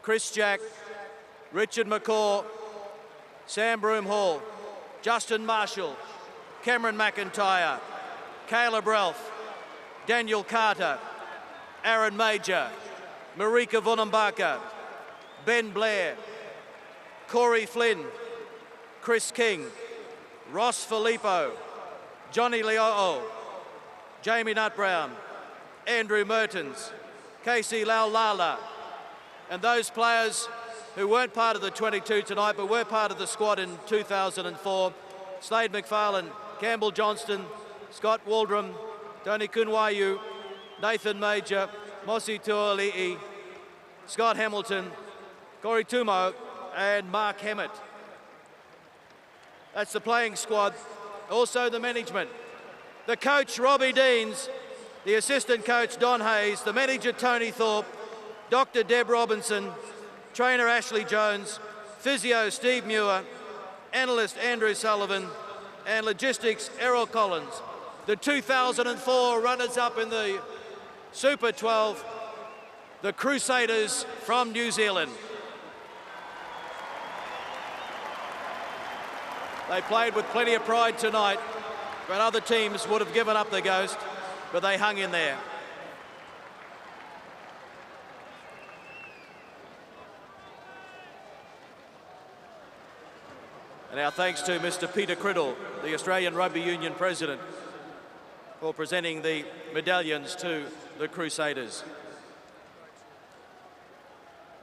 S1: Chris Jack, Richard McCaw, Sam Broomhall, Justin Marshall, Cameron McIntyre, Caleb Ralph, Daniel Carter, Aaron Mauger, Marika Vunibaka, Ben Blair,
S15: Corey Flynn, Chris King, Ross Filippo, Johnny Leo'o, Jamie Nutt-Brown, Andrew Mertens, Casey Laulala, and those players who weren't part of the 22 tonight but were part of the squad in 2004, Slade McFarlane, Campbell Johnston, Scott Waldrum, Tony Kunwayu, Nathan Major, Mosi Tuoli'i, Scott Hamilton, Corey Tumo, and Mark Hemmett. That's the playing squad. Also the management. The coach, Robbie Deans, the assistant coach, Don Hayes, the manager, Tony Thorpe, Dr. Deb Robinson, trainer, Ashley Jones, physio, Steve Muir, analyst, Andrew Sullivan, and logistics, Errol Collins. The 2004 runners-up in the Super 12, the Crusaders from New Zealand. They played with plenty of pride tonight, but other teams would have given up the ghost, but they hung in there. And our thanks to Mr. Peter Criddle, the Australian Rugby Union President, for presenting the medallions to the Crusaders.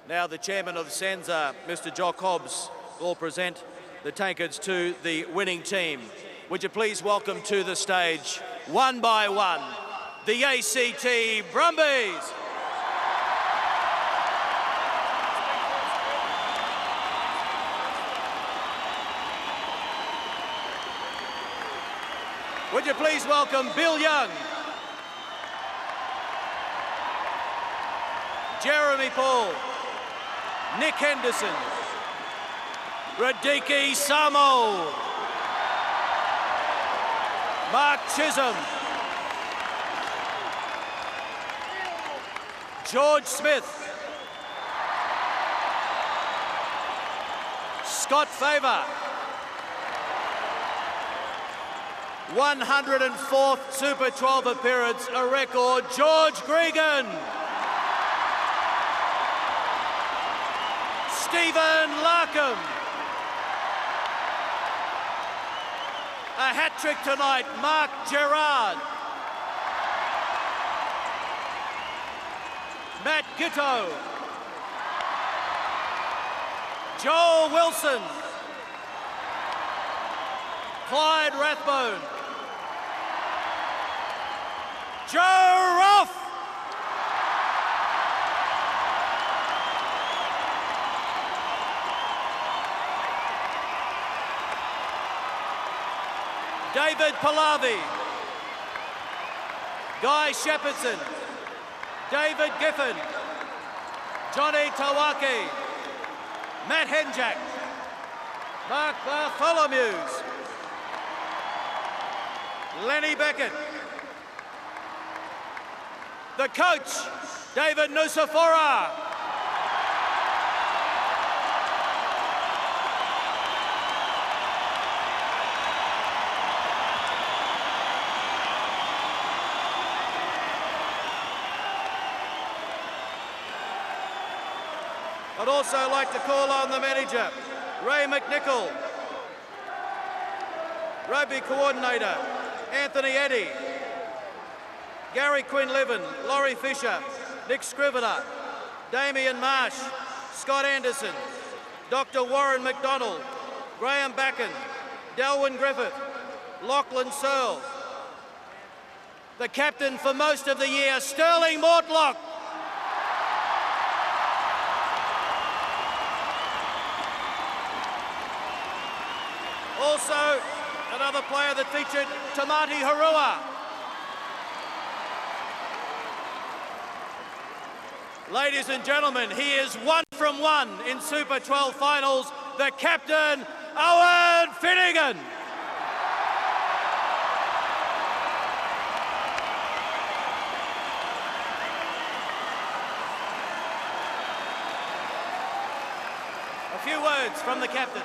S15: Now the chairman of SENZA, Mr. Jock Hobbs, will present the tankards to the winning team. Would you please welcome to the stage, one by one, the ACT Brumbies. Would you please welcome Bill Young, Jeremy Paul, Nic Henderson, Radike Samo, Mark Chisholm, George Smith, Scott Fava, 104th Super 12 appearance, a record, George Gregan, Stephen Larkham, a hat-trick tonight, Mark Gerrard, Matt Giteau, Joel Wilson, Clyde Rathbone, Joe Roff, David Pallavi, Guy Shepherdson, David Giffen, Johnny Tawaki, Matt Henjack, Mark Bartholomews, Lenny Beckett, the coach, David Nusafora, I'd also like to call on the manager, Ray McNichol, rugby coordinator, Anthony Eddy, Gary Quinn-Livin, Laurie Fisher, Nick Scrivener, Damien Marsh, Scott Anderson, Dr. Warren McDonald, Graham Backen, Delwyn Griffith, Lachlan Searle, the captain for most of the year, Sterling Mortlock, also another player that featured Tamati Harua. Ladies and gentlemen, he is 1 from 1 in Super 12 finals, the captain, Owen Finegan. A few words from the captain.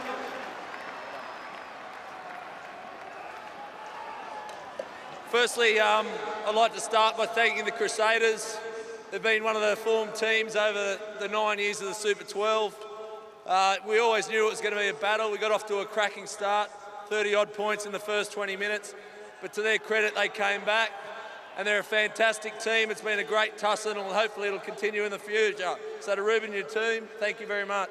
S16: Firstly, I'd like to start by thanking the Crusaders. They've been one of the formed teams over the 9 years of the Super 12. We always knew it was going to be a battle. We got off to a cracking start, 30-odd points in the first 20 minutes. But to their credit, they came back, and they're a fantastic team. It's been a great tussle, and hopefully it'll continue in the future. So to Reuben, your team, thank you very much.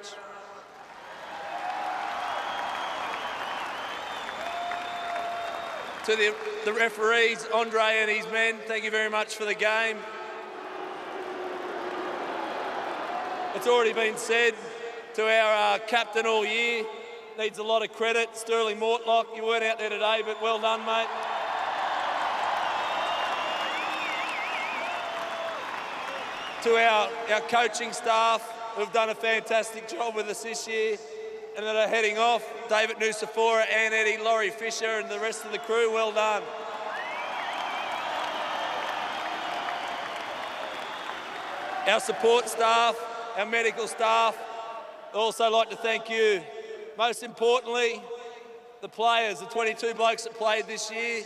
S16: To the referees, Andre and his men, thank you very much for the game. It's already been said to our captain all year, needs a lot of credit. Sterling Mortlock, you weren't out there today, but well done, mate. To our coaching staff, who've done a fantastic job with us this year, and that are heading off, David Nusafora, Ann Eddy, Laurie Fisher, and the rest of the crew, well done. Our support staff, our medical staff, I'd also like to thank you. Most importantly, the players, the 22 blokes that played this year.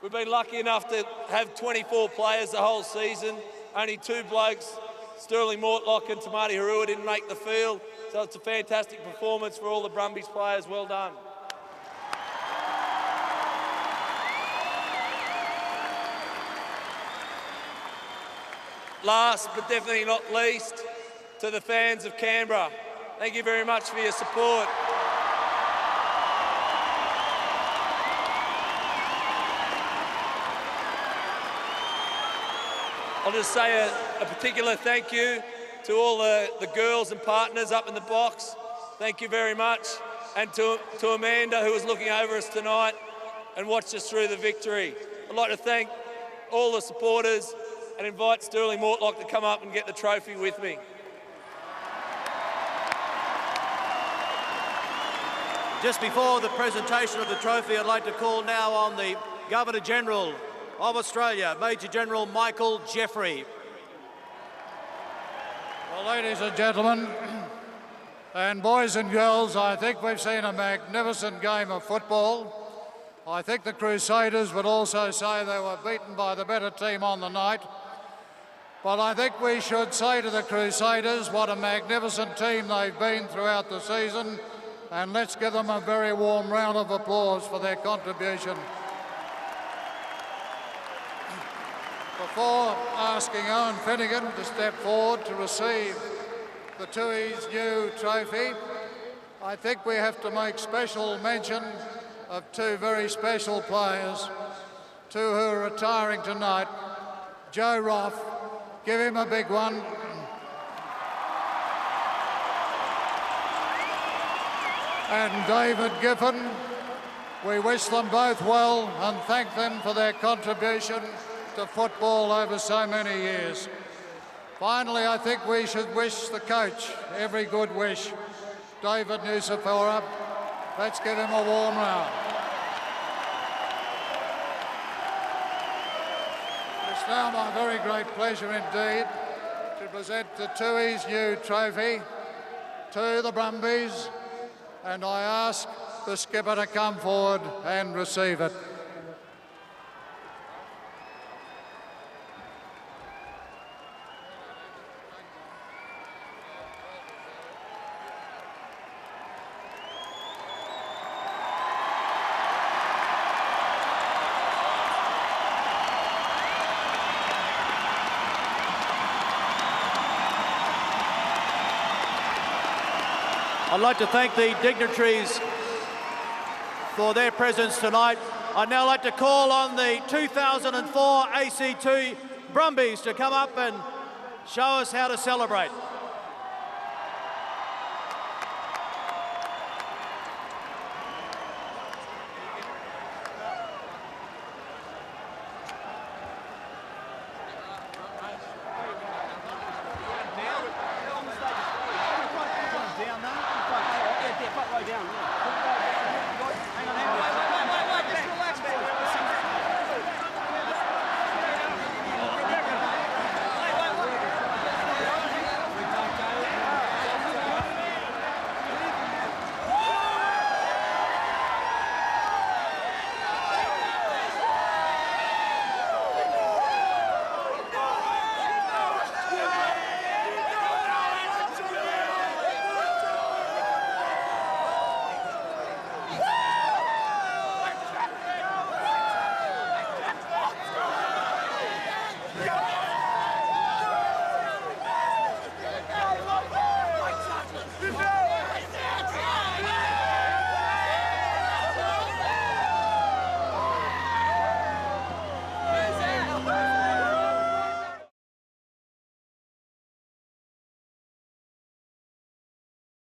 S16: We've been lucky enough to have 24 players the whole season. Only 2 blokes, Sterling Mortlock and Tamati Harua, didn't make the field. So it's a fantastic performance for all the Brumbies players. Well done. Last but definitely not least, to the fans of Canberra, thank you very much for your support. I'll just say a particular thank you to all the girls and partners up in the box. Thank you very much. And to Amanda, who was looking over us tonight and watched us through the victory. I'd like to thank all the supporters and invite Sterling Mortlock to come up and get the trophy with me.
S15: Just before the presentation of the trophy, I'd like to call now on the Governor-General of Australia, Major General Michael Jeffrey.
S17: Well, ladies and gentlemen, and boys and girls, I think we've seen a magnificent game of football. I think the Crusaders would also say they were beaten by the better team on the night. But I think we should say to the Crusaders what a magnificent team they've been throughout the season, and let's give them a very warm round of applause for their contribution. Before asking Owen Finegan to step forward to receive the Tui's new trophy, I think we have to make special mention of 2 very special players, 2 who are retiring tonight. Joe Roff, give him a big one. And David Giffen, we wish them both well and thank them for their contribution to football over so many years. Finally, I think we should wish the coach every good wish, David Nusafora. Let's give him a warm round. It's now my very great pleasure indeed to present the Tui's new trophy to the Brumbies, and I ask the skipper to come forward and receive it.
S15: I'd like to thank the dignitaries for their presence tonight. I'd now like to call on the 2004 ACT Brumbies to come up and show us how to celebrate.